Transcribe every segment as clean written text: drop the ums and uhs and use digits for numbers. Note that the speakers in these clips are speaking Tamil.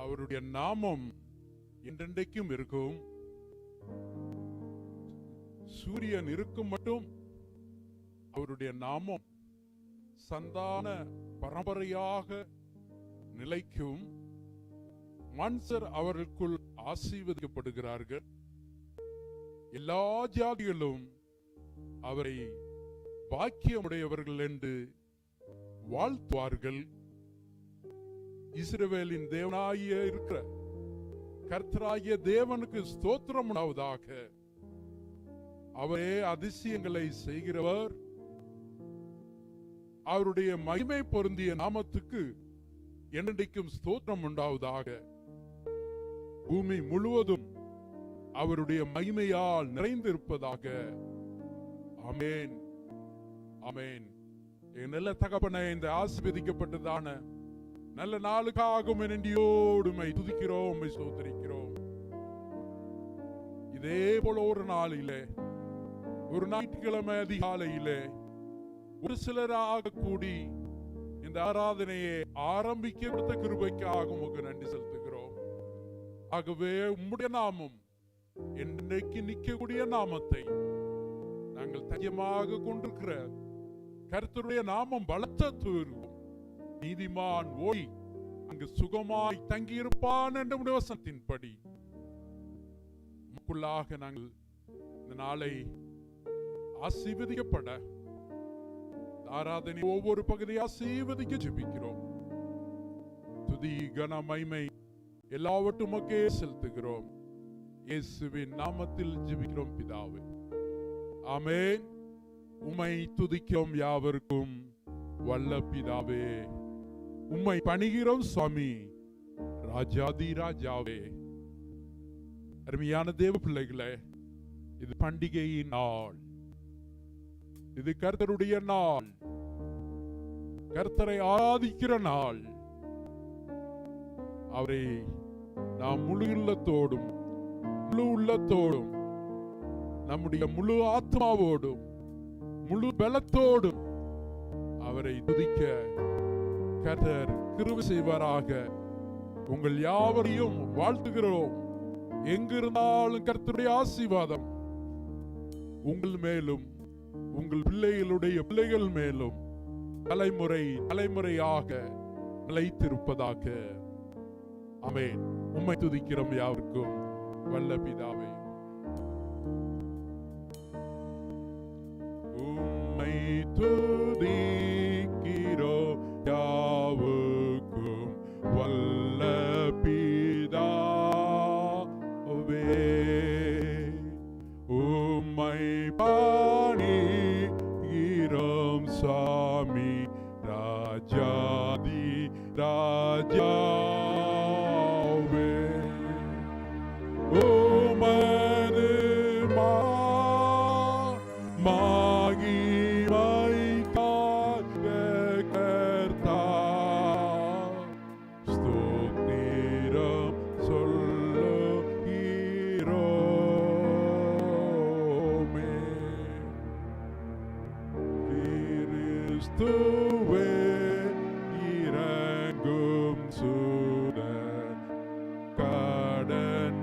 அவருடைய நாமம் என்றென்றைக்கும் இருக்கும். சூரியன் இருக்கும் மட்டும் அவருடைய நாமம் சந்தான பரம்பரையாக நிலைக்கும். மனுஷர் அவர்களுக்குள் ஆசீர்வதிக்கப்படுகிறார்கள். எல்லா ஜாதிகளும் அவரை பாக்கியமுடையவர்கள் என்று வாழ்த்துவார்கள். இஸ்ரவேலின் தேவனாகிய இருக்கிற கர்த்தராகிய தேவனுக்கு ஸ்தோத்திரம் உண்டாவதாக. அவரே அதிசயங்களை செய்கிறவர். அவருடைய மகிமை பொருந்திய நாமத்துக்கு என்னைக்கும் ஸ்தோத்திரம் உண்டாவதாக. பூமி முழுவதும் அவருடைய மகிமையால் நிறைந்திருப்பதாக. ஆமென், ஆமென். என் நல்ல தகப்பனே, இந்த ஆசீர்வதிக்கப்பட்டதான நல்ல நாளுக்காக நன்றியோடு துதிக்கிறோம், உம்மை ஸ்தோத்திரிக்கிறோம். இதே போல ஒரு நாளிலே, ஒரு ஞாயிற்றுக்கிழமை அதிகாலையிலே ஒரு சிலராக கூடி இந்த ஆராதனையை ஆரம்பிக்க கொடுத்த கிருபைக்காக உமக்கு நன்றி செலுத்துகிறோம். ஆகவே உம்முடைய நாமம் இன்றைக்கு நிற்கக்கூடிய நாமத்தை நாங்கள் தஞ்சமாக கொண்டிருக்கிற கர்த்தருடைய நாமம் பலத்த தூரும். நீதிமான் ஓய் அங்கு சுகமாய் தங்கியிருப்பான் என்ற வசனத்தின்படி நமக்குள்ளாக நாங்கள் இந்த நாளை ஆசீர்வதிக்கப்பட ஆராதனை ஒவ்வொரு பகுதியை ஆசீர்வதிக்க ஜெபிக்கிறோம். துதி கன மகிமை எல்லாவற்றுமக்கே செலுத்துகிறோம். இயேசுவின் நாமத்தில் ஜெபிக்கிறோம் பிதாவே, ஆமென். உம்மை துதிக்கிறோம் யாவருக்கும் வல்ல பிதாவே. உம்மை பணிகிறோம் சுவாமி, ராஜாதி ராஜாவே. அருமையான தேவ பிள்ளைகளே, இது பண்டிகையின் நாள். இது கர்த்தருடைய நாள், கர்த்தரை ஆராதிக்கிற நாள். அவரை நாம் முழு உள்ளத்தோடும் முழு உள்ளத்தோடும் நம்முடைய முழு ஆத்மாவோடும் முழு பலத்தோடும் அவரை துதிக்க கர்த்தர் கிருபை செய்வாராக. உங்கள் யாவரையும் வாழ்த்துகிறோம். எங்கிருந்தாலும் கர்த்தருடைய ஆசீர்வாதம் உங்கள் மேலும் உங்கள் பிள்ளைகளுடைய பிள்ளைகள் மேலும் தலைமுறை தலைமுறையாக நிலைத்திருப்பதாக. ஆமென். உம்மை துதிக்கிறோம் யாவருக்கும் வல்ல பிதாவே. உம்மை துதிக்கிறோம் யாவருக்கும் வல்ல பிதாவே. உம்மை பணிகிறோம் சாமி, ராஜாதி ராஜாவே. உமது மகிமைக்காக கர்த்தா ஸ்தோத்திரம் சொல்லுகிறோமே. கிறிஸ்துவே இறங்கும் சுடர் கடன்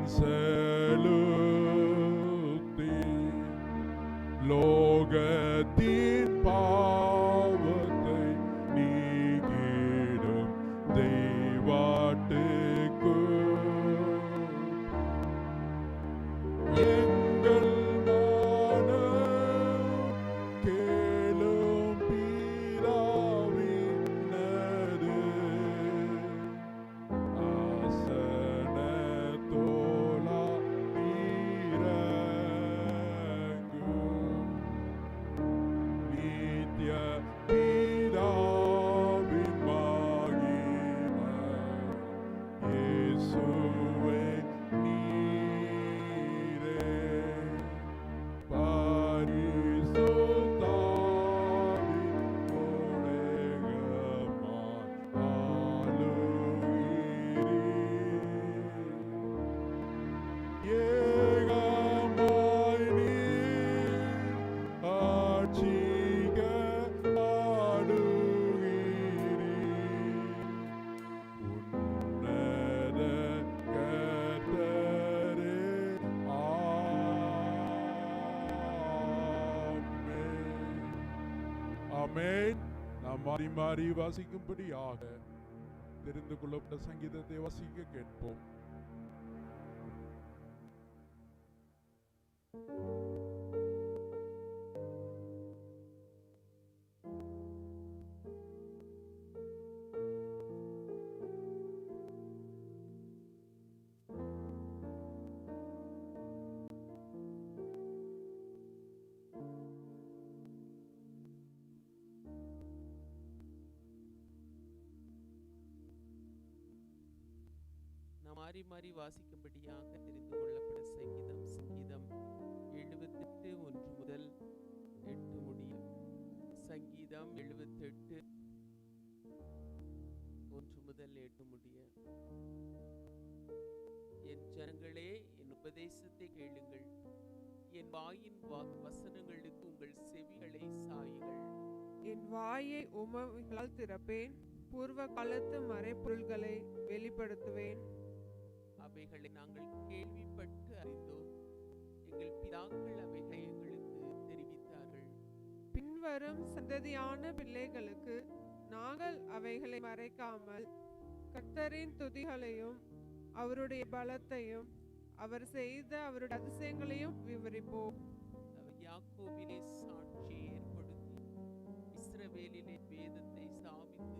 மாறி மாறி வாசிக்கும்படியாக தெரிந்து கொள்ளப்பட்ட சங்கீதத்தை வாசிக்க கேட்போம். மாறி மாறி வாசிக்கும்படியாக தெரிந்து கொள்ளப்பட்ட சங்கீதம் 78 1 முதல் 8 முடிய. சங்கீதம் 78 1 முதல் 8 முடிய. என் ஜனங்களே, என் உபதேசத்தை கேளுங்கள், என் வாயின் வசனங்களுக்கு உங்கள் செவிகளை சாயுங்கள். என் வாயை உமவிகளால் திறப்பேன், பூர்வ காலத்து மறைபொருள்களை வெளிப்படுத்துவேன். அவைகளை நாங்கள் கேள்விப்பட்டு அறிந்தோம், எங்கள் பிதாக்கள் அவைகளை எங்களுக்கு தெரிவித்தார்கள். பின்வரும் சந்ததியான பிள்ளைகளுக்கு நாங்கள் அவைகளை மறைக்காமல் கர்த்தரின் துதிகளையும் அவருடைய பலத்தையும் அவர் செய்த அவருடைய அதிசயங்களையும் விவரிப்போம். அவர் யாக்கோபிலே சாட்சியை ஏற்படுத்தி இஸ்ரவேலிலே வேதத்தை ஸ்தாபித்து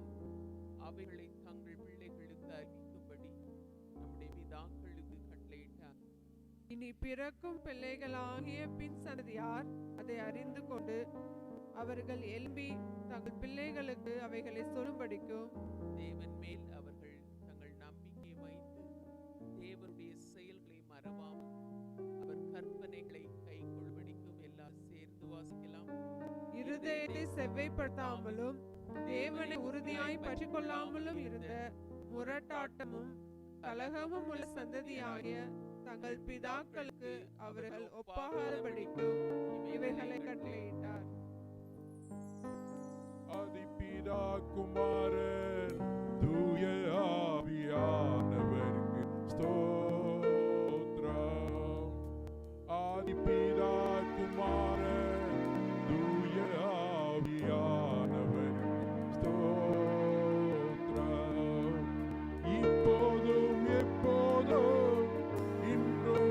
அவைகளை தங்கள் பிள்ளைகளுக்கு அறிவிக்கும்படி நம்முடைய பிதாக்களுக்கு கட்டளையிட்டார். இனி பிறக்கும் பிள்ளைகளாகிய பின் சந்ததியார் அதை அறிந்து கொண்டு அவர்கள் எழும்பி தங்கள் பிள்ளைகளுக்கு அவைகளை சொல்லும்படிக்கும் தேவன் மேல் அவர்கள் தங்கள் நம்பிக்கையை வைத்து தேவனுடைய செயல்களை மறவாமல் அவர் கற்பனைகளை கை கொள்வடிக்கும். எல்லாம் சேர்ந்து வாசிக்கலாம். இருதயத்தை செவ்வைப்படுத்தாமலும் தேவனை உறுதியாய் பற்றி கொள்ளாமலும் இருந்த முரட்டாட்டமும் கலகமும் உள்ள சந்ததியாகிய தங்கள் பிதாக்களுக்கு அவர்கள் ஒப்பாகாதபடிக்கும் இவைகளை கட்டளையிட்டார். ஆதிபிதா குமாரன் தூய ஆவியானவருக்கு ஸ்தோத்திரம். ஆதிபிதா குமாரன் தூய ஆவியானவருக்கு ஸ்தோத்திரம். இப்போதும் எப்போதும் இன்னும்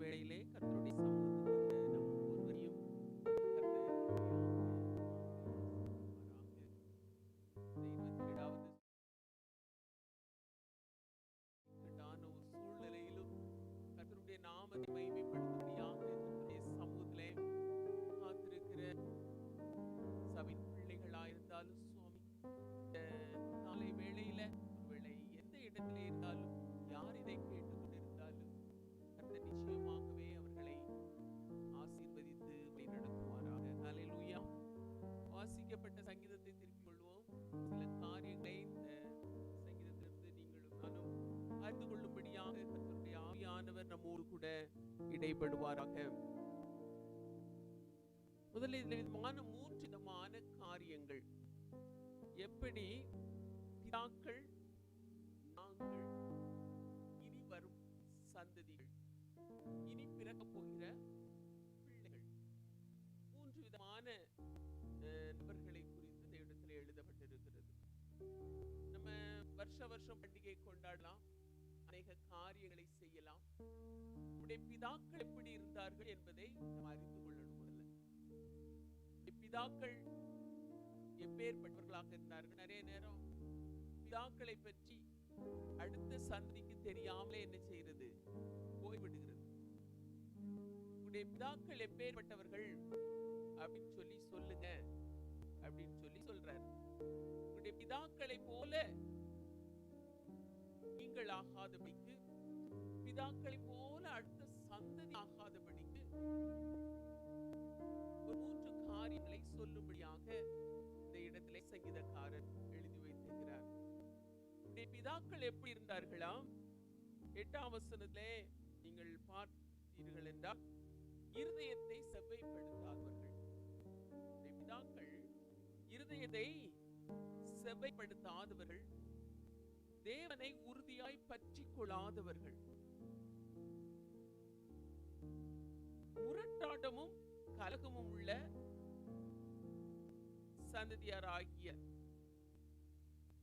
வேளையிலே கர்த்தருடைய சமூகத்துக்கு நம் ஒவ்வொருவரையும் சூழ்நிலையிலும் கர்த்தருடைய நாமத்தை மகிமைப்படுத்தும்படியாக கர்த்தருடைய சமூகத்திலே காத்திருக்கிற சபையின் பிள்ளைகளாயிருந்தாலும் சுவாமி, காலை வேளையில ஒருவேளை எந்த இடத்திலே இருந்தாலும் யார் இதை கேட்டுக்கொண்டிருந்தாலும் கர்த்தர் நிச்சயமாகவே அவர்களை ஆசீர்வதித்து வழிநடத்துவாராக. ஹல்லேலூயா. வாசிக்கப்பட்ட சங்கீதத்தை திருப்பிக் கொள்வோம். சில காரியங்களை இந்த சங்கீதத்திலிருந்து நீங்களும் நானும் அறிந்து கொள்ளும்படியாக கர்த்தருடைய ஆவியானவர் நம்மோடு கூட இடைப்படுவாராக. முதலில் விதமான 3 விதமான காரியங்கள் எப்படி பிதாக்கள், நாங்கள், இனி வரும் சந்ததிகள், இனி பிறக்க போகிற பிள்ளைகள், 3 விதமான நபர்களை குறித்து இந்த இடத்துல எழுதப்பட்டிருக்கிறது. நம்ம வருஷம் பண்டிகை கொண்டாடலாம், அநேக காரியங்களை செய்யலாம். நம்முடைய பிதாக்கள் எப்படி இருந்தார்கள் என்பதை நாம் அறிந்து கொள்ளணும். முதல்ல பிதாக்கள் எப்பேற்பட்டவர்களாக இருந்தார்கள். நிறைய நேரம் பிதாக்களை பற்றி அடுத்த சந்ததிக்கு தெரியாமலே என்ன செய்யறது, போய்விடுகிறது. உங்களுடைய பிதாக்கள் எப்பேற்பட்டவர்கள் அப்படின்னு சொல்லி சொல்லுங்க அப்படின்னு சொல்லி சொல்றாரு. உங்களுடைய பிதாக்களை போல நீங்கள் ஆகாதபடிக்கு, பிதாக்களை போல அடுத்த சந்ததி ஆகாதபடிக்கு ஒரு 3 காரியங்களை சொல்லும்படியாக இந்த இடத்திலே சங்கீதக்காரர் எழுதி வைத்திருக்கிறார். பிதாக்கள் எப்படி இருந்தார்களாம்? 8ஆம் வசனத்திலே நீங்கள் பார்த்தீர்கள் என்றால், இருதயத்தை செவ்வைப்படுத்தாதவர்கள். பிதாக்கள் இருதயத்தை செவ்வைப்படுத்தாதவர்கள், தேவனை உறுதியாய் பற்றிக் கொள்ளாதவர்கள், முரட்டாட்டமும் கலகமும் உள்ள சந்ததியாராகிய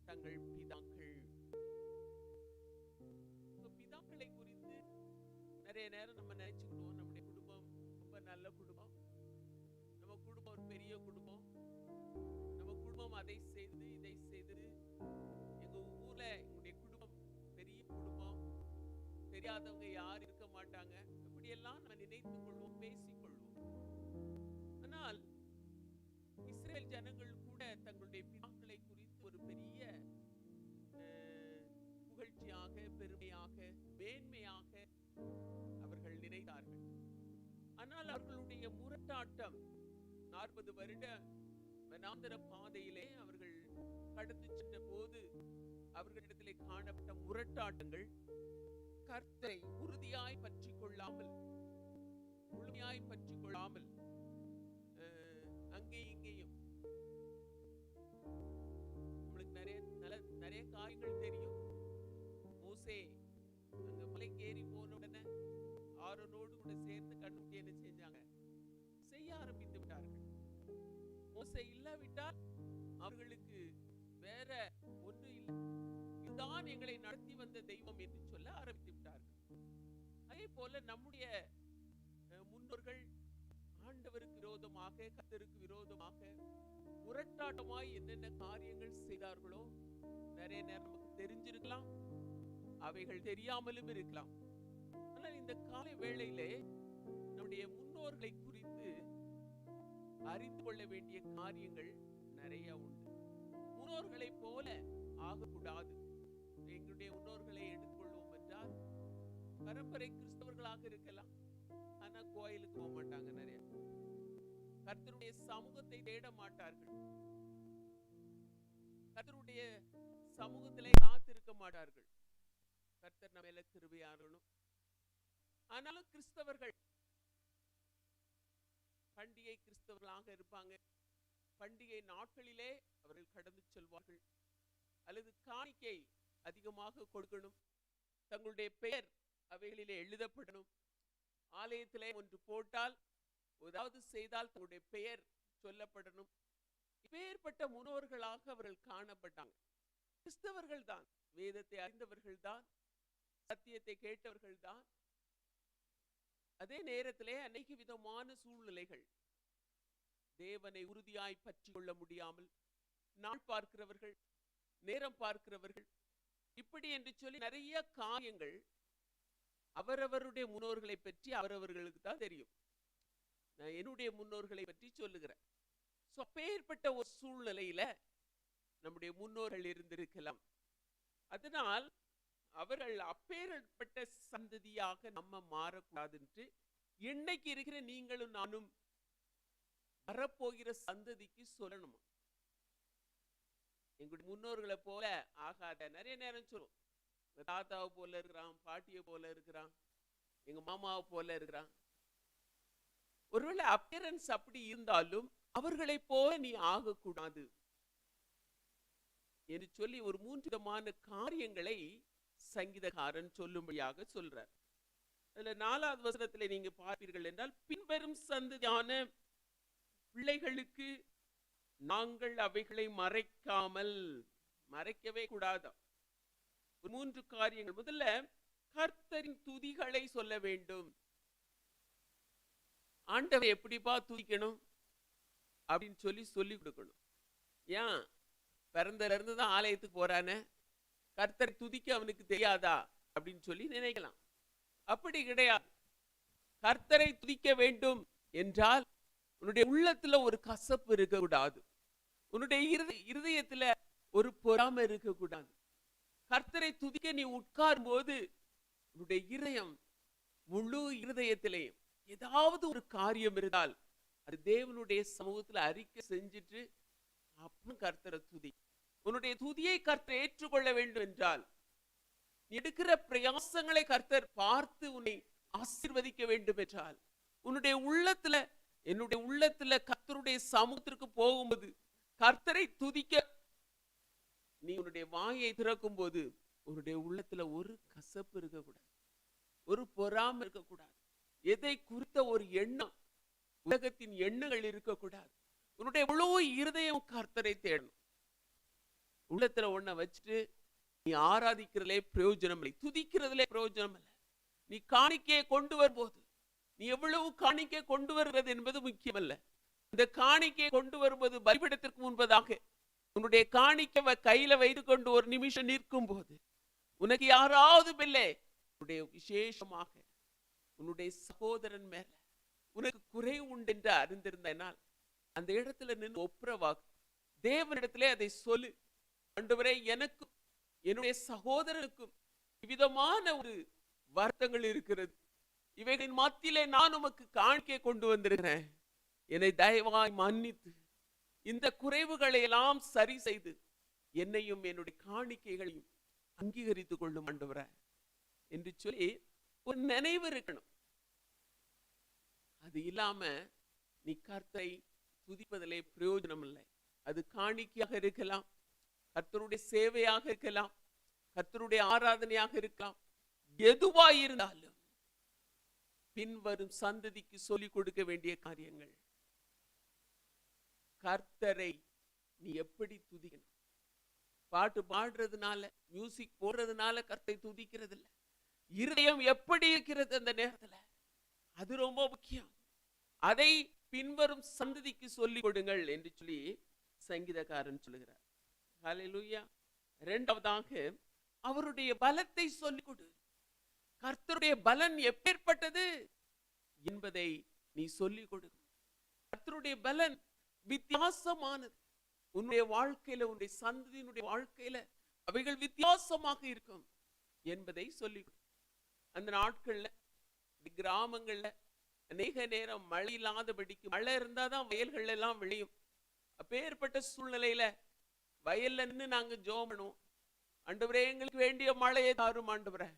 தங்கள் பிதாக்கள். பிதாக்களை குறித்து நிறைய நேரம் நம்ம நினைச்சுக்கிடுவோம், நம்முடைய குடும்பம் ரொம்ப நல்ல குடும்பம், நம்ம குடும்பம் ஒரு பெரிய குடும்பம், நம்ம குடும்பம் அதை செய்து இதை செய்து, எங்க ஊர்ல எங்களுடைய குடும்பம் பெரிய குடும்பம், தெரியாதவங்க யார் இருக்க மாட்டாங்க, இப்படியெல்லாம் நம்ம நினைத்துக் கொள்வோம், பேசிக்கொள்வோம். ஆனால் இஸ்ரேல் ஜனங்கள் கூட தங்களுடைய பிதாக்களை குறித்து ஒரு பெரிய புகழ்ச்சியாக, பெருமையாக, மேன்மையாக அவர்கள் நினைத்தார்கள். ஆனால் அவர்களுடைய முரட்டாட்டம் 40 வருட வனாந்தர பாதையிலே அவர்கள் கடந்து சென்ற போது அவர்களிடத்திலே காணப்பட்ட முரட்டாட்டங்கள், கர்த்தரை உறுதியாய் பற்றிக் கொள்ளாமல், முழுமையாய் பற்றிக் கொள்ளாமல், அங்கே இங்கேயும் உங்களுக்கு நிறைய காரியங்கள் தெரியும். மோசே அங்க மலைக்கு ஏறி போன உடனே ஆரோனோடு கூட சேர்ந்து கண்ணுக்குட்டி என்ன செஞ்சாங்க? செய்ய ஆரம்பித்து விட்டார்கள். மோசே இல்லாவிட்டால் அவர்களுக்கு வேற ஒன்று இல்லை, இதுதான் எங்களை நடத்தி வந்த தெய்வம் என்று சொல்ல ஆரம்பித்து விட்டார்கள். அதே போல நம்முடைய முன்னோர்கள் ஆண்டவருக்கு விரோதமாக, கர்த்தருக்கு விரோதமாக முரட்டாட்டமாய் என்னென்ன காரியங்கள் செய்தார்களோ நிறைய நேரம் நமக்கு தெரிஞ்சிருக்கலாம், அவைகள் தெரியாமலும் இருக்கலாம். ஆனால் இந்த காலை வேளையிலே நம்முடைய முன்னோர்களை குறித்து அறிந்து கொள்ள வேண்டிய காரியங்கள் நிறைய உண்டு. முன்னோர்களை போல ஆகக்கூடாது. எங்களுடைய முன்னோர்களை எடுத்துக்கொள்வோம் என்றால் பரம்பரை கிறிஸ்தவர்களாக இருக்கலாம், ஆனா கோயிலுக்கு போக மாட்டாங்க, நிறைய கர்த்தருடைய சமூகத்தை தேட மாட்டார்கள், கர்த்தருடைய சமூகத்திலே காத்திருக்க மாட்டார்கள். கர்த்தர் நம்ம மேல கிருபையாகணும். ஆனாலும் கிறிஸ்தவர்கள் பண்டிகை கிறிஸ்தவர்களாக இருப்பாங்க. பண்டிகை நாட்களிலே அவர்கள் கடந்து செல்வார்கள். அல்லது காணிக்கை அதிகமாக கொடுக்கணும், தங்களுடைய பெயர் அவைகளிலே எழுதப்படணும். ஆலயத்திலே ஒன்று போட்டால், ஏதாவது செய்தால் தங்களுடைய பெயர் சொல்லப்படணும். இப்பேற்பட்ட முன்னோர்களாக அவர்கள் காணப்பட்டாங்க. கிறிஸ்தவர்கள் தான், வேதத்தை அறிந்தவர்கள் தான், சத்தியத்தை கேட்டவர்கள் தான். அதே நேரத்திலே அநேக விதமான சூழ்நிலைகள், தேவனை உறுதியாய் பற்றி கொள்ள முடியாமல் நாள் பார்க்கிறவர்கள், நேரம் பார்க்கிறவர்கள், இப்படி என்று சொல்லி நிறைய காரியங்கள் அவரவருடைய முன்னோர்களை பற்றி அவரவர்களுக்கு தான் தெரியும். நான் என்னுடைய முன்னோர்களை பற்றி சொல்லுகிறேன். அப்பேற்பட்ட ஒரு சூழ்நிலையில நம்முடைய முன்னோர்கள் இருந்திருக்கலாம். அதனால் அவர்கள் அப்பேற்பட்ட சந்ததியாக நம்ம மாறக்கூடாது என்று இன்னைக்கு இருக்கிற நீங்களும் நானும் வரப்போகிற சந்ததிக்கு சொல்லணும். எங்களுடைய முன்னோர்களை போல ஆகாத. நிறைய நேரம் சொல்லுவோம், தாத்தாவை போல இருக்கிறான், பாட்டியை போல இருக்கிறான், எங்க மாமாவை போல இருக்கிறான். ஒருவேளை அப்பியரன்ஸ் அப்படி இருந்தாலும் அவர்களை போல நீ ஆகக்கூடாது என்று சொல்லி ஒரு 3 விதமான காரியங்களை சங்கீதக்காரன் சொல்லும்படியாக சொல்றார். அதுல 4வது வசனத்திலே நீங்க பார்ப்பீர்கள் என்றால், பின்வரும் சந்ததியான பிள்ளைகளுக்கு நாங்கள் அவைகளை மறைக்கவே கூடாது. 3 காரியங்கள். முதல்ல, கர்த்தரின் துதிகளை சொல்ல வேண்டும். ஆண்டவரை எப்படிப்பா துதிக்கணும் அப்படின்னு சொல்லி கொடுக்கணும். ஏன் பிறந்தல இருந்து தான் ஆலயத்துக்கு போறானே, கர்த்தரை துதிக்க அவனுக்கு தெரியாதா அப்படின்னு சொல்லி நினைக்கலாம். அப்படி கிடையாது. கர்த்தரை துதிக்க வேண்டும் என்றால் உன்னுடைய உள்ளத்துல ஒரு கசப்பு இருக்க கூடாது. உன்னுடைய இருதயத்துல ஒரு பொறாமை இருக்கக்கூடாது. கர்த்தரை துதிக்க நீ உட்காரும் போது உன்னுடைய இருதயம் முழு இருதயத்திலேயும் ஏதாவது ஒரு காரியம் இருந்தால் அது தேவனுடைய சமூகத்துல அறிக்கை செஞ்சுட்டு அப்புறம் கர்த்தரை துதி. உன்னுடைய துதியை கர்த்தர் ஏற்றுக்கொள்ள வேண்டும் என்றால் நீ எடுக்கிற பிரயாசங்களை கர்த்தர் பார்த்து உன்னை ஆசீர்வதிக்க வேண்டும் என்றால் உன்னுடைய உள்ளத்துல, என்னுடைய உள்ளத்துல கர்த்தருடைய சமூகத்திற்கு போகும்போது கர்த்தரை துதிக்க நீ உன்னுடைய வாயை திறக்கும் போது உன்னுடைய உள்ளத்துல ஒரு கசப்பு இருக்கக்கூடாது, ஒரு பொறாமை இருக்கக்கூடாது, எதை குறித்த ஒரு எண்ணம், உலகத்தின் எண்ணங்கள் இருக்கக்கூடாது. உன்னுடைய முழு இருதயம் கர்த்தரை தேடணும். உள்ளத்துல ஒன்ன வச்சுட்டு நீ ஆராதிக்கிறதுலே பிரயோஜனம் இல்லை, துதிக்கிறதுலே பிரயோஜனம் இல்லை. நீ காணிக்கையை கொண்டு வரும்போது நீ எவ்வளவு காணிக்கை கொண்டு வருகிறது என்பது முக்கியமல்ல. இந்த காணிக்கையை கொண்டு வரும்போது பலிபீடத்திற்கு முன்பதாக உன்னுடைய காணிக்கை கையில வைத்து கொண்டு ஒரு நிமிஷம் நிற்கும் போது உனக்கு யாராவது பிள்ளை உன்னுடைய விசேஷமாக உன்னுடைய சகோதரன் மேல உனக்கு குறை உண்டு என்று அறிந்திருந்தனால் அந்த இடத்துல நின்று ஒப்புரவாக்கு. தேவனிடத்திலே அதை சொல்லு, ஆண்டவரே எனக்கும் என்னுடைய சகோதரனுக்கும் விதமான ஒரு வருத்தங்கள் இருக்கிறது, இவைகளின் மத்தியிலே நான் உமக்கு காணிக்கை கொண்டு வந்திருக்கிறேன், என்னை தயவாய் மன்னித்து இந்த குறைவுகளை எல்லாம் சரி செய்து என்னையும் என்னுடைய காணிக்கைகளையும் அங்கீகரித்துக் கொள்ளும் ஆண்டவரே என்று சொல்லி ஒரு நினைவு இருக்கணும். அது இல்லாம நீ கர்த்தரை துதிப்பதிலே பிரயோஜனம் இல்லை. அது காணிக்கையாக இருக்கலாம், கர்த்தருடைய சேவையாக இருக்கலாம், கர்த்தருடைய ஆராதனையாக இருக்கலாம், எதுவாய் இருந்தாலும் பின்வரும் சந்ததிக்கு சொல்லிக் கொடுக்க வேண்டிய காரியங்கள். கர்த்தரை நீ எப்படி துதிக்கணும்? பாட்டு பாடுறதுனால, மியூசிக் போடுறதுனால கர்த்தரை துதிக்கிறது இல்லை. இருதயம் எப்படி இருக்கிறது அந்த நேரத்துல, அது ரொம்ப முக்கியம். அதை பின்வரும் சந்ததிக்கு சொல்லிக் கொடுங்கள் என்று சொல்லி சங்கீதக்காரன் சொல்லுகிறார். ஹல்லேலூயா. இரண்டாவதாக அவருடைய பலத்தை சொல்லிக் கொடு. கர்த்தருடைய பலன் எப்பேற்பட்டது என்பதை நீ சொல்லிக் கொடு. கர்த்தருடைய பலன் வித்தியாசமானது. உன்னுடைய வாழ்க்கையில, உன்னுடைய சந்ததியினுடைய வாழ்க்கையில அவைகள் வித்தியாசமாக இருக்கும் என்பதை சொல்லிக் கொடு. அந்த நாட்கள்ல கிராமங்கள்ல அநேக நேரம் மழை இல்லாதபடிக்கு, மழை இருந்தாதான் வயல்கள் எல்லாம் விளையும். அப்பேற்பட்ட சூழ்நிலையில வயல்ல நின்று நாங்க ஜெபம் பண்ணுவோம், ஆண்டவரே எங்களுக்கு வேண்டிய மழையை தாரும் ஆண்டவரே.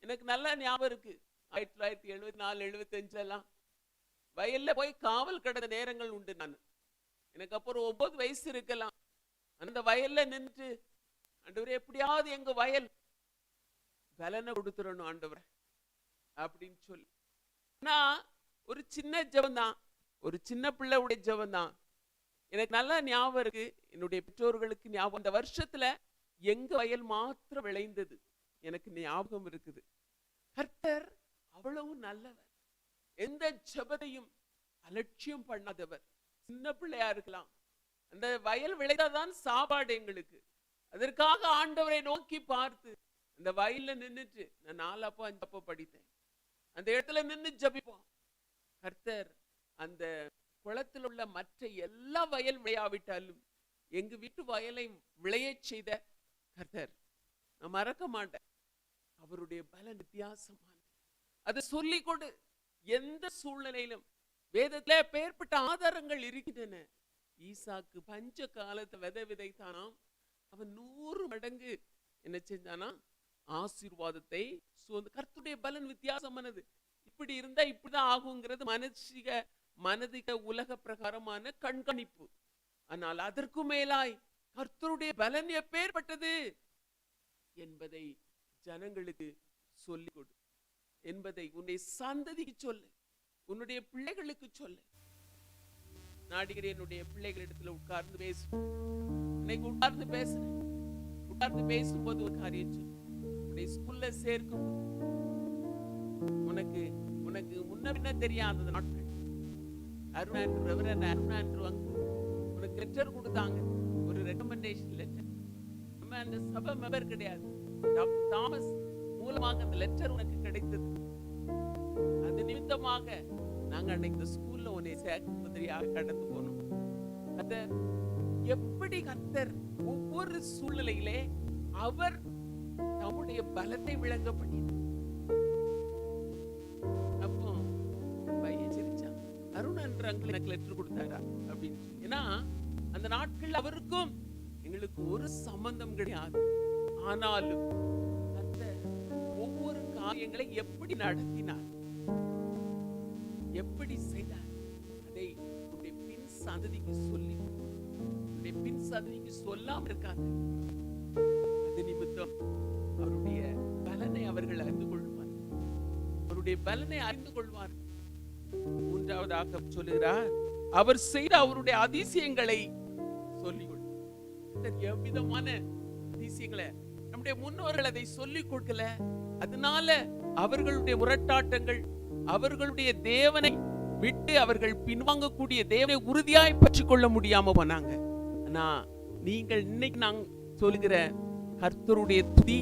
எனக்கு நல்லா ஞாபகம் இருக்கு, 1974 75 எல்லாம் வயல்ல போய் காவல் கடந்த நேரங்கள் உண்டு. நான் எனக்கு அப்புறம் 9 வயசு இருக்கலாம். அந்த வயல்ல நின்று ஆண்டவரே எப்படியாவது எங்க வயல் பலனை கொடுத்துடணும் ஆண்டவரே அப்படின்னு சொல்லி. நான் ஒரு சின்ன ஜெபம், ஒரு சின்ன பிள்ளையுடைய ஜெபம் தான். எனக்கு நல்லா ஞாபகம் இருக்கு, என்னுடைய பெற்றோர்களுக்கு ஞாபகம். அந்த வருஷத்துல எங்க வயல் மாத்திரம் விளைந்தது எனக்கு ஞாபகம் இருக்குது. கர்த்தர் அவ்வளவு நல்லவர், எந்த ஜெபத்தையும் அலட்சியம் பண்ணாதவர். சின்ன பிள்ளையா இருக்கலாம், அந்த வயல் விளைந்தாதான் சாப்பாடு எங்களுக்கு. அதற்காக ஆண்டவரை நோக்கி பார்த்து அந்த வயல்ல நின்றுட்டு, நான் 4 அப்போ 5 அப்போ படித்தேன், அந்த இடத்துல நின்று ஜபிப்போம். கர்த்தர் அந்த குளத்தில் உள்ள மற்ற எல்லா வயல் விளையாவிட்டாலும் எங்க வீட்டு வயலை விளைய செய்த கர்த்தர் நான் மறக்க மாட்டேன். அவருடைய பலன் வித்தியாசமானது. அதை சொல்லிக் கொடு. எந்த சூழ்நிலையிலும் வேதத்துல பெயர்பட்ட ஆதாரங்கள் இருக்கின்றன. ஈசாக்கு பஞ்ச காலத்தை விதை விதைத்தானாம், அவன் 100 மடங்கு என்ன செஞ்சானா ஆசீர்வாதத்தை. கர்த்தருடைய பலன் வித்தியாசமானது. இப்படி இருந்தா இப்படிதான் ஆகுங்கிறது மனதிக உலக பிரகாரமான கண்காணிப்பு. ஆனால் அதற்கு மேலாய் கர்த்தருடைய பலன் எப்பேற்பட்டது என்பதை ஜனங்களுக்கு சொல்லிக் கொடு, என்பதை உன்னுடைய சந்ததிக்கு சொல்லு, உன்னுடைய பிள்ளைகளுக்கு சொல்லு. நாடிகிறேன், என்னுடைய பிள்ளைகளிடத்துல உட்கார்ந்து பேசு. இன்னைக்கு உட்கார்ந்து பேசுறேன். உட்கார்ந்து பேசும்போது ஒரு காரியம் சொல்லு. உன்னுடைய ஸ்கூல்ல சேர்க்கும் உனக்கு முன்ன பின்ன தெரியாத நாட்கள் உனக்கு லெட்டர் கொடுத்தாங்க, ஒரு ரெக்கமெண்டேஷன் லெட்டர். நம்ம அந்த சபை மெம்பர் கிடையாது, தாமஸ் மூலமாக அந்த லெட்டர் உனக்கு கிடைத்தது. அது நிமித்தமாக நாங்க அன்னைக்கு ஸ்கூல்ல உன்னை சேர்க்க மாதிரியாக கடந்து போனோம். எப்படி கர்த்தர் ஒவ்வொரு சூழ்நிலையிலே அவர் நம்முடைய பலத்தை விளங்க பண்ணினார். அப்போ பையன் சிரிச்சான், அருண் என்ற அங்கிள் எனக்கு லெட்டர் கொடுத்தாரா அப்படின்னு சொல்லி. ஏன்னா அந்த நாட்கள் அவருக்கும் எங்களுக்கு ஒரு சம்பந்தம் கிடையாது. ஆனாலும் கர்த்தர் ஒவ்வொரு காரியங்களை எப்படி நடத்தினார், எப்படி செய்தார், அதை உன்னுடைய பின் சந்ததிக்கு சொல்லி, உன்னுடைய பின் சந்ததிக்கு சொல்லாம இருக்காது. அது நிமித்தம் அவருடைய பலனை அவர்கள் அறிந்து கொள்வார், அவருடைய பலனை அறிந்து கொள்வார். மூன்றாவதாக சொல்லுகிறார், அவர் செய்த அவருடைய அதிசயங்களை சொல்லிக் கொள். எவ்விதமான அதிசயங்களை நம்முடைய முன்னோர்கள் அதை சொல்லிக் கொடுக்கல. அதனால அவர்களுடைய முரட்டாட்டங்கள், அவர்களுடைய தேவனை விட்டு அவர்கள் பின்வாங்கக்கூடிய தேவனை உறுதியாய் பற்றிக் கொள்ள முடியாம போனாங்க. ஆனா நீங்கள் இன்னைக்கு நான் சொல்லுகிற கர்த்தருடைய துதி,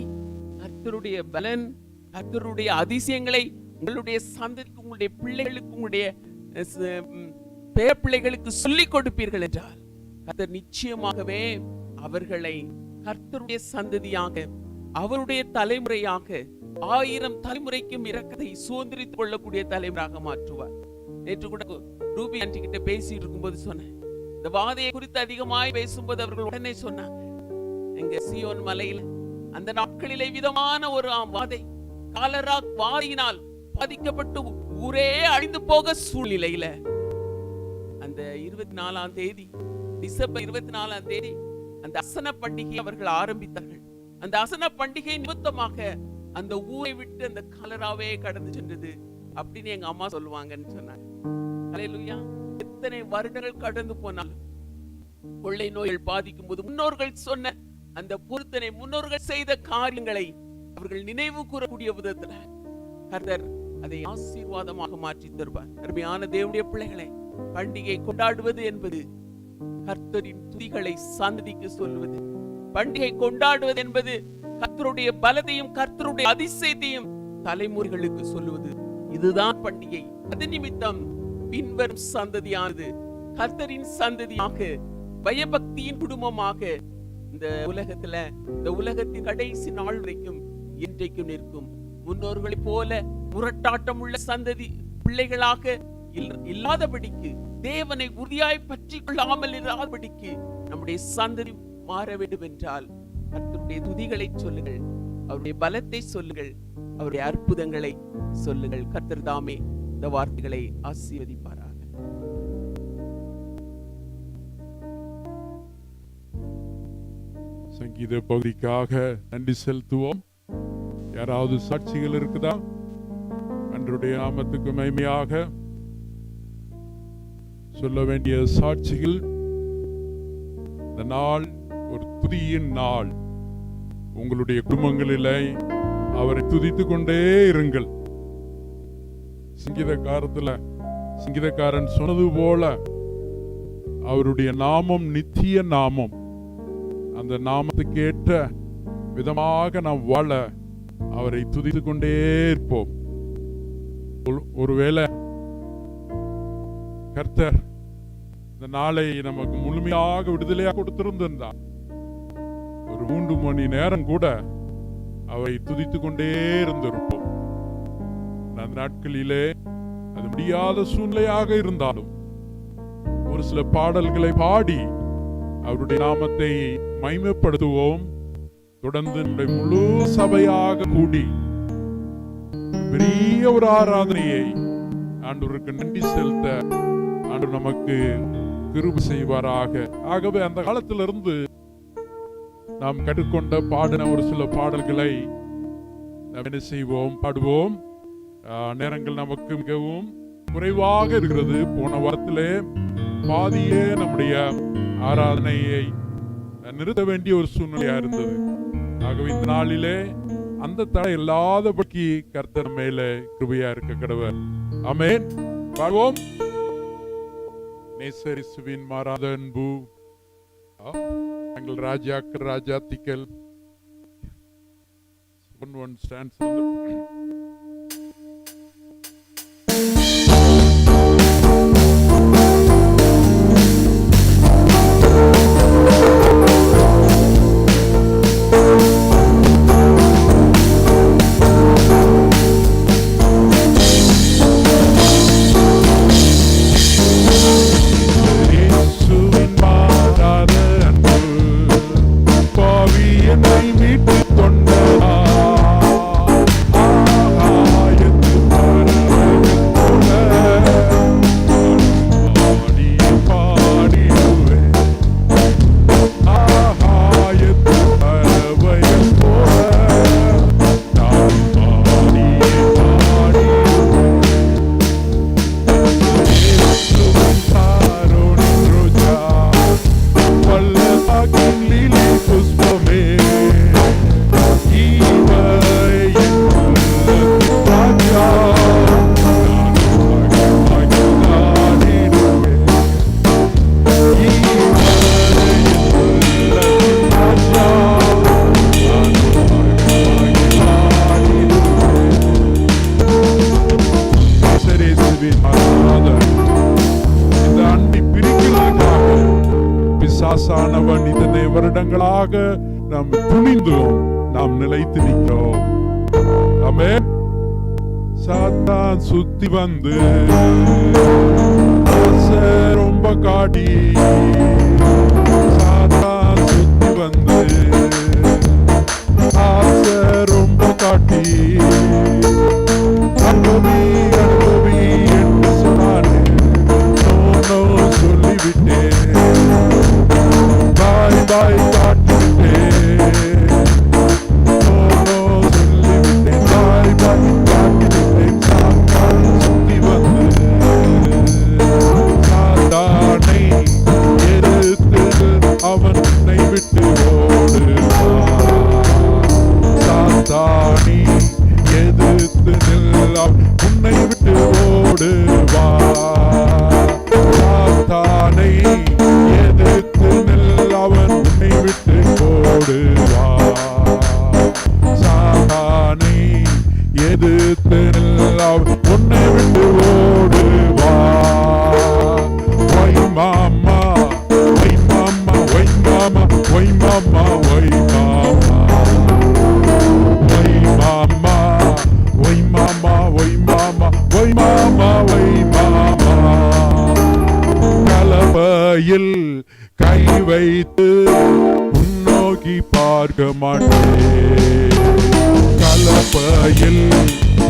கர்த்தருடைய பலன், கர்த்தருடைய அதிசயங்களை உங்களுடைய சந்ததிக்கு, உங்களுடைய பிள்ளைகளுக்கு, உங்களுடைய பேரப்பிள்ளைகளுக்கு சொல்லிக் கொடுப்பீர்கள் என்றால் கர்த்தர் நிச்சயமாகவே அவர்களை கர்த்தருடைய சந்ததியாக, அவருடைய தலைமுறையாக, 1000 தலைமுறைக்கும் இரக்கத்தை சுதந்திரித்துக் கொள்ளக்கூடிய தலைமுறையாக மாற்றுவார். நேற்று கூட ரூபி ஆண்டி கிட்ட பேசிட்டு இருக்கும்போது சொன்னேன், இந்த வாதையை குறித்து அதிகமாய் பேசும்போது அவர்கள் உடனே சொன்னாங்க, எங்க சியோன் மலையில அந்த நாட்களிலே விதமான ஒரு வாதை, காலரா வாதையினால் பாதிக்கப்பட்டு ஊரே அழிந்து போக சூழ்நிலையில அந்த 24ஆம் தேதி, டிசம்பர் 24ஆம் தேதி அந்த அசன பண்டிகை அவர்கள் ஆரம்பித்தார்கள். அந்த அசன பண்டிகை நிமித்தமாக அந்த ஊரை விட்டு அந்த காலராவே கடந்து சென்றது அப்படின்னு எங்க அம்மா சொல்லுவாங்கன்னு சொன்னாங்க. ஹல்லேலூயா. எத்தனை வருடங்கள் கடந்து போனாலும் கொள்ளை நோய்கள் பாதிக்கும் போது முன்னோர்கள் சொன்ன அந்த பொருத்தனை, முன்னோர்கள் செய்த காரியங்களை அவர்கள் நினைவு கூறக்கூடிய விதத்துல கர்த்தர் அதை ஆசீர்வாதமாக மாற்றி தருவார். அருமையான தேவனுடைய பிள்ளைகளை, பண்டிகை கொண்டாடுவது என்பது கர்த்தரின் துதிகளை சந்ததிக்கு சொல்வது. பண்டிகை கொண்டாடுவது என்பது கர்த்தருடைய பலத்தையும் கர்த்தருடைய அதிசயத்தையும் தலைமுறைகளுக்கு சொல்லுவது. இதுதான் பண்டிகை. அது நிமித்தம் பின்வரும் சந்ததியானது கர்த்தரின் சந்ததியாக, பயபக்தியின் குடும்பமாக இந்த உலகத்துல, இந்த உலகத்தின் கடைசி நாள் வரைக்கும் இன்றைக்கும் நிற்கும். முன்னோர்களைப் போல முரட்டாட்டம் உள்ள சந்ததி பிள்ளைகளாக இல்லாதபடிக்கு, தேவனை உறுதியாய் பற்றி கொள்ளாமல் இராதபடிக்கு நம்முடைய சந்ததி மாற வேண்டும் என்றால் கர்த்தருடைய துதிகளை சொல்லுங்கள், அவருடைய பலத்தை சொல்லுங்கள், அவருடைய அற்புதங்களை சொல்லுங்கள். கர்த்தர் தாமே இந்த வார்த்தைகளை ஆசீர்வதிப்பாராக. சங்கீத பகுதிக்காக நன்றி செலுத்துவோம். யாராவது சாட்சிகள் இருக்குதா? அன்றைய நாமத்துக்கு மகிமையாக சொல்ல வேண்டிய சாட்சிகள். இந்த நாள் ஒரு துதியின் நாள். உங்களுடைய குடும்பங்களிலே அவரை துதித்துக் கொண்டே இருங்கள். சங்கீதக்காரன் சொன்னது போல அவருடைய நாமம் நித்திய நாமம். அந்த நாமத்துக்கு ஏற்ற விதமாக நாம் வாழ அவரை துதித்துக் கொண்டே இருப்போம். ஒருவேளை கர்த்தர் இந்த நாளை நமக்கு முழுமையாக விடுதலையாக கொடுத்திருந்தார், ஒரு 3 மணி நேரம் கூட அவரை துதித்துக் கொண்டே இருந்திருப்போம். அந்த நாட்களிலே அது முடியாத சூழ்நிலையாக இருந்தாலும் ஒரு சில பாடல்களை பாடி அவருடைய நாமத்தை மகிமைப்படுத்துவோம். தொடர்ந்து நம்முடைய முழு சபையாக கூடி பெரிய ஒரு ஆராதனையை ஆண்டவருக்கு நன்றி செலுத்த ஆண்டவர் நமக்கு கிருபை செய்வாராக. ஆகவே அந்த காலத்திலிருந்து நாம் கற்றுக்கொண்ட பாடின ஒரு சில பாடல்களை நாம் என்ன செய்வோம், பாடுவோம். நேரங்கள் நமக்கு மிகவும் குறைவாக இருக்கிறது. போன வாரத்திலே பாதியே நம்முடைய ஆராதனையை நிறுத்த வேண்டிய ஒரு சூழ்நிலையா இருந்தது. ஆகவே இந்த நாளிலே அந்த தடை இல்லாதபடிக்கு கர்த்தர் மேலே கிருபையா இருக்க கடவர். ஆமென். பாடுவோம். நேசரிசுவின் மாறாத அன்பு, எங்கள் ராஜாக்கள் ராஜாத்திகள். One stands on the வருடங்களாக நாம் துணிந்தோம், நாம் நிலைத்து நிற்கிறோம். ஆமென். சாத்தான் சுத்தி வந்து ஆசை ரொம்ப காட்டி, சாத்தான் சுத்தி வந்து ஆசை ரொம்ப காட்டி, அனுபவி அனுபவி என்று சொன்னானே, நோ சொல்லிவிட்டேன், பாய் பாய் காட்டிவிட்டேன், நோ சொல்லிவிட்டேன், பாய் பாய் காட்டிவிட்டேன். சாத்தான் சுத்தி வந்து சாத்தானை எதிர்த்து அவன் உன்னை விட்டு ஓடுவான். சாத்தானை எதிர்த்து நில்லாம் உன்னை விட்டு ஓடுவான். சாத்தானை எதிர்த்து நில் அவன் உன்னை விட்டு ஓடுவான். சாத்தானை எதிர்த்து நில் அவன் உன்னை விட்டு ஓடுவான். ஒய் மாமா ஒய் மாமா ஒய் மாமா ஒய் மாமா ஒய் மாமா ஒய் மாமா ஒய் மாமா ஒய் மாமா ஒய் மாமா ஒய் மாமா. கலப்பையில் கை வைத்து முன்னோக்கி பார்க்க மாட்டேன். கலப்பையில்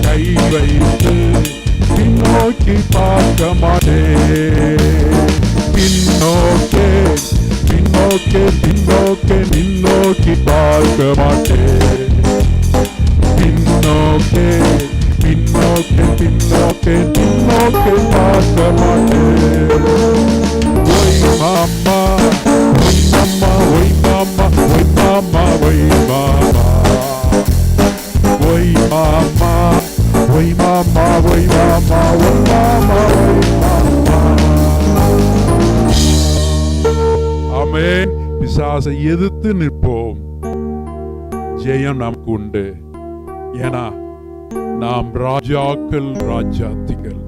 கை வைத்து பின்னோக்கி பார்க்க மாட்டேன். பின்னோக்கே பின்னோக்கே பின்னோக்கே பின்னோக்கி பார்க்க மாட்டேன். பின்னோக்கே பின்னோக்கே பின்னோக்கே பின்னோக்கே பார்க்க மாட்டேன். ஒய் மாமா ஒய் மாமா ஒய் மாமா ஒய் மாமா ஒய் மாமா ஒய் மாமா ஒய் மாமா ஒய் மாமா ஒய் மாமா ஒய் மாமா. ஆமென். பிசாசை எதிர்த்து நிற்போம், ஜெயம் நமக்கு உண்டு. ஏன்னா நாம் ராஜாக்கள் ராஜாத்திகள்.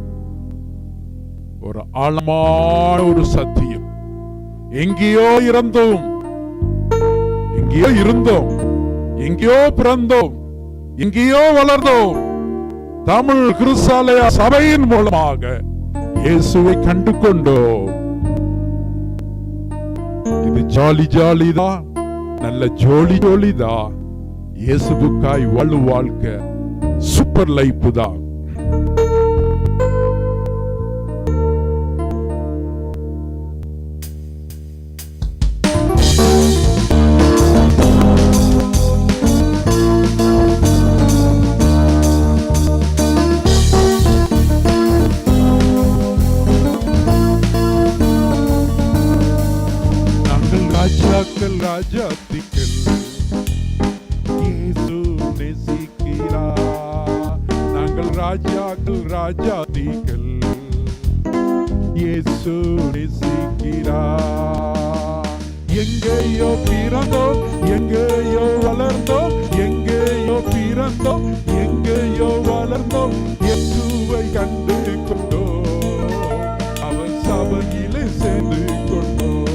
ஒரு ஆழமான ஒரு சத்தியம். எங்கேயோ இருந்தோம், எங்கேயோ பிறந்தோம், எங்கேயோ வளர்ந்தோம். தமிழ் கிறிஸ்தவ சபையின் மூலமாக இயேசுவை கண்டு கொண்டோம். இது ஜாலிதான், நல்ல ஜோலிதான். இயேசுவுக்காய் வாழும் வாழ்க்கை சூப்பர் லைஃப் தான். நாங்கள் ராஜாக்கள் ராஜாத்திகள், இயேசு நேசிக்கிறார். நாங்கள் ராஜாக்கள் ராஜாத்திகள், இயேசு நேசிக்கிறார். எங்கேயோ பிறந்தோம், எங்கேயோ வளர்ந்தோம், எங்கேயோ பிறந்தோம், எங்கேயோ வளர்ந்தோம். இயேசுவை கண்டு கொண்டோம், அவர் சபையிலே சேர்ந்து கொண்டோம்.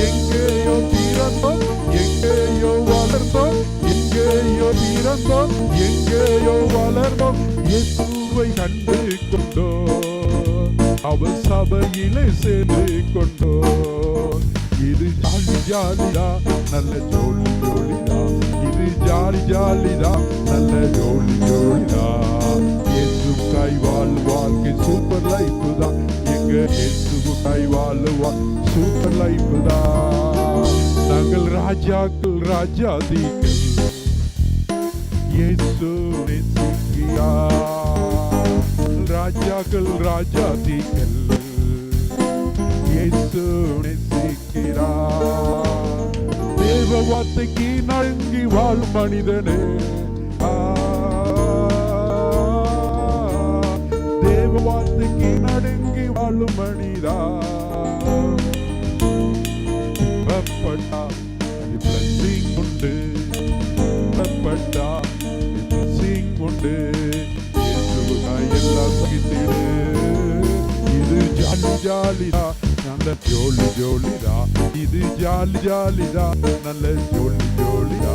எங்கேயோ பிறந்தோம், எங்கேயோ வளர்ந்தோம், எங்கேயோ பிறந்தோம், எங்கேயோ வளர்ந்தோம். இயேசுவை கண்டு கொண்டோம், அவர் சபையிலே சேர்ந்து கொண்டோம். இது ஜாலிதா, நல்ல ஜோலிதா. இது ஜாலிதா, நல்ல ஜோலிதா. இயேசுக்காய் வாழ்க்கை சூப்பர் லைஃப் தான். எங்க இயேசுக்காய் வாழ்வா சூப்பர் லைஃப் தான். நாங்கள் ராஜாக்கள் ராஜாதிகள், இயேசு நேசிக்கிறார். ராஜாக்கள் ராஜாதிகள், இயேசு நேசிக்கிறார். தேவ வார்த்தைக்கு நடுங்கி வாழும் மனிதனே, தேவ வார்த்தைக்கு நடுங்கி வாழும் மனிதா. பப்பட்டா blessing உண்டு, பப்பட்டா blessing உண்டு. இயேசுவாய் எல்லாம் சகித்திடு. இது ஜாலிதா, நாங்கள் நல்ல ஜோலி ஜோலிதா, இது ஜாலி ஜாலிதா, நல்ல ஜோலி ஜோலிதா.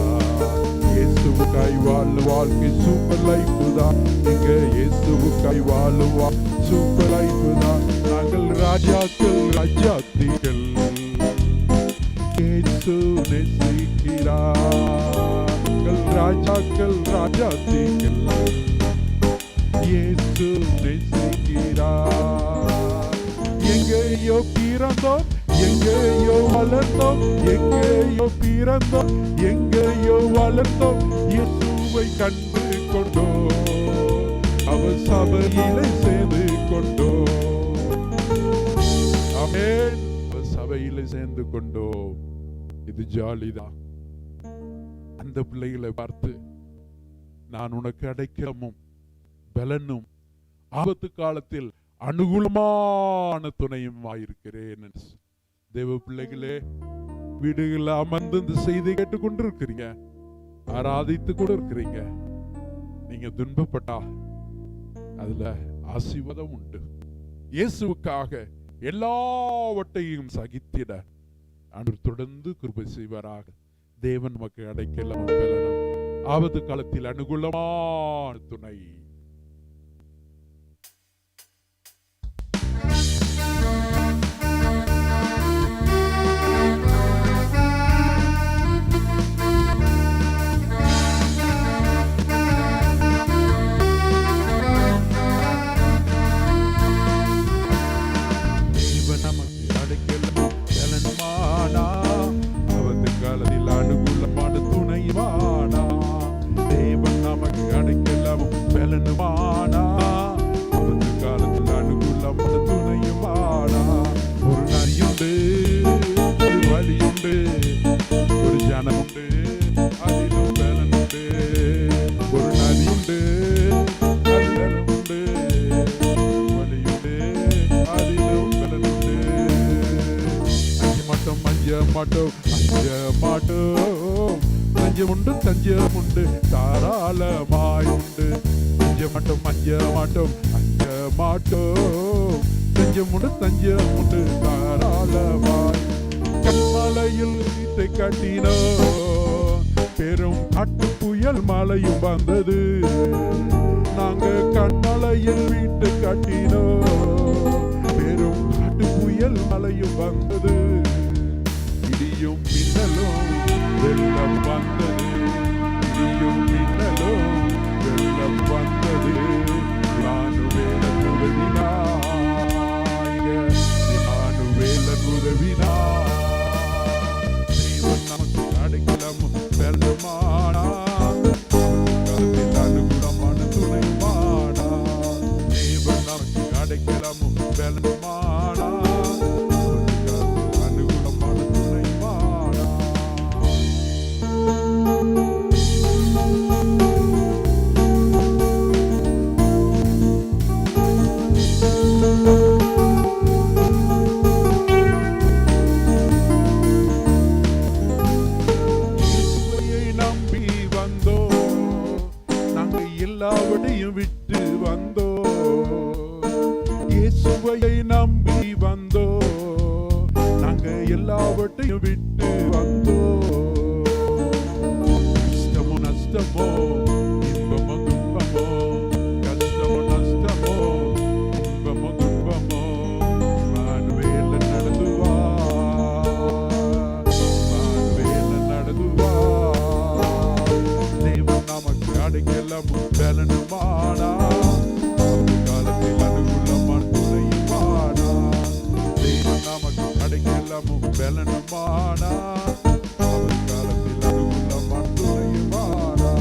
இயேசுவுக்காய் வாழும் வாழ்க்கை சூப்பர் லைஃப் தான். இங்க இயேசுவுக்காய் வாழும் சூப்பர் லைஃப் தான். நாங்கள் ராஜாக்கள் ராஜாத்திகள், இயேசு நேசிக்கிறார். நாங்கள் ராஜாக்கள் ராஜாத்திகள், இயேசு நேசிக்கிறார். எங்கேயோ பிறந்தோம், எங்கேயோ வளர்ந்தோம், எங்கேயோ பிறந்தோம், எங்கேயோ வளர்ந்தோம், இயேசுவை கண்டு கொண்டோம், அவர் சபையிலே சேர்ந்து கொண்டோம். ஆமென். அவர் சபையிலே சேர்ந்து கொண்டோம். இது ஜாலிதான். அந்த பிள்ளைகளை பார்த்து, நான் உனக்கு அடைக்கலமும் பலனும் ஆபத்து காலத்தில் அனுகூலமான துணையும் ஆயிருக்கிறேன். தேவ பிள்ளைகளே, வீடுகளில் அமர்ந்து இந்த செய்தி கேட்டுக்கொண்டிருக்கிறீங்க, ஆராதித்து கூட இருக்கிறீங்க. நீங்க துன்பப்பட்டா அதுல ஆசீர்வாதம் உண்டு. இயேசுவுக்காக எல்லாவற்றையும் சகித்திட ஆண்டவர் தொடர்ந்து கிருபை செய்வாராக. தேவன் நமக்கு அடைக்கலம் பலனும் ஆபத்து காலத்தில் அனுகூலமான துணை. தஞ்சமுண்டு தஞ்சமுண்டு தாராளமாய் உண்டு. தஞ்சமட்டும் அஞ்ச மாட்டோம், அஞ்ச மாட்டோம். தஞ்சமுண்டு தஞ்சமுண்டு தாராளமாய். கண்மலையில் வீட்டை கட்டினோ, பெரும் காட்டு புயல் மழையும் வந்தது. நாங்க கண்மலையில் வீட்டை கட்டினோ, பெரும் காட்டு புயல் மழையும் வந்தது. இடியும் மின்னலும் வெள்ளம் வந்தது, இடியும் மின்னலும் வெள்ளம் வந்தது. இமானுவேலன் உதவினாய், இமானுவேலன் உதவினாய். தேவன் நமக்கு அடைக்கலமும் பலனுமானார், காலத்தில் அனுகூலமான துணையுமானார். தேவன் நமக்கு அடைக்கலமும் பலனுமானார். எல்லாவற்றையும் விட்டு வந்தோ, இயேசுவை நம்பி வந்தோ, நாங்க எல்லாவற்றையும் விட்டு வந்தோ. கஷ்டமோ நஷ்டமோ, இன்பமோ துன்பமோ, கஷ்டமோ நஷ்டமோ, இன்பமோ துன்பமோ, இமானுவேலன் நடந்துவா, இமானுவேலன் நடந்துவா. தேவன் நமக்கு அடைக்கலமும் பலனுமானார், காலத்தில் அனுகூலமான துணையுமானார். தேவன் நமக்கு அடைக்கலமும் பலனுமானார், காலத்தில் அனுகூலமான துணையுமானார்.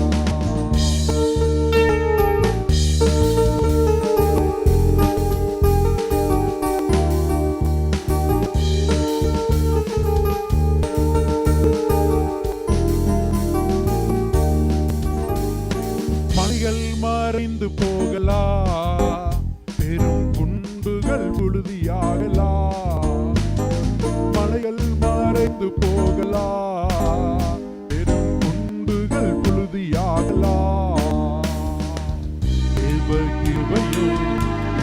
மலைகள் மறைந்து போகலாம், பெரும் குண்டுகள் புழுதியாகலாம். மலைகள் மறைந்து போகலாம், பெரும் குண்டுகள் புழுதியாகலாம். தேவ கிருபையோ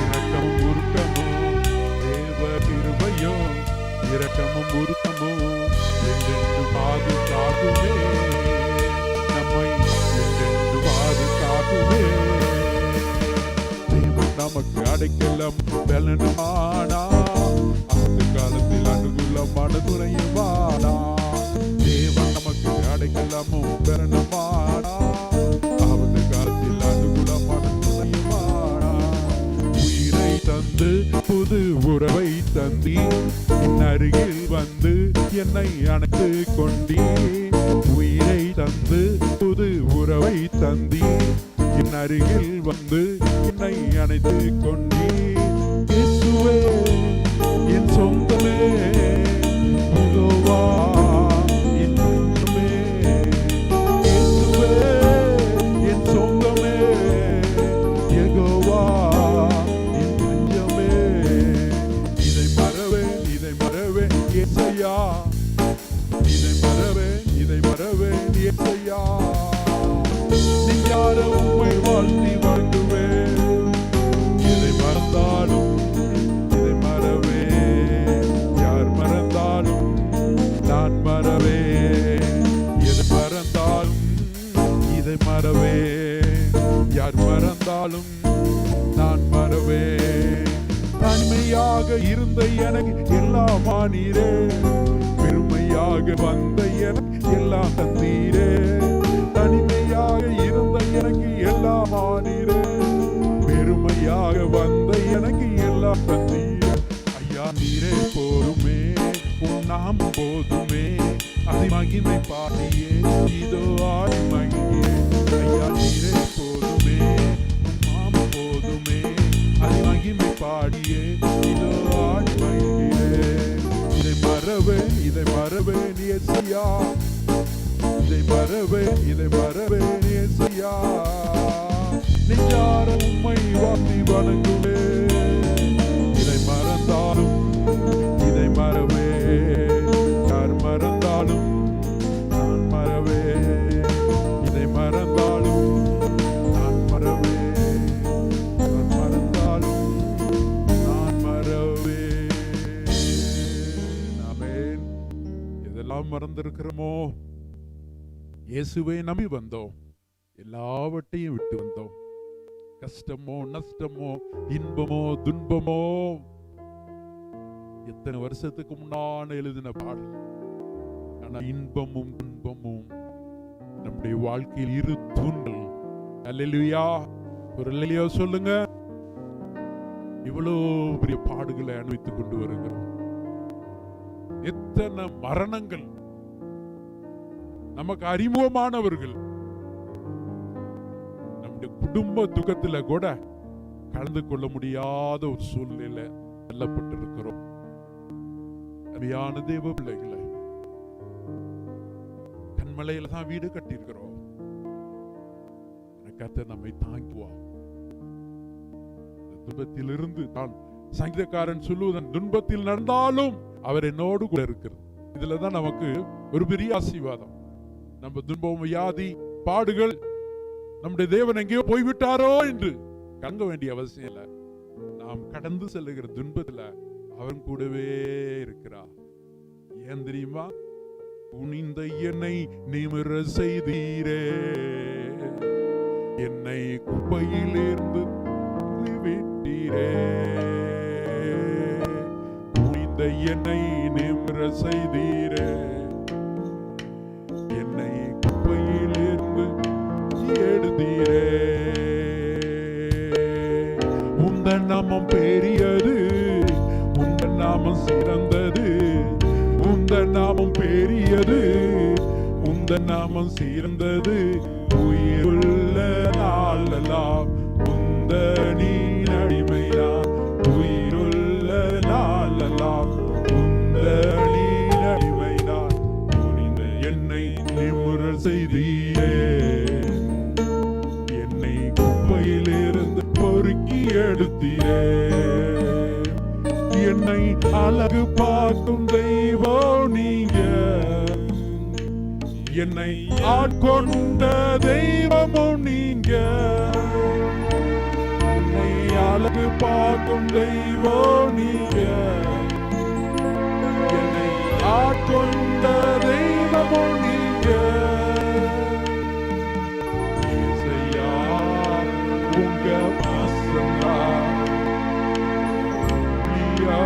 இரக்கம் உருக்கமோ, தேவ கிருபையோ உருக்கமோ என்றென்று பாதுகாக்குமே, நம்மை என்றென்று பாதுகாக்குமே. தேவன் நமக்கு அடைக்கலம் பலனுமானா, அந்த காலத்தில் அனுகூலமான துணையுமானா. தேவன் நமக்கு அடைக்கலமும் பலனுமானா, அந்த காலத்தில் அனுகூலமான துணையுமானா. உயிரை தந்து புது உறவை தந்தி, என் அருகில் வந்து என்னை அணைத்து கொண்டீ. உயிரை தந்து புது உறவை தந்தி, என் அருகில் வந்து என்னை அணைத்து கொண்டீ. இயேசுவே என் சொந்தமே, யெகோவா என் சொந்தமே. இயேசுவே என் சொந்தமே, யெகோவா என் தஞ்சமே. இதை மறவேன், இதை மறவேன் இயேசையா, இதை மறவேன், இதை மறவேன் இயேசையா. நெஞ்சார உம்மை வாழ்த்தி வணங்குவேன். இதை மறந்தாலும் இதை மறவேன், யார் மறந்தாலும் நான் மறவேன். எதை மறந்தாலும் இதை மறவேன், யார் மறந்தாலும் நான் மறவேன். தனிமையாக இருந்த எனக்கு எல்லாம் ஆனீரே, பெருமையாக வந்த எனக்கு எல்லாம் தந்தீரே. தனிமையாக இருந்த எனக்கு எல்லாம் ஆனீரே, பெருமையாக வந்த எனக்கு எல்லாம் தந்தீரே. ஐயா நீரே போதுமே, உன் நாமம் போதுமே, அதை மகிமை பாடியே இதோ ஆடி மகிழே. ஐயா நீரே போதுமே, உன் நாமம் போதுமே, அதை மகிமை பாடியே இதோ ஆடி மகிழே. இதை மறவேன், இதை மறவேன் இயேசையா, இதை மறவேன், இதை மறவேன் இயேசையா. நெஞ்சார உம்மை வாழ்த்தி வணங்குவேன். இதை மறந்தாலும் இதை மறவேன், யார் மறந்தாலும் நான் மறவேன். இதை மறந்தாலும் நான் மறவேன், யார் மறந்தாலும் நான் மறவேன். ஆமென். எதெல்லாம் மறந்திருக்கிறோமோ, இயேசுவை நம்பி வந்தோம், எல்லாவற்றையும் விட்டு வந்தோம். கஷ்டமோ நஷ்டமோ இன்பமோ துன்பமோ, எத்தனை வருஷத்துக்கு முன்னான எழுதின பாடல். ஆனா இன்பமும் துன்பமும் நம்முடைய வாழ்க்கையில் இரு தூண்கள். அல்லேலூயா, ஒரு அல்லேலூயா சொல்லுங்க. இவ்வளவு பெரிய பாடுகளை அனுபவித்துக் கொண்டு வருகிறோம். எத்தனை மரணங்கள், நமக்கு அறிமுகமானவர்கள், நம்முடைய குடும்ப துக்கத்துல கூட கலந்து கொள்ள முடியாத ஒரு சூழ்நிலையில தள்ளப்பட்டிருக்கிறோம். அருமையான தேவ பிள்ளைகளை, கண்மலையில தான் வீடு கட்டியிருக்கிறோம். கர்த்தர் நம்மை தாங்குவார். துன்பத்திலிருந்து தான் சங்கீதக்காரன் சொல்லுவதன், துன்பத்தில் நடந்தாலும் அவர் என்னோடு கூட இருக்கிறது. இதுலதான் நமக்கு ஒரு பெரிய ஆசீர்வாதம். நம்ம துன்பம், வியாதி, பாடுகள், நம்முடைய தேவன் எங்கேயோ போய்விட்டாரோ என்று கலங்க வேண்டிய அவசியம் இல்லை. நாம் கடந்து செல்லுகிற துன்பத்துல அவன் கூடவே இருக்கிறார். ஏன் தெரியுமா? குனிந்த என்னை நிமிர செய்தீரே, என்னை குப்பையிலிருந்து விட்டீரே. குனிந்த என்னை நிமிர செய்தீரே, என்னை குப்பையிலிருந்து எடுத்தீரே. உந்தன் நாமம் பெரியது, உந்தன் நாமம் சிறந்தது. உந்தன் நாமம் பெரியது, உந்தன் நாமம் சிறந்தது. உயிருள்ள நாளெல்லாம் உந்தனின் அடிமைதான். உயிருள்ள நாளெல்லாம் உந்தனின் அடிமைதான். குனிந்த என்னை நிமிர செய்தீரே, என்னை குப்பையிலிருந்து பொறுக்கி எடுத்தீரே. என்னை அழகு பார்க்கும் தெய்வம் நீங்க, என்னை ஆட்கொண்ட தெய்வமும் நீங்க. என்னை அழகு பார்க்கும் தெய்வம் நீங்க, என்னை ஆட்கொண்ட தெய்வமும் நீங்க. இயேசையா, உங்க பாசம்தான் நீயா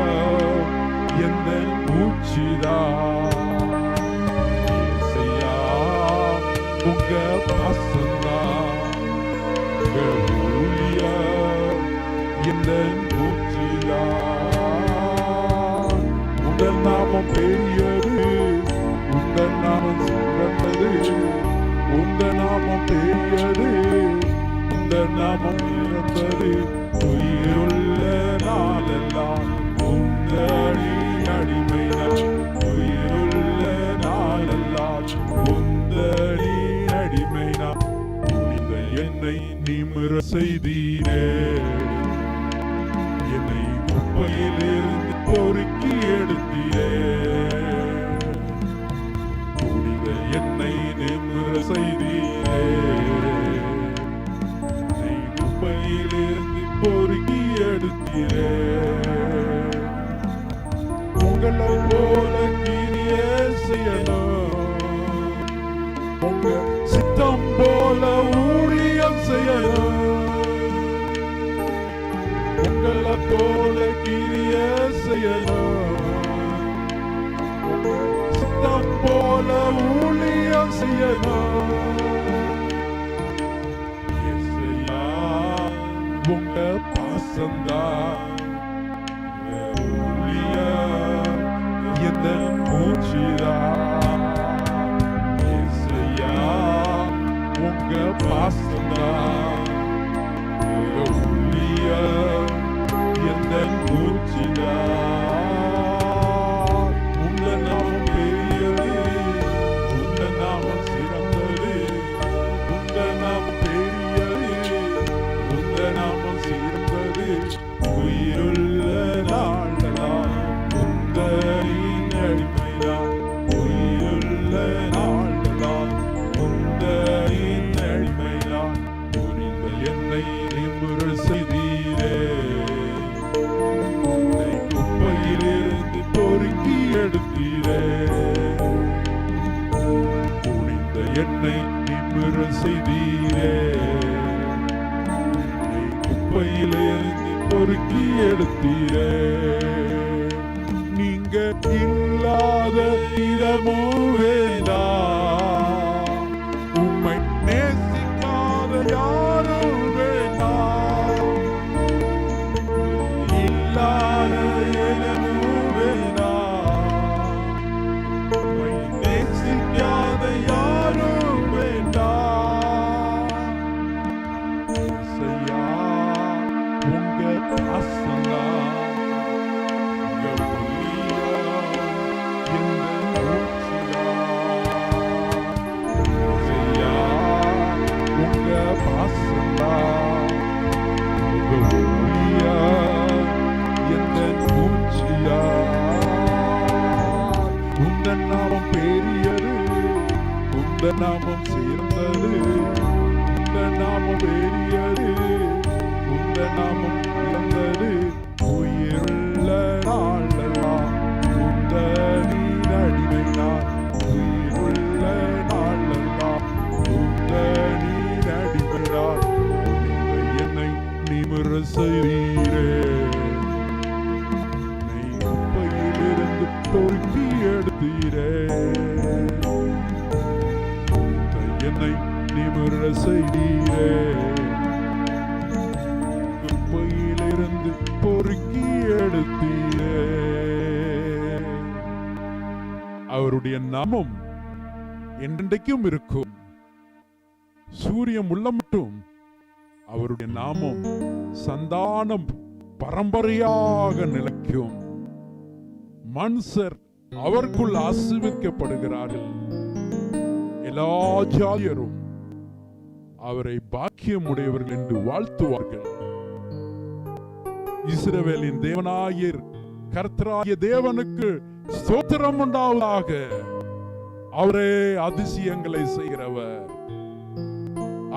எந்த மூச்சுதான். இயேசையா, உங்க பாசம்தான் ஊழியா எந்த மூச்சுதான். உங்கள் நாமம் பெரியது, உங்கள் நாமம் சிறந்தது. உங்கள் நாமம் பெரியது, உங்கள் நாமம் சிறந்தது. உயிருள்ள நாளெல்லாம் உங்களின் அடிமை நான். உயிருள்ள நாளெல்லாம் உங்களின் அடிமை நான். புனித என்னை நிமிர செய்தீரே, என்னை குப்பையிலிருந்து பொறுக்கி எடுத்தீரே. புனித என்னை நிமிர செய்தீரே, என்னை குப்பையிலிருந்து பொறுக்கி எடுத்தீரே. உங்களை போல கிரியை செய்யணும், உங்க சித்தம் போல ஊழியம் செய்யணும். உங்களை போல கிரியை செய்யணும், உங்க சித்தம் போல ஊழியம் செய்யணும். இயேசையா, உங்க பாசம்தான் ஊழியம் எந்த மூச்சுதான். இயேசையா, உங்க பாசம்தான் ஊழியம் எந்த மூச்சுதான். உங்க நாமம் பெரியது, உங்க நாமம் சிறந்தது. உங்க நாமம் பெரியது, உங்க நாமம் சிறந்தது. உயிருள்ள நாளெல்லாம் உங்களின் அடிமைதான். உயிருள்ள நாளெல்லாம் உங்களின் அடிமைதான். புனித என்னை நிமிர செய்தீரே, என்னை குப்பையிலிருந்து பொறுக்கி எடுத்தீரே. புனித என்னை நிமிர செய்தீரே, என்னை குப்பையிலிருந்து பொறுக்கி எடுத்தீரே. நீங்க இல்லாத இடமும் வேண்டாம், உம்மை நேசிக்காத யாரும் வேண்டாம். இல்லாத இடமும் வேண்டாம், உம்மை நேசிக்காத யாரும் வேண்டாம். இயேசையா, உங்க பாசம்தான் உங்க ஊழியம் எந்த மூச்சுதான். இயேசையா, உங்க பாசம்தான் உங்க ஊழியம் எந்த மூச்சுதான். உங்க நாமம் பெரியது, உங்க நாமம் சிறந்தது. உங்க நாமம் பெரியது, உங்க நாமம் சிறந்தது. உயிருள்ள நாளெல்லாம் உங்களின் அடிமை நான். உயிருள்ள நாளெல்லாம் உங்களின் அடிமை நான். புனித என்னை நிமிர செய்தீரே, என்னை குப்பையிலிருந்து பொறுக்கி எடுத்தீரே. புனித என்னை நிமிர செய்தீரே, குப்பையிலிருந்து பொறுக்கி எடுத்தீரே. அவருடைய நாமம் என்றென்றைக்கும் இருக்கும். சூரியன் உள்ள மட்டும் அவருடைய நாமம் சந்தானம் பரம்பரையாக நிலைக்கும். மனுஷர் அவருக்குள் ஆசீர்வதிக்கப்படுகிறார்கள். எல்லா ஜாதியரும் அவரை பாக்கியம் உடையவர்கள் என்று வாழ்த்துவார்கள். இஸ்ரவேலின் தேவனாகிய கர்த்தராகிய தேவனுக்கு ஸ்தோத்திரம் உண்டாவதாக. அவரே அதிசயங்களை செய்கிறவர்.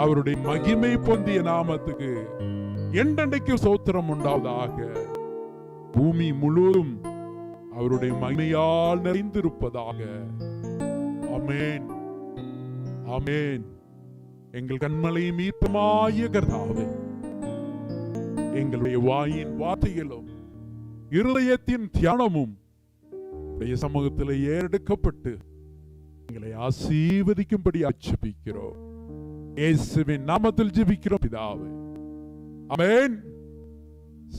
அவருடைய மகிமை பொந்திய நாமத்துக்கு என்றென்றைக்கு ஸ்தோத்திரம் உண்டாவதாக. பூமி முழுவதும் அவருடைய மகிமையால் நிறைந்திருப்பதாக. ஆமென், ஆமென். எங்கள் கண்மலையும் மீட்புமாகிய கர்த்தாவே, எங்களுடைய வாயின் வார்த்தைகளும் இருதயத்தின் தியானமும் உடைய சமூகத்தில் ஏறெடுக்கப்பட்டு எங்களை ஆசீர்வதிக்கும்படி ஜெபிக்கிறோம். இயேசுவின் நாமத்தில் ஜெபிக்கிறோம் பிதாவே, ஆமென்.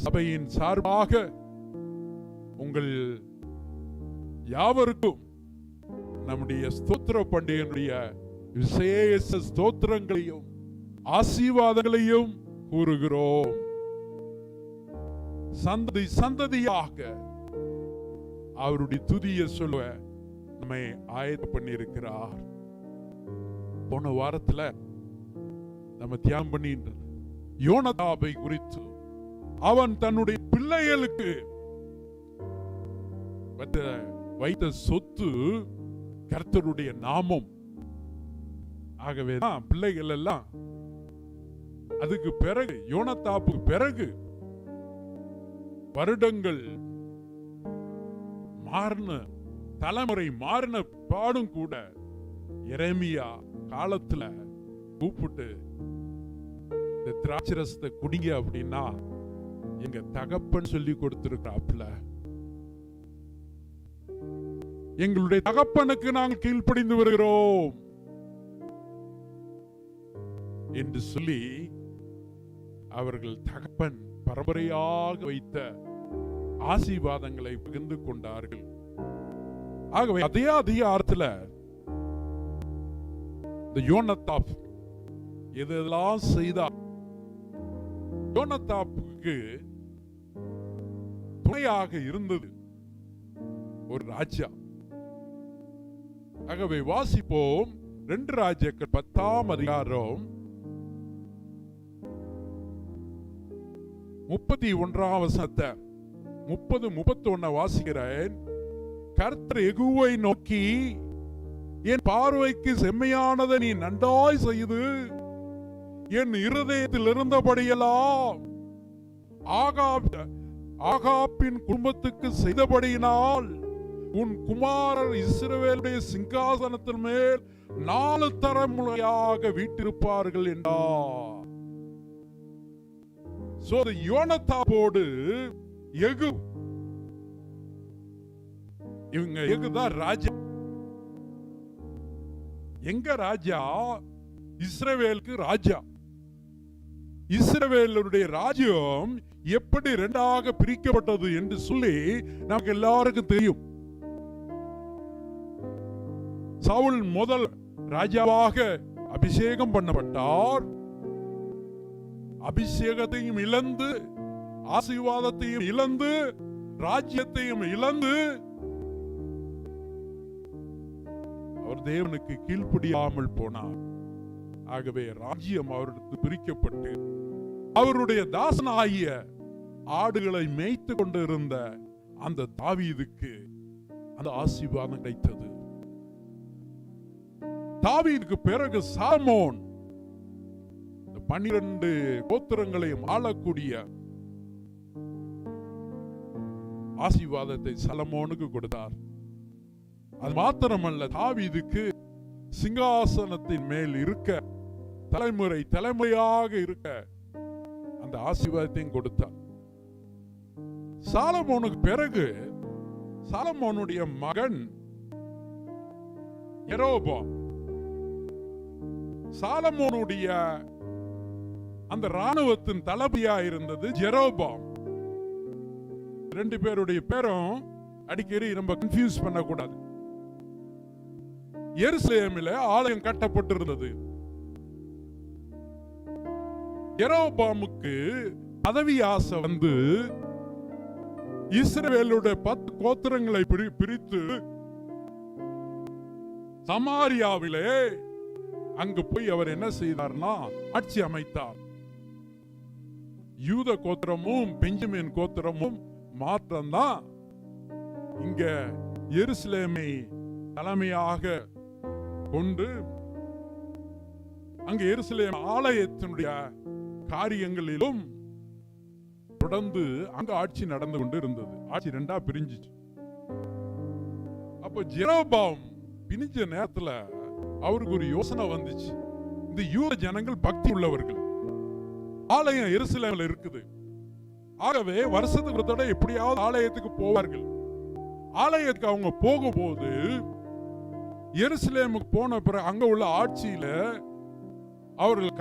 சபையின் சார்பாக உங்கள் யாவருக்கும் நம்முடைய ஸ்தோத்திர பண்டிகையினுடைய விசேஷ ஸ்தோத்திரங்களையும் ஆசீர்வாதங்களையும் கூறுகிறோம். சந்ததி சந்ததியாக அவருடைய துதியை சொல்ல நம்மை ஆயத்த பண்ணியிருக்கிறார். போன வாரத்துல நம்ம தியானம் பண்ணிட்டு யோனதாபை குறித்து, அவன் தன்னுடைய பிள்ளைகளுக்கு வைத்த சொத்து கர்த்தருடைய நாமம். ஆகவே பிள்ளைகள் எல்லாம் அதுக்கு பிறகு, யோனதாபுக்கு பிறகு வருடங்கள் மாறின, தலைமுறை மாறின பாடும் கூட எரேமியா காலத்துல கூப்பிட்டு இந்த திராட்சரசத்தை குடிங்க அப்படின்னா எங்க தகப்பன் சொல்லி கொடுத்திருக்கிறாப்ல. எங்களுடைய தகப்பனுக்கு நாங்கள் கீழ்ப்படிந்து வருகிறோம் என்று சொல்லி அவர்கள் தகப்பன் பரம்பரையாக வைத்த ஆசீர்வாதங்களை பகிர்ந்து கொண்டார்கள். ஆகவே அதே அதிகாரத்துல இந்த யோனதாப் எதெல்லாம் செய்தார், யோனதாப்புக்கு துணையாக இருந்தது ஒரு ராஜா. ஆகவே வாசிப்போம் 2 ராஜாக்கள் 10ஆம் அதிகாரம் 31ஆம் வசனத்தை 30-31 வாசிக்கிறேன். கர்த்தர் யெகூவை நோக்கி, என் பார்வைக்கு செம்மையானதை நீ நன்றாய் செய்து என் இருதயத்தில் இருந்தபடியெல்லாம் ஆகாப்பின் குடும்பத்துக்கு செய்தபடியினால் உன் குமாரர் இஸ்ரவேலுடைய சிங்காசனத்தின் மேல் 4 தலைமுறையாக வீட்டிருப்பார்கள் என்றார். யோனதாபோடு யெகூ, இவங்க யெகூதான் ராஜா. எங்க ராஜா? இஸ்ரவேலுக்கு ராஜா. இஸ்ரவேலுடைய ராஜ்யம் எப்படி 2ஆக பிரிக்கப்பட்டது என்று சொல்லி நமக்கு எல்லாருக்கும் தெரியும். சவுல் முதல் ராஜாவாக அபிஷேகம் பண்ணப்பட்டார். அபிஷேகத்தையும் இழந்து, ஆசீர்வாதத்தையும் இழந்து, ராஜ்யத்தையும் இழந்து அவர் தேவனுக்கு கீழ்ப்படியாமல் போனார். ஆகவே ராஜ்யம் அவருக்கு பிரிக்கப்பட்டு அவருடைய தாசனாகிய ஆடுகளை மேய்த்து கொண்டிருந்த அந்த தாவீதுக்கு அந்த ஆசீர்வாதம் கிடைத்தது. தாவீதுக்கு பிறகு சாலமோன் 12 கோத்திரங்களையும் ஆளக்கூடிய ஆசீர்வாதத்தை சாலமோனுக்கு கொடுத்தார். அது மாத்திரமல்ல, தாவீதுக்கு சிங்காசனத்தின் மேல் இருக்க, தலைமுறை தலைமுறையாக இருக்க அந்த ஆசீர்வாதத்தையும் கொடுத்தார். சாலமோனுக்கு பிறகு சாலமோனுடைய மகன் யெரோபோம், சாலமோனுடைய அந்த ராணுவத்தின் தளபதியா இருந்தது ஜெரோபாம். 2 பேருடைய பேரும் அடிக்கடி நம்ம கன்ஃபியூஸ் பண்ணக்கூடாது. எருசலேமில் ஆலயம் கட்டப்பட்டிருந்தது. யெரோபாமுக்கு பதவி ஆசை வந்து இஸ்ரவேலுடைய 10 கோத்திரங்களை பிரித்து சமாரியாவிலே அங்கு போய் அவர் என்ன செய்தார்னா ஆட்சி அமைத்தார். யூத கோத்திரமும் பெஞ்சமின் கோத்திரமும் மாத்திரம்தான் இங்க எருசலேமை தலைமையாக கொண்டு அங்கு எருசலேம் ஆலயத்தினுடைய காரியங்களிலும் தொடர்ந்து அங்க ஆட்சி நடந்து கொண்டு இருந்தது. ஆட்சி 2ஆ பிரிஞ்சிச்சு. அப்ப ஜெரோபாம் பிணிஞ்ச நேரத்துல அவருக்கு ஒரு யோசனை வந்துச்சு. இந்த யூத ஜனங்கள் பக்தி உள்ளவர்கள், ஆலயம் எருசலேம்ல இருக்குது. ஆகவே வருஷத்துக்கு ஒரு தடவை எப்படியாவது ஆலயத்துக்கு போவார்கள். ஆலயத்துக்கு அவங்க போகும்போது எருசலேமுக்கு போன பிறகு அங்க உள்ள ஆட்சியில அவர்கள்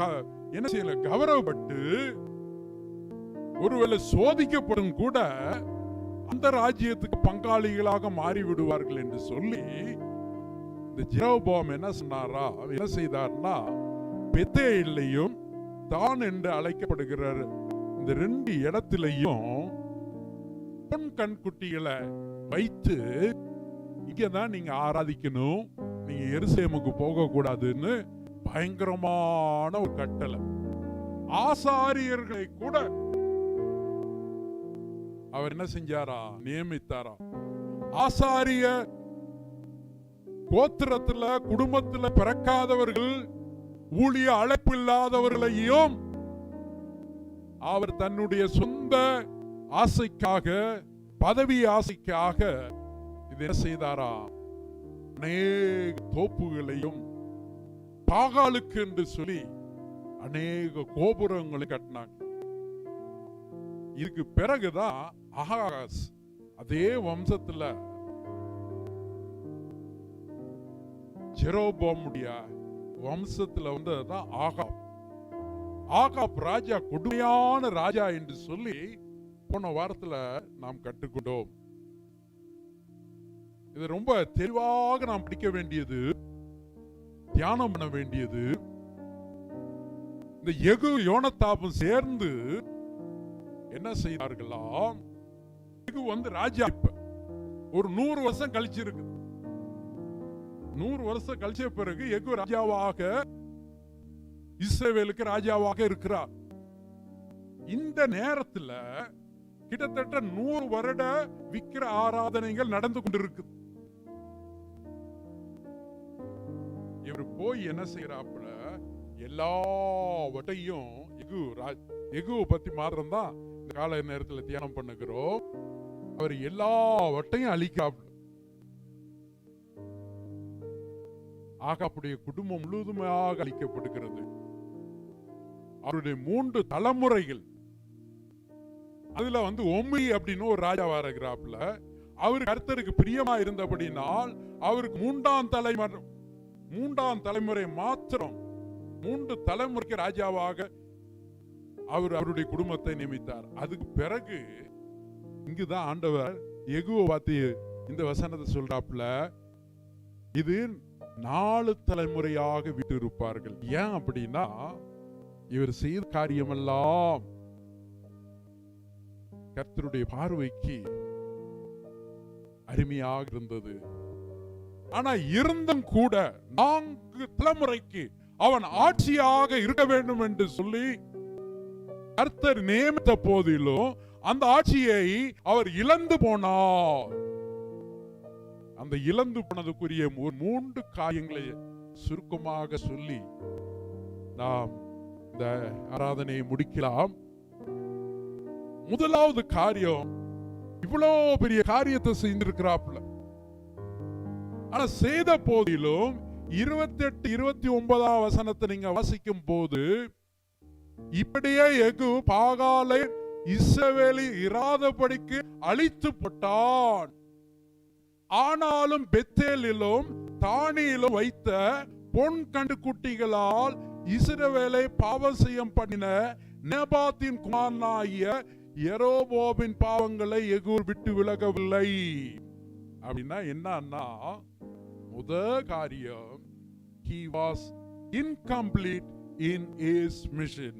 என்ன செய்யல, கௌரவப்பட்டு ஒருவேளை சோதிக்கப்படும் கூட அந்த ராஜ்யத்துக்கு பங்காளிகளாக மாறிவிடுவார்கள் என்று சொல்லி இந்த ஜெரோபாம் என்ன செய்தார்னா, பெத்தேலையும் தான் என்று அழைக்கப்படுகிறார் இந்த 2 இடத்திலையும் பொன் கண்குட்டிகளை வைத்து, இங்கதான் நீங்க ஆராதிக்கணும், நீங்க எருசலேமுக்கு போக கூடாதுன்னு பயங்கரமான ஒரு கட்டளை. ஆசாரியர்களை கூட அவர் என்ன செஞ்சாரா, நியமித்தாரா. ஆசாரிய கோத்திரத்துல குடும்பத்துல பிறக்காதவர்கள், ஊழிய அழைப்பு இல்லாதவர்களையும் அவர் தன்னுடைய சொந்த ஆசைக்காக, பதவி ஆசைக்காக இது என்ன செய்தாரா, அநேக தோப்புகளையும் பாகாலுக்கு என்று சொல்லி அநேக கோபுரங்களை கட்டினாங்க. இதுக்கு பிறகுதான் ஆகாஸ் அதே வம்சத்துல ஜெரோபாமுடைய வம்சத்துல வந்ததுதான் ஆகாப். ஆகாப் ராஜா கொடுமையான ராஜா என்று சொல்லி போன வாரத்துல நாம் கற்றுக்கொண்டோம். இது ரொம்ப தெளிவாக நாம் படிக்க வேண்டியது, தியானம் பண்ண வேண்டியது. இந்த யெகூ யோனதாபும் சேர்ந்து என்ன செய்தார்களாம், யெகூ ராஜா இப்ப ஒரு 100 வருஷம் கழிச்சிருக்கு. 100 வருஷம் கழிச்ச பிறகு யெகூ ராஜாவாக, இஸ்ரவேலுக்கு ராஜாவாக இருக்கிறார். இந்த நேரத்துல கிட்டத்தட்ட 100 வருட விக்கிர ஆராதனைகள் நடந்து கொண்டிருக்கு. இவர் போய் என்ன செய்யறாப்புல, எல்லாவற்றையும் யெகூவை பத்தி மாத்திரம் தான் இந்த கால நேரத்தில் தியானம் பண்ணுகிறோம். அவர் எல்லாவற்றையும் அழிக்காப்புல. ஆகாப்புடைய குடும்பம் முழுவதுமாக அழிக்கப்படுகிறது. அவருடைய 3 தலைமுறைகள், அதுல ஒம்ரி அப்படின்னு ஒரு ராஜா வருகிறாப்புல. அவரு கர்த்தருக்கு பிரியமா இருந்தபடினால் அவருக்கு 3ஆம் தலைமுறை மாத்திரம் 3 தலைமுறைக்கு ராஜாவாக அவருடைய குடும்பத்தை நியமித்தார். அதுக்கு பிறகு இங்குதான் ஆண்டவர் யெகூவை பார்த்து இந்த வசனத்தை சொல்றாப்புல, இது 4 தலைமுறையாக விட்டு இருப்பார்கள். ஏன் அப்படின்னா, இவர் செய்த காரியமெல்லாம் கர்த்தருடைய பார்வைக்கு அருமையாக இருந்தது. ஆனா இருந்தும் கூட 4 தலைமுறைக்கு அவன் ஆட்சியாக இருக்க வேண்டும் என்று சொல்லி கர்த்தர் நியமித்த போதிலும் அந்த ஆட்சியை அவர் இழந்து போனார். அந்த இழந்து போனதுக்குரிய 3 காரியங்களை சுருக்கமாக சொல்லி நாம் இந்த ஆராதனையை முடிக்கலாம். முதலாவது காரியம், இவ்வளவு பெரிய காரியத்தை செய்திருக்கிறாப்புல. ஆனா செய்த போதிலும் 28, 29 வசனத்தை நீங்க வாசிக்கும் போது, இப்படியே யெகூ பாகாலை இஸ்ரவேலில் இராதபடிக்கு அழித்து போட்டான். ஆனாலும் பெத்தேலிலும் தானியிலும் வைத்த பொன் கண்டுக்குட்டிகளால் இஸ்ரவேலை பாவம் செய்யும் பண்ணின நேபாத்தின் குமாரனாகிய யெரோபோமின் பாவங்களை யெகூ விட்டு விலகவில்லை. அப்படின்னா என்னன்னா, முதல் காரியம், he was incomplete in his mission.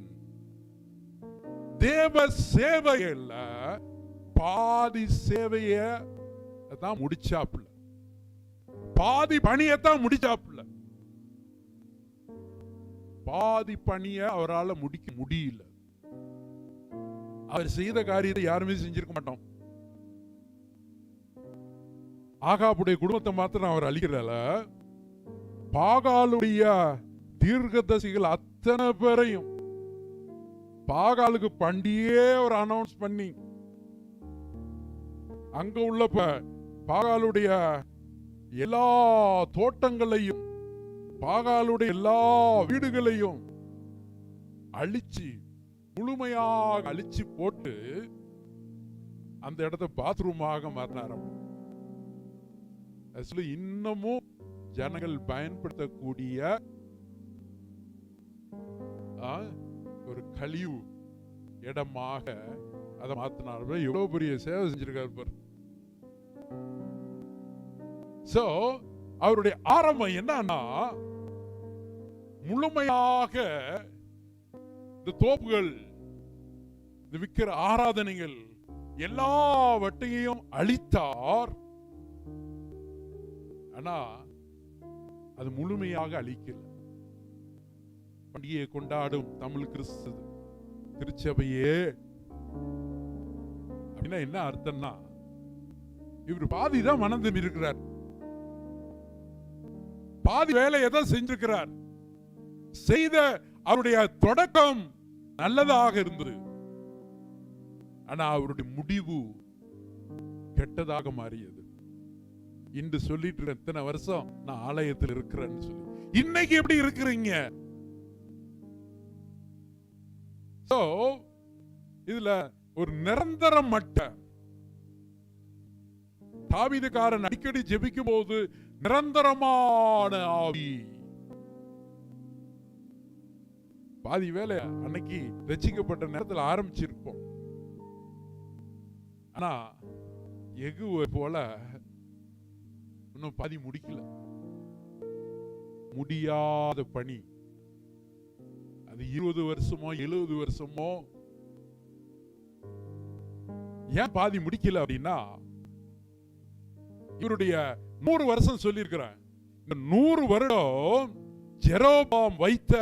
தேவ சேவையில பாதி சேவைய தான் முடிச்சாப்புல, பாதி பணியத்தான் முடிச்சாப்புல. பாதி பணிய அவரால் முடிக்க முடியல. அவர் செய்த காரியத்தை யாருமே செஞ்சிருக்க மாட்டோம். ஆகாபுடைய குடும்பத்தை மாத்திரம் அவர் அழிக்கிறல, பாகாலுடைய தீர்க்கதரிசிகள் அத்தனை பேரையும், பாகாலுக்கு பண்டிகையே ஒரு அனௌன்ஸ் பண்ணி அங்க உள்ள பாகாலுடைய எல்லா தோட்டங்களையும், பாகாலுடைய எல்லா வீடுகளையும் அழிச்சு, முழுமையாக அழிச்சு போட்டு அந்த இடத்தை பாத்ரூமாக மாறினாராம். இன்னமும் ஜனங்கள் பயன்படுத்தக்கூடிய ஒரு கழிவு இடமாக அதை மாத்தினார். எவ்வளவு பெரிய சேவை செஞ்சிருக்காரு. சோ அவருடைய ஆரம்பம் என்னன்னா, முழுமையாக இந்த தோப்புகள், இந்த விக்கிர ஆராதனைகள் எல்லாவற்றையும் அழித்தார். ஆனா அது முழுமையாக அழிக்கல. பண்டிகையை கொண்டாடும் தமிழ் கிறிஸ்து திருச்சபையே அப்படின்னா என்ன அர்த்தம்னா, இவர் பாதிதான் மனம் திரும்பி இருக்கிறார், பாதி வேலை எதை செஞ்சிருக்கிறார். செய்த அவருடைய தொடக்கம் நல்லதாக இருந்தது, ஆனா அவருடைய முடிவு கெட்டதாக மாறியது. இன்று சொல்லிட்டு எத்தனை வருஷம் நான் ஆலயத்தில் இருக்கிறேன்னு சொல்லி, இன்னைக்கு எப்படி இருக்கிறீங்க? இதுல ஒரு நிரந்தரம் மட்ட தாவீதுக்காரன் அடிக்கடி ஜெபிக்கும் போது நிரந்தரமான ஆவி. பாதி வேலை அன்னைக்கு ரட்சிக்கப்பட்ட நேரத்தில் ஆரம்பிச்சிருப்போம், ஆனா எகுவை போல இன்னும் பாதி முடிக்கல. முடியாத பணி அது 20 வருஷமோ 70 வருஷமோ. ஏன் பாதி முடிக்கல அப்படின்னா, இவருடைய 100 வருஷம் சொல்லி இருக்கிறேன். இந்த 100 வருடம் ஜெரோபாம் வைத்த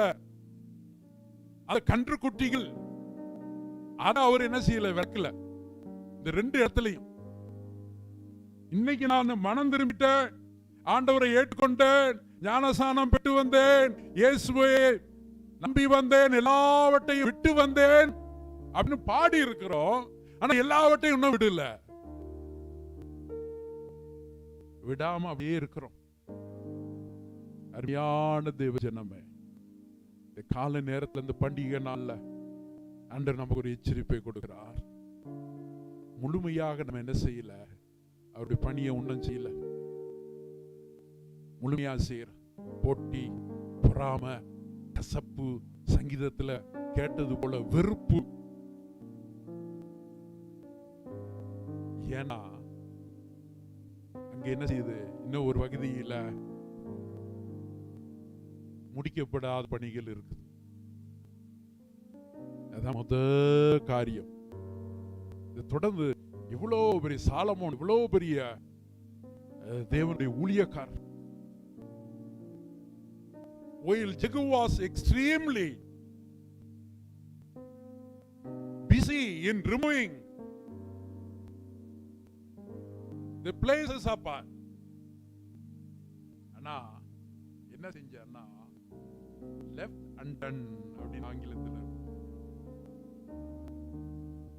அந்த கன்றுக்குட்டிகள் அத அவர் என்ன செய்யல, வைக்கல. இந்த 2 இடத்துலையும் இன்னைக்கு நான் மனம் திரும்பிட்டேன், ஆண்டவரை ஏற்றுக்கொண்டேன், ஞானசானம் பெற்று வந்தேன், இயேசுவை நம்பி வந்தேன், எல்லாவற்றையும் விட்டு வந்தேன் அப்படின்னு பாடி இருக்கிறோம். ஆனா எல்லாவற்றையும் இன்னும் விடல, விடாம அப்படியே இருக்கிறோம். அருமையான தேவ ஜனமே, இந்த கால நேரத்தில் இந்த பண்டிகை நாள்ல ஆண்டவர் நமக்கு ஒரு எச்சரிப்பை கொடுக்கிறார். முழுமையாக நம்ம என்ன செய்யல, அவருடைய பணியை ஒன்றும் செய்யல. முழுமையா செய்யற போட்டி, பொறாம, கசப்பு, சங்கீதத்துல கேட்டது போல வெறுப்பு. ஏன்னா அங்க என்ன செய்யுது, இன்னும் ஒரு பகுதியில முடிக்கப்படாத பணிகள் இருக்குது. அதான் முதல் காரியம். தொடர்ந்து இவ்வளவு பெரிய சாலமோன், இவ்வளவு பெரிய தேவனுடைய ஊழியக்காரர், while Jehu was extremely busy in removing the places apart, ஆனா என்ன செஞ்சார்னா left undone அப்படின்னு ஆங்கிலத்தில்.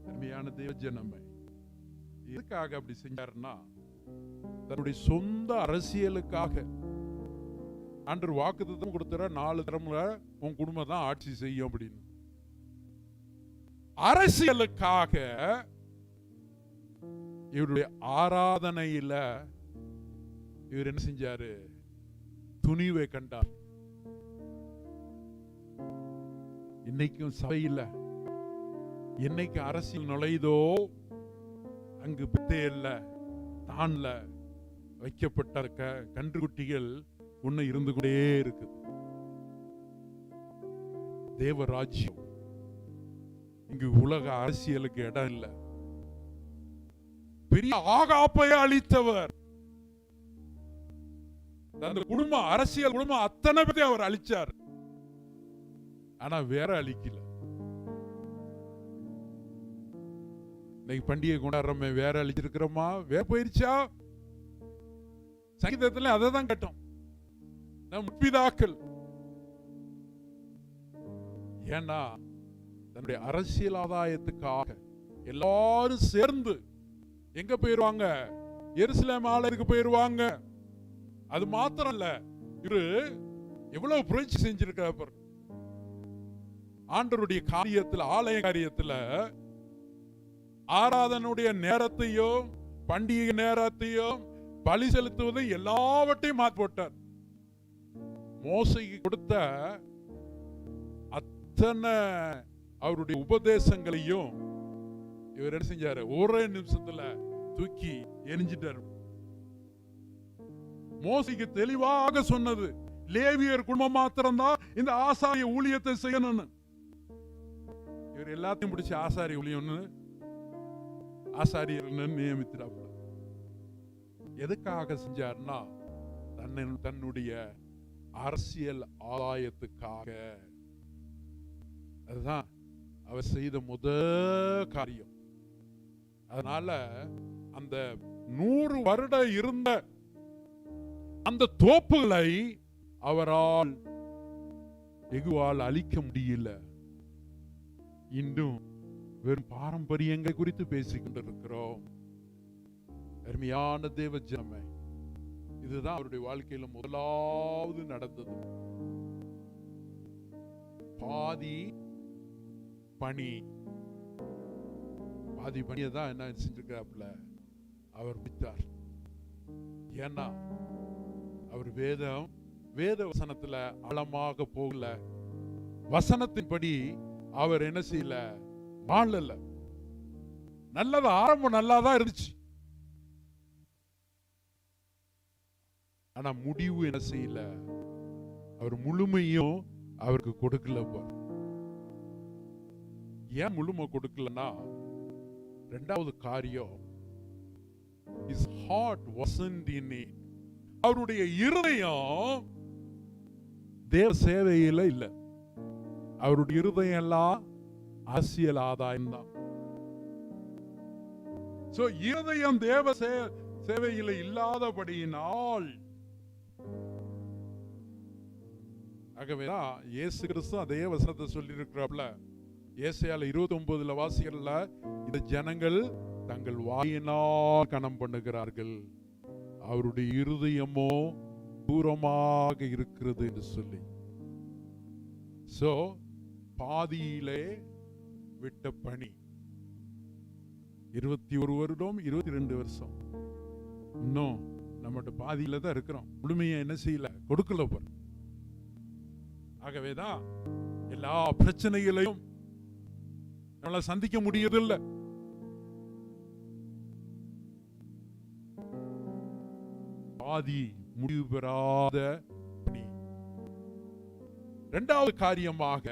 அருமையான தேவ ஜனமே, எதுக்காக அப்படி செஞ்சாருன்னா, தன்னுடைய சொந்த அரசியலுக்காக. ஆண்டவர் வாக்குத்தத்தம் கொடுத்துற 4 தரமுல உன் குடும்பம் தான் ஆட்சி செய்யும் அப்படின்னு. அரசியலுக்காக இவருடைய ஆராதனையில இவர் என்ன செஞ்சாரு, துணிவை கண்டார். இன்னைக்கும் சபையில என்னைக்கு அரசியல் நுழைதோ அங்கு பித்தேல்ல தான்ல வைக்கப்பட்ட கன்றுக்குட்டிகள் ஒண்ணு இருந்து கொண்டே இருக்கு. தேவராஜ்யம் இங்கு உலக அரசியலுக்கு இடம் இல்லை. பெரிய ஆகாப்பையை அளித்தவர், அந்த குடும்பம், அரசியல் குடும்பம் அத்தனை பத்தி அவர் அழிச்சார். ஆனா வேற அழிக்கல. இன்னைக்கு பண்டிகை கொண்டாடுறோமே, வேற அழிச்சிருக்கிறோமா? வேற போயிருச்சா? சங்கீதத்துல அதை தான் கட்டும் முற்பிதாக்கள். ஏன்னா தன்னுடைய அரசியல் ஆதாயத்துக்காக எல்லாரும் சேர்ந்து எங்க போயிருவாங்க, எருசலேம் ஆலயத்துக்கு போயிருவாங்க. அது மாத்திரம் இல்ல, இவரு எவ்வளவு புரட்சி செஞ்சிருக்கார். ஆண்டவருடைய காரியத்துல, ஆலய காரியத்துல ஆராதனுடைய நேரத்தையும் பண்டிகை நேரத்தையும் பலி செலுத்துவதை எல்லாவற்றையும் மாற்றி போட்டார். மோசைக்கு கொடுத்த அத்தனை அவருடைய உபதேசங்களையும் இவர் என்ன செஞ்சாரு, ஒரே நிமிஷத்துல தூக்கி எரிஞ்சிட்டார். மோசைக்கு தெளிவாக சொன்னது, லேவியர் குடும்பம் மாத்திரம்தான் இந்த ஆசாரிய ஊழியத்தை செய்யணும்னு. இவர் எல்லாத்தையும் பிடிச்சி ஆசாரிய ஊழியம்னு ஆசாரியர் நியமித்தார். எதுக்காக செஞ்சார்னா, தன்னுடைய அரசியல் ஆதாயத்துக்காக. அதுதான் அவர் செய்த முதல் காரியம். அதனால அந்த 100 வருடம் இருந்த அந்த தோப்புகளை அவரால் எகுவால் அழிக்க முடியல. இன்னும் வெறும் பாரம்பரியங்கள் குறித்து பேசிக் கொண்டிருக்கிறோம். அருமையான தேவ ஜனமே, இதுதான் அவருடைய வாழ்க்கையில முதலாவது நடந்தது. பாதி பணி, பாதி பணியை தான் என்ன செஞ்சிருக்கிறாப்புல அவர் முடித்தார். ஏன்னா அவர் வேத வசனத்துல ஆழமாக போகல. வசனத்தின்படி அவர் என்ன செய்யல, வாழல. நல்லது, ஆரம்பம் நல்லாதான் இருந்துச்சு. ஆனா முடிவு என்ன செய்யல, அவர் முழுமையும் அவருக்கு கொடுக்கல. ஏன் முழுமை கொடுக்கலன்னா, இரண்டாவது காரியம், his heart wasn't in it. அவருடைய இருதயம் தேவ சேவையில இல்ல. அவருடைய இருதயம் எல்லாம் அரசியல் ஆதாயம் தான். இருதயம் தேவ சேவையில இல்லாதபடியினால், ஆகவேதான் இயேசு கிறிஸ்து அதே வசனத்தை சொல்லி இருக்கிறாப்ல. ஏசாயால 29 வாசிகள்ல, இந்த ஜனங்கள் தங்கள் வாயினால் கனம் பண்ணுகிறார்கள், அவருடைய இருதயமோ தூரமாக இருக்கிறது என்று சொல்லி. பாதியிலே விட்ட பணி 21 வருடம் 22 வருஷம் இன்னும் நம்மகிட்ட பாதியில தான் இருக்கிறோம். முழுமையை என்ன செய்யல, கொடுக்கல. ஆகவேதான் எல்லா பிரச்சனைகளையும் நம்மள சந்திக்க முடியதில்லை. பாதி முடிவு பெறாத பணி. இரண்டாவது காரியமாக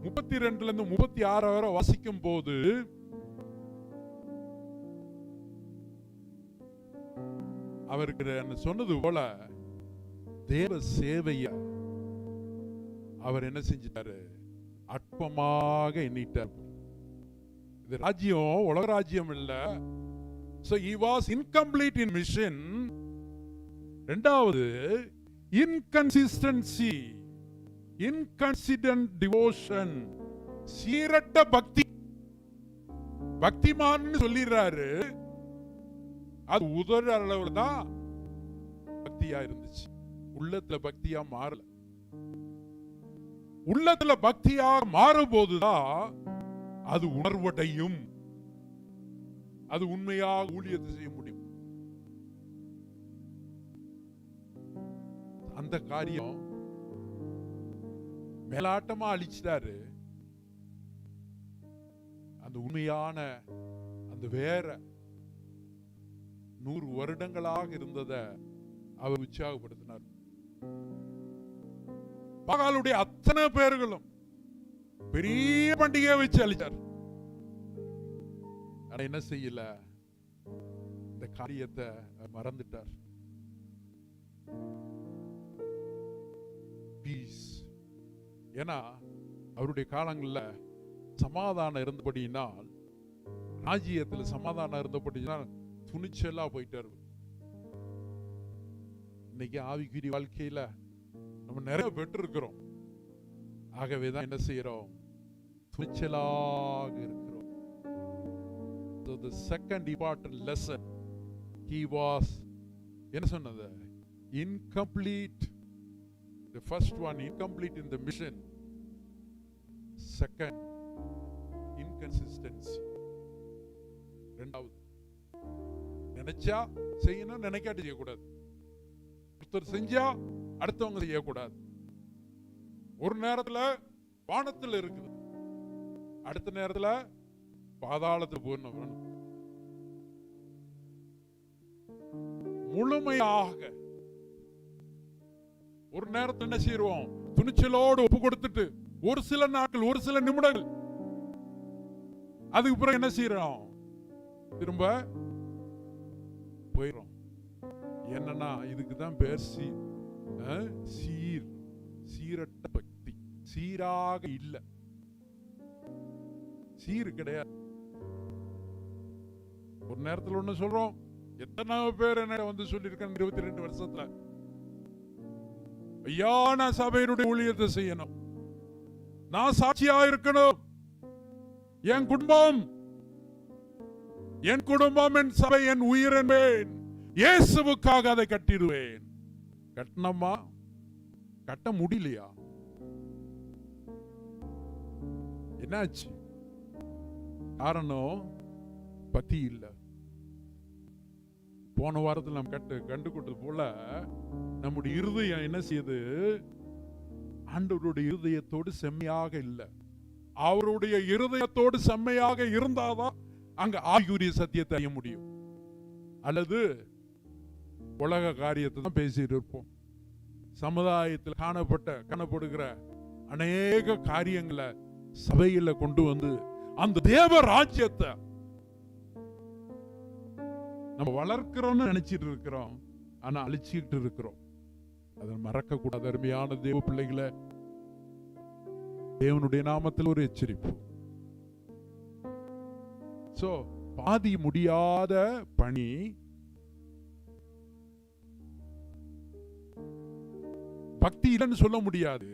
32 இருந்து 36 வரை வாசிக்கும் போது, அவருக்கு சொன்னது போல தேவ சேவைய அவர் என்ன செஞ்சிட்டாரு, அற்பமாக எண்ணிட்டார். இது ராஜ்யம் உலக ராஜ்யம் இல்ல. So he was incomplete in mission. இரண்டாவது, inconsistency, inconsistent devotion, சீரற்ற பக்தி. பக்திமான் சொல்லிடுறாரு, அது உதற அளவுல தான் பக்தியா இருந்துச்சு, உள்ளத்துல பக்தியா மாறல. உள்ளத்துல பக்தியா மாறும் போதுதான் அது உணர்வடையும், அது உண்மையாக ஊழியத்தை செய்ய முடியும். அந்த காரியம் மேலாட்டமா அழிச்சிட்டாரு. அந்த உண்மையான அந்த வேற 100 வருடங்களாக இருந்ததை அவர் உற்சாகப்படுத்தினார். பகலுடைய அத்தனை பேர்களும் பெரிய பண்டிகையை வச்சு அழிச்சார். ஆனா என்ன செய்யல, இந்த காரியத்தை மறந்துட்டார். பீஸ். ஏன்னா அவருடைய காலங்கள்ல சமாதானம் இருந்தபடியினால், ராஜ்யத்துல சமாதானம் இருந்தபடியினால் துணிச்சலா போயிட்டாரு. இன்னைக்கு ஆவிக்குரிய வாழ்க்கையில நம்ம நிறைய பெற்று இருக்கிறோம். ஆகவேதான் என்ன செய்யறோம், துணிச்சலாக இருக்கிறோம். So the second important lesson he was என்ன சொன்னது, incomplete. The first one, incomplete in the mission. Second, inconsistency. ரெண்டாவது, நினைச்சா செய்யணும், நினைக்காட்டி செய்யக்கூடாது. ஒருத்தர் செஞ்சா அடுத்தவங்க செய்யக்கூடாது. ஒரு நேரத்துல வானத்தில் இருக்குது, அடுத்த நேரத்துல பாதாளத்தில் போகணும். முழுமையாக ஒரு நேரத்தில் என்ன செய்வோம், துணிச்சலோடு ஒப்பு கொடுத்துட்டு ஒரு சில நாட்கள், ஒரு சில நிமிடங்கள், அதுக்கு பிறகு என்ன செய்யறோம், திரும்ப போயிடும். என்னன்னா இதுக்கு தான் பேர் சீரற்ற பக்தி. சீராக இல்ல, சீர் கிடையாது. ஒரு நேரத்தில் ஒண்ணு சொல்றோம், எத்தனை பேர் என்ன வந்து சொல்லியிருக்காங்க 22 வருஷத்துல, ஐயா நான் சபையினுடைய ஊழியத்தை செய்யணும், நான் சாட்சியா இருக்கணும், என் குடும்பம் என் சபை என் உயிர் என்பேன், இயேசுவுக்காக அதை கட்டிடுவேன். கட்டணமா? கட்ட முடியலையா? என்னாச்சு? காரணம் பக்தி இல்ல. போன வாரத்தில் நாம் கண்டு கொண்டது போல நம்முடைய இருதயம் என்ன செய்யுது, ஆண்டவருடைய இருதயத்தோடு செம்மையாக இல்ல. அவருடைய இருதயத்தோடு செம்மையாக இருந்தாதான் அங்க ஆவிக்குரிய சத்தியத்தை அறிய முடியும். அல்லது உலக காரியத்தை தான் பேசிட்டு இருப்போம். சமுதாயத்தில் காணப்படுகிற அநேக காரியங்களை சபையில கொண்டு வந்து அந்த தேவ ராஜ்யத்தை நம்ம வளர்க்கிறோம்னு நினைச்சிட்டு இருக்கிறோம், ஆனா அழிச்சுக்கிட்டு இருக்கிறோம். அதை மறக்க கூடாது. அருமையான தேவ பிள்ளைகளை, தேவனுடைய நாமத்தில் ஒரு எச்சரிப்பு. சோ பாதி முடியாத பணி பக்தி இல்லைன்னு சொல்ல முடியாது.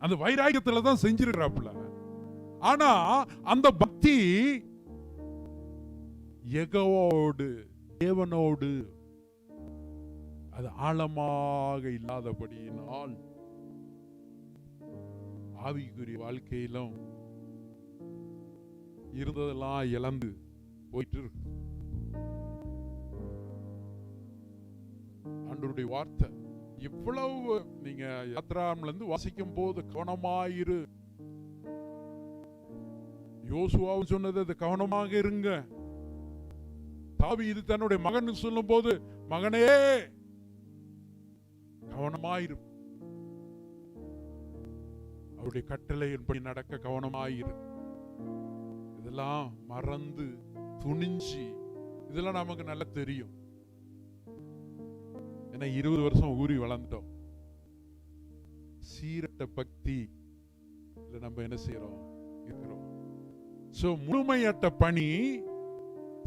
அந்த வைராகியத்துல தான் செஞ்சிருக்கிறாப்புல. ஆனா அந்த பக்தி யெகோவாவோடு, தேவனோடு அது ஆழமாக இல்லாதபடியினால் ஆவிக்குரிய வாழ்க்கையிலும் இருந்ததெல்லாம் இழந்து போயிட்டு இருக்கு. ஆண்டவருடைய வார்த்தை இவ்வளவு நீங்க யாத்ராம்ல இருந்து வாசிக்கும் போது கவனமாயிரு. யோசுவாவும் சொன்னது அது கவனமாக இருங்க. தாவீது தன்னுடைய மகன் சொல்லும் போது, மகனே கவனமாயிரு, அவருடைய கட்டளையின்படி நடக்க கவனமாயிரு. இதெல்லாம் மறந்து துணிஞ்சு, இதெல்லாம் நமக்கு நல்லா தெரியும். ஏன்னா 20 வருஷம் ஊறி வளர்ந்துட்டோம். சீரட்ட பக்தி நம்ம என்ன செய்யறோம், இருக்கிறோம். சோ முழுமையற்ற பணி,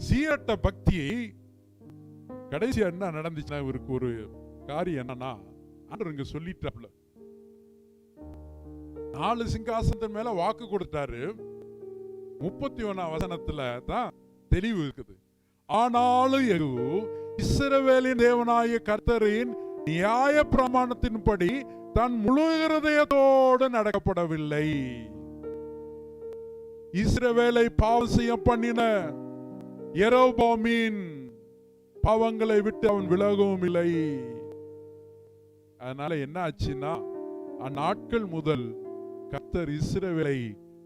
சீரட்ட பக்தி. கடைசியா என்ன நடந்துச்சுன்னா, இவருக்கு ஒரு காரியம் என்னன்னா, ஆண்டவர் இங்க சொல்லிட்டாப்ல, 4 சிங்காசனத்தின் மேல வாக்கு கொடுத்தாரு. 31 வசனத்துல தான் தெளிவு இருக்குது. ஆனாலும் இஸ்ரவேலின் தேவனாய கர்த்தரின் நியாய பிரமாணத்தின்படி தன் முழு இருதயத்தோடு நடக்கப்படவில்லை. இஸ்ரவேலை பாவம் செய்ய பண்ணின யெரொபெயாமின் பாவங்களை விட்டு அவன் விலகவும் இல்லை. அதனால என்ன ஆச்சுன்னா, அந்நாட்கள் முதல் கர்த்தர் இஸ்ரவேலை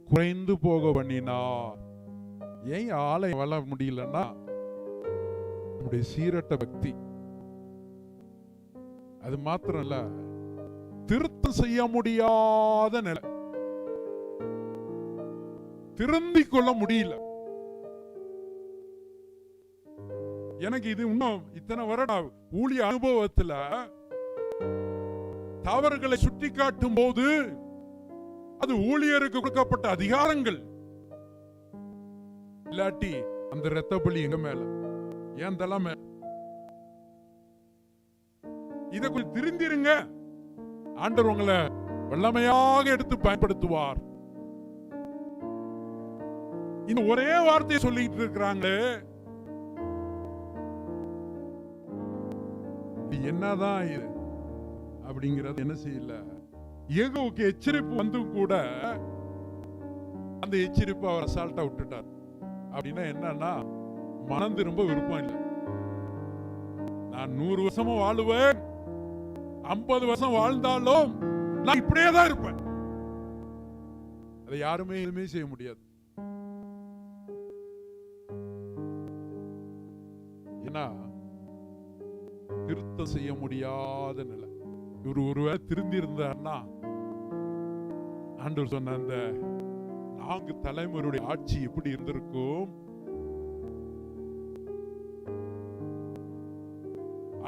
குறைந்து போக பண்ணினார். ஏன் ஆலயம் வளர முடியலன்னா, நம்முடைய சீரட்ட பக்தி. அது மாத்திரம் இல்ல, திருத்தம் செய்ய முடியாத நிலை, திருந்திக் கொள்ள முடியல. எனக்கு இது இன்னும் இத்தனை வருட ஊழிய அனுபவத்துல தவறுகளை சுட்டி காட்டும் போது அது ஊழியருக்கு கொடுக்கப்பட்ட அதிகாரங்கள். இல்லாட்டி அந்த இரத்த பலி எங்க மேல, ஏன் தலைமை? இத கொஞ்சம் திருந்திருங்க, ஆண்டவர் உங்களை வல்லமையாக எடுத்து பயன்படுத்துவார். இந்த ஒரே வார்த்தையை சொல்லிட்டு இருக்கிறாங்க, இது என்னதான் இது அப்படிங்கறது என்ன செய்யல. யெகோவாவுக்கு எச்சரிப்பு வந்து கூட அந்த எச்சரிப்பு அவர் அசால்ட்டா விட்டுட்டார். அப்படின்னா என்னன்னா, மனம் திரும்ப விருப்பம் இல்லை. நான் 100 வருஷமும் வாழுவேன், 50 வருஷம் வாழ்ந்தாலும் நான் இப்படியே தான் இருப்பேன். அதை யாருமே எதுவுமே செய்ய முடியாது. ஏன்னா திருத்தம் செய்ய முடியாத நிலை. இவர் ஒருவேளை திருந்தி இருந்தார்னா, ஆண்டவர் சொன்ன அந்த 4 தலைமுறையுடைய ஆட்சி எப்படி இருந்திருக்கும்.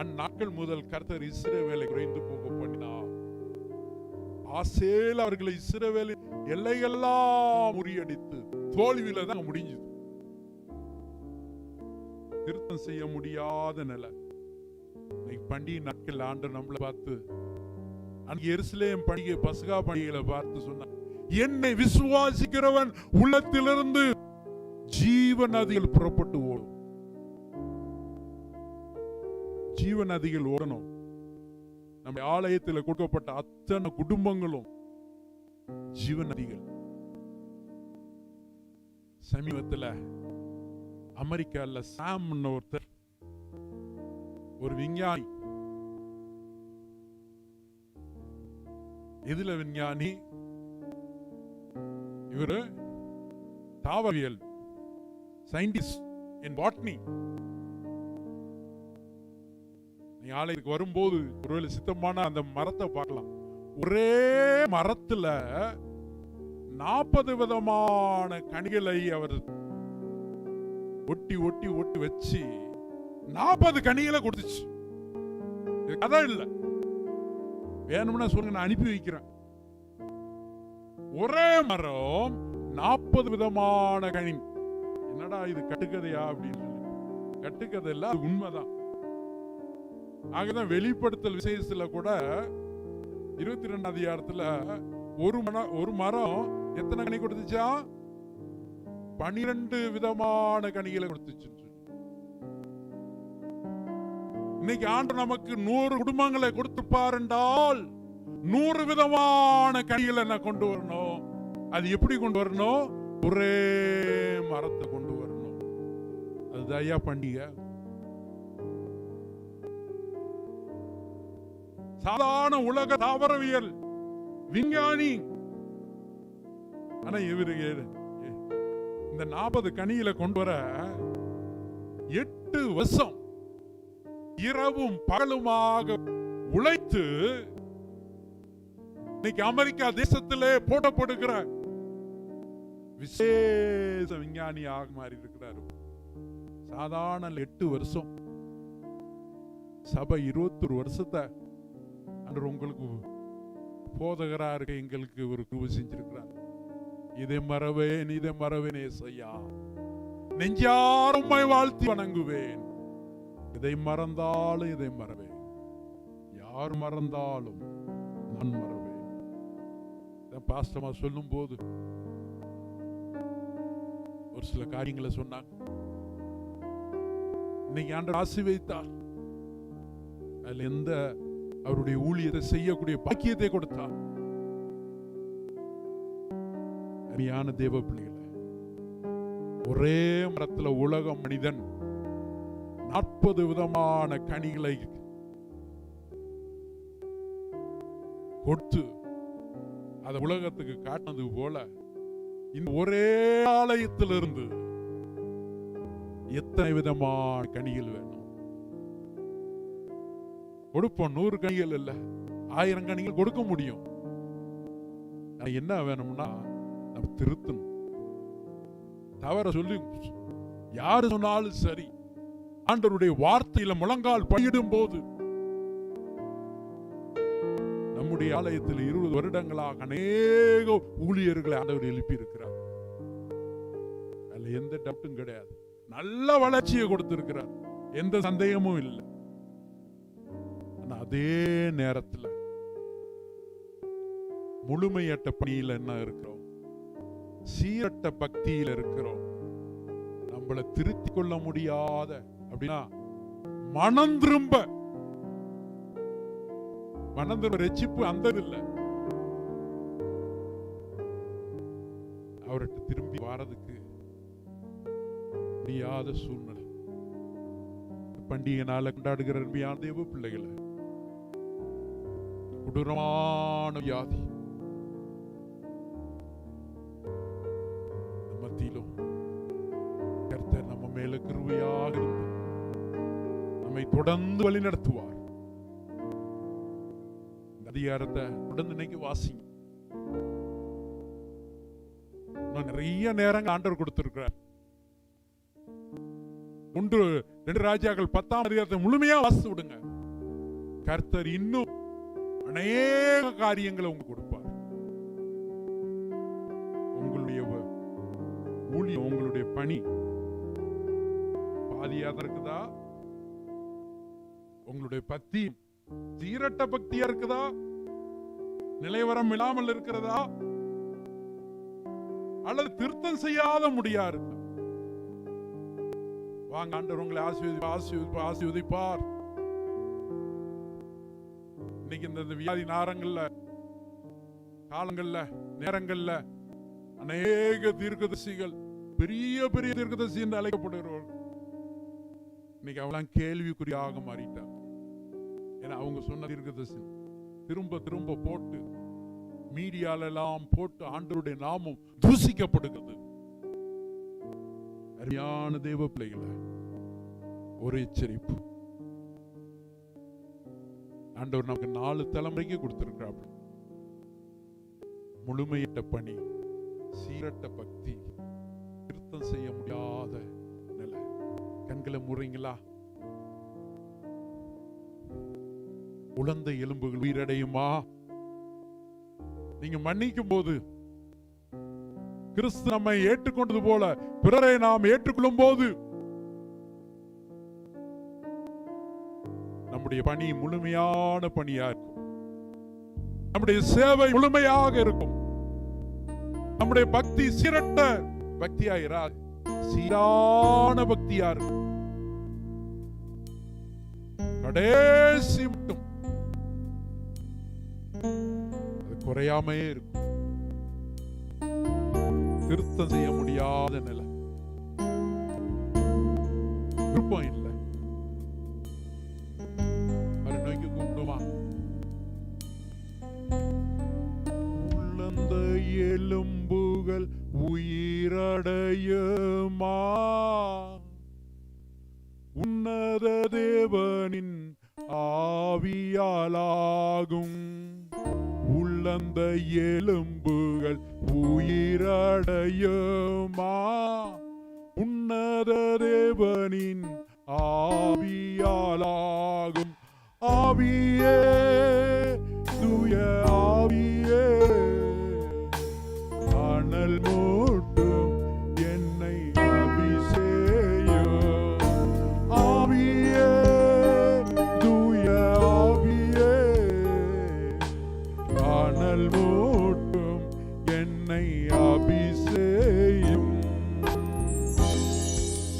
அந்நாட்கள் முதல் கர்த்தர் இஸ்ரவேலை குறைந்து போக பண்ணினார். ஆசேல் அவர்களை இஸ்ரவேலின் எல்லையெல்லாம் முறியடித்து தோல்வியில தான் முடிஞ்சது. திருத்தம் செய்ய முடியாத நிலை. பண்டிகை நாட்கள் ஆண்டவர் நம்மளை பார்த்து, அன்னைக்கு எருசலேம் பண்டிகை பஸ்கா பண்டிகைகளை பார்த்து சொன்னார், என்னை விசுவாசிக்கிறவன் உள்ளத்திலிருந்து ஜீவ நதிகள் புறப்பட்டு ஓடும். ஜீவ நதிகள் ஓடணும். நம்ம ஆலயத்தில் கொடுக்கப்பட்ட அத்தனை குடும்பங்களும் ஜீவ நதிகள். சமீபத்தில் அமெரிக்கால சாம் ஒருத்தர், ஒரு விஞ்ஞானி. எதுல விஞ்ஞானி? இவரு தாவரவியல் சயின்டிஸ்ட் இன் பாட்னி. நீ ஆலயத்துக்கு வரும்போது ஒருவேளை சித்தமான அந்த மரத்தை பார்க்கலாம். ஒரே மரத்துல 40 விதமான கனிகளை அவர் ஒட்டி ஒட்டி ஒட்டி வச்சு 40 கனிகளை கொடுத்துச்சு. கதை இல்ல, வேணும்னா சொல்லுங்க, நான் அனுப்பி வைக்கிறேன். ஒரே மரம் 40 விதமான கனி. என்னடா இது கட்டுக்கதையா அப்படின்னு சொல்லி, கட்டுக்கதை இல்ல, அது உண்மைதான். ஆகதான் வெளிப்படுத்தல் விசேஷத்துல கூட 22 அதிகாரத்துல ஒரு மரம் எத்தனை கனி கொடுத்துச்சா? 12 விதமான கனிகளை கொடுத்துச்சு. இன்னைக்கு ஆண்டவர் நமக்கு 100 குடும்பங்களை கொடுத்துப்பார் என்றால் 100 விதமான கனிகளை என்ன கொண்டு வரணும். அது எப்படி கொண்டு வரணும்? ஒரே மரத்தை கொண்டு வரணும். அதுதான் ஐயா பண்டிகை. சாதாரண உலக தாவரவியல் விஞ்ஞானி. ஆனா இவரு இந்த 40 கனியில கொண்டு வர 8 வருஷம் இரவும் பகலுமாக உழைத்து இன்னைக்கு அமெரிக்கா தேசத்திலே போடப்படுகிற விசேஷ விஞ்ஞானியாக மாறி இருக்கிறார். சாதாரண 8 வருஷம். சபை 21 வருஷத்தை உங்களுக்கு போதகரா இருக்க எங்களுக்கு ஒரு கிருபை செஞ்சிருக்கிறார். இதை மறவேன் ஏசையா, நெஞ்சார உம்மை வாழ்த்தி வணங்குவேன். இதை மறந்தாலும் இதை மறவேன், யார் மறந்தாலும் நான் மறவேன். பாஸ்டமா சொல்லும் போது ஒரு சில காரியங்களை சொன்னாங்க. இன்னைக்கு ஆண்டவர் ஆசீர்வதித்தார். அதுல எந்த அவருடைய ஊழியத்தை செய்யக்கூடிய பாக்கியத்தை கொடுத்தார். அருமையான தேவ பிள்ளைகளே, ஒரே மரத்துல உலக மனிதன் 40 விதமான கனிகளை கொடுத்து அதை உலகத்துக்கு காட்டினது போல இந்த ஒரே ஆலயத்திலிருந்து எத்தனை விதமான கனிகள் வேணும் கொடுப்போம். 100 கனிகள் இல்ல, 1000 கனிகள் கொடுக்க முடியும். என்ன வேணும்னா நம்ம திருத்தணும். தவற சொல்லி யாரு சொன்னாலும் சரி, ஆண்டவருடைய வார்த்தையில முழங்கால் பயிடும் போது நம்முடைய ஆலயத்தில் 20 வருடங்களாக அநேக ஊழியர்களை ஆண்டவர் எழுப்பி இருக்கிறார். அதுல எந்த டவுட்டும் கிடையாது. நல்ல வளர்ச்சியை கொடுத்திருக்கிறார், எந்த சந்தேகமும் இல்லை. அதே நேரத்தில் முழுமையற்ற பணியில என்ன இருக்கிறோம், சீரட்ட பக்தியில இருக்கிறோம். நம்மளை திருத்திக் கொள்ள முடியாத அப்படின்னா மனம் திரும்ப மனதின் ரட்சிப்பு அந்த இல்ல. அவர்கிட்ட திரும்பி வாரதுக்கு முடியாத சூழ்நிலை. பண்டிகை நாளை கொண்டாடுகிற அருமையான தேவ பிள்ளைகளை, கொடூரமான வியாதி மத்தியிலும் கர்த்தர் நம்ம மேல கிருபையாக இருந்து நம்மை தொடர்ந்து வழி நடத்துவார். அதிகாரத்தை தொடர்ந்து இன்னைக்கு வாசிங்க. நிறைய நேரங்கள் ஆண்டவர் கொடுத்திருக்கிறார். 1-2 ராஜாக்கள் 10ஆம் அதிகாரத்தை முழுமையா வாசித்து விடுங்க. கர்த்தர் இன்னும் அநேக காரியங்களை உங்களுக்கு கொடுப்பார். உங்களுடைய ஊழியம், உங்களுடைய பணி பாதியா இருக்குதா? உங்களுடைய பக்தி சீரட்ட பக்தியா இருக்குதா? நிலைவரம் இல்லாமல் இருக்கிறதா? அல்லது திருத்தம் செய்யாத முடியா இருக்கா? வாங்க, ஆண்டவர் உங்களை ஆசீர்வதிப்பார். இன்னைக்கு இந்த வியாதி நேரங்கள்ல, காலங்கள்ல, நேரங்கள்ல அநேக தீர்க்கதரிசிகள், பெரிய பெரிய தீர்க்கதரிசி என்று அழைக்கப்படுகிறவர்கள் இன்னைக்கு அவெல்லாம் கேள்விக்குறியாக மாறிட்டார். ஏன்னா அவங்க சொன்ன தீர்க்கதரிசி திரும்ப திரும்ப போட்டு மீடியால எல்லாம் போட்டு ஆண்டவருடைய நாமம் தூசிக்கப்படுகிறது. அருமையான தேவ பிள்ளைகளை, ஒரு எச்சரிப்பு. ஆண்டவர் நமக்கு 4 தலைமுறைக்கு கொடுத்திருக்கிறார். முழுமையிட்ட பணி, சீரட்ட பக்தி, திருத்தம் செய்ய முடியாத நிலை. கண்களை மூடுறீங்களா? உலர்ந்த எலும்புகள் உயிரடையுமா? நீங்க மன்னிக்கும் போது, கிறிஸ்து நம்மை ஏற்றுக்கொண்டது போல பிறரை நாம் ஏற்றுக்கொள்ளும் போது நம்முடைய பணி முழுமையான பணியா இருக்கும். நம்முடைய சேவை முழுமையாக இருக்கும். நம்முடைய பக்தி சீரட்ட பக்தியா இராது, சீரான பக்தியா இருக்கும். கடைசி மட்டும் அது குறையாமே இருக்கும். திருத்தம் செய்ய முடியாத நிலை, விருப்பம் இல்லை. நோய்க்கு கூப்பிடுமா? உள்ளந்த எலும்புகள் உயிரடையுமா? உன்னத தேவனின் ஆவியாலாகும். உள்ளந்த எலும்புகள் உயிரடையுமா? உன்னத தேவனின் ஆவியாலாகும். ஆவியே, தூய ஆவியே, அனல் மூட்டும் என்னை அபிஷேகம். ஆவியே, தூய ஆவியே, அனல் மூட்டும் என்னை அபிஷேகம்.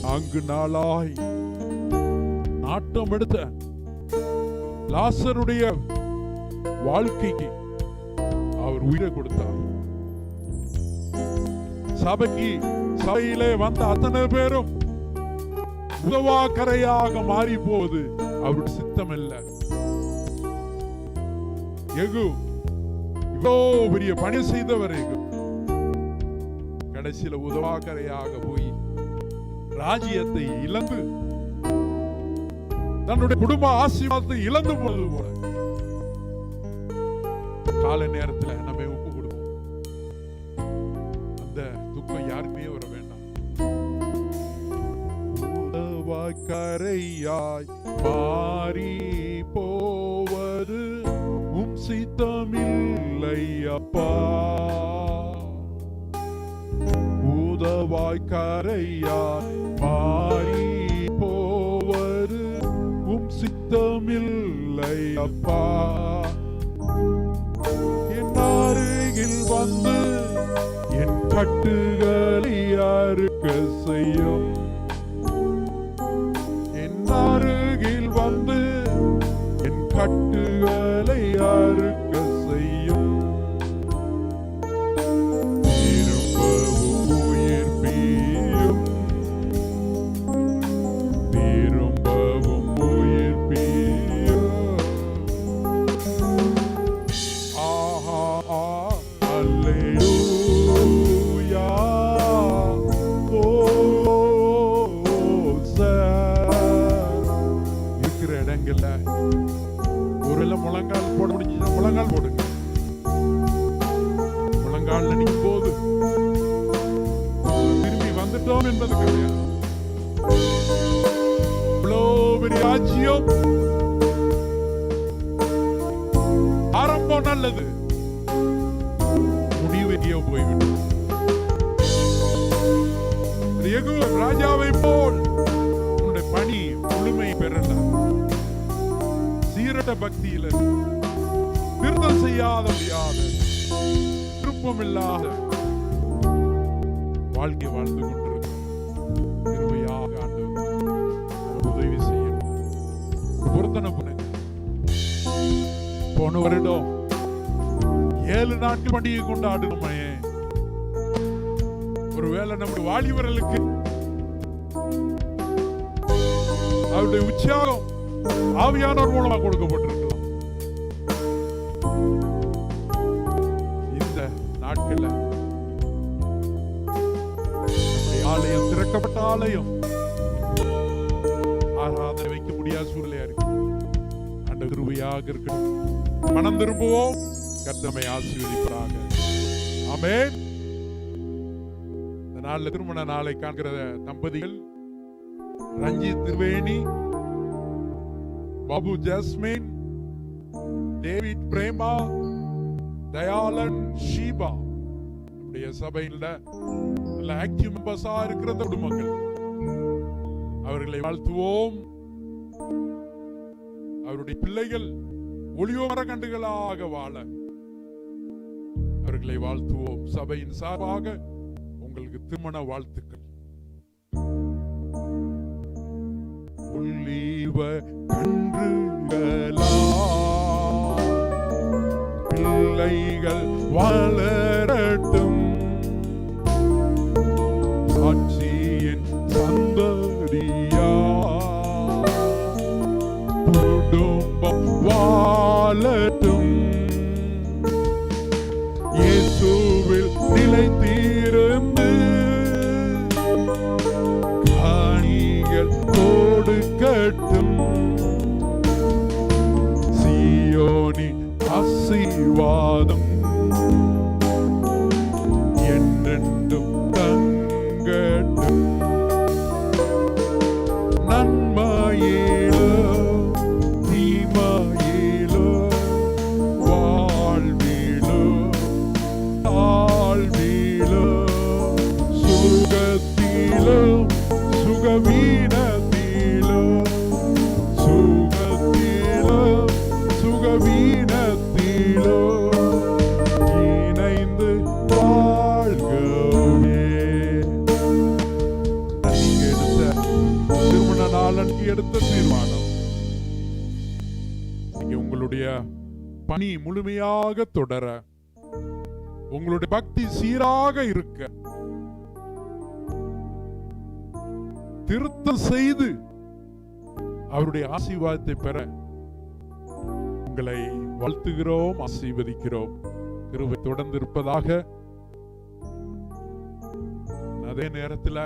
4 நாளாய் நாட்டம் எடுத்த லாசருடைய வாழ்க்கைக்கு அவர் உயிரை கொடுத்தார். சபையிலே வந்த அத்தனை பேரும் உதவாக்கரையாக மாறி போவது அவருடைய சித்தம் அல்ல. எகு இவ்வளோ பெரிய பணி செய்தவர் எகு கடைசியில உதவாக்கரையாக போய் ராஜ்யத்தை இழந்து, தன்னுடைய குடும்ப ஆசீர்வாதத்தை இழந்து போவது போல கால நேரத்தில் நம்ம ஒப்பு கொடுப்போம். அந்த துக்கம் யாருமே வர வேண்டாம். கரையாய் மாறி போவது உம் சித்தமில்லை அப்பா. உதவாய் கரையாய் மாறி போவது உம் சித்தமில்லை அப்பா. என் அருகில் வந்து என் கட்டுகளை அறுக்க செய்யும். என் அருகில் வந்து என் கட்டுகளை அல்லேலூயா இருக்கிற இடங்கள்ல ஒரு முழங்கால் போட முடிஞ்சுன்னா முழங்கால் போடுங்க. முழங்கால் நிற்கும் போது திரும்பி வந்துட்டோம் என்பது கிடையாது. பெரிய ராஜ்யம் ஆரம்பம் நல்லது, முடிவு எங்கேயோ போய்விடும். ராஜாவை போல் உன்னுடைய பணி முழுமை பெறல. சீரட்ட பக்தியில திருத்தம் செய்யாத முடியாத விருப்பம் இல்லாத வாழ்க்கை வாழ்ந்து கொண்டிருக்கிறோம். கிருபையாக ஆண்டவர் உதவி செய்யணும். பொருத்தனை பண்ணுங்க. போன வருடம் 7 நாட்கள் பண்டிகை கொண்டாடணுமே. ஒருவேளை நம்முடைய வாலிபர்களுக்கு அவருடைய உற்சாகம் ஆவியானவர் மூலமா கொடுக்கப்பட்டிருக்கலாம். இந்த நாட்கள்ல ஆலயம் திறக்கப்பட்ட ஆலயம் ஆராதனை வைக்க முடியாத சூழ்நிலையா இருக்கு. ஆண்டவர் கிருபையாக இருக்கணும். மனம் திரும்புவோம். கர்த்தரை ஆசீர்வதிப்பாராக. ஆமென். இந்த நாள்ல திருமண நாளை காண்கிற தம்பதிகள் ரஞ்சித் திரிவேணி, பாபு ஜாஸ்மின், டேவிட் பிரேமா, தயாளன் ஷீபா, நம்முடைய சபையில ஆக்டிவ் மெம்பர்ஸா இருக்கிற குடும்பங்கள், அவர்களை வாழ்த்துவோம். அவருடைய பிள்ளைகள் ஒளிவ மரக்கன்றுகளாக வாழ அவர்களை வாழ்த்துவோம். சபையின் சார்பாக உங்களுக்கு திருமண வாழ்த்துக்கள். ஒளிவ கன்றுகளா பிள்ளைகள் வளரட்டும், சாட்சியின் சந்ததியா குடும்பம் வாழட்டும், இயேசுவில் நிலைத்திருந்து காணிகள் கொடுக்கட்டும், சீயோனின் ஆசீர்வாதம் என்றென்றும் தங்கட்டும், நன்மையிலோ தீமையிலோ வாழ்விலோ தாழ்விலோ சுகத்திலோ சுகவீனத்திலோ சுகத்திலோ சுகவீனத்திலோ இணைந்து வாழ்கவே. திருமண நாளன்னைக்கு எடுத்த தீர்மானம் உங்களுடைய பணி முழுமையாக தொடர, உங்களுடைய பக்தி சீராக இருக்க, திருத்தம் செய்து அவருடைய ஆசீர்வாதத்தை பெற உங்களை வாழ்த்துகிறோம், ஆசீர்வதிக்கிறோம். கிருபை தொடர்ந்து இருப்பதாக. அதே நேரத்தில்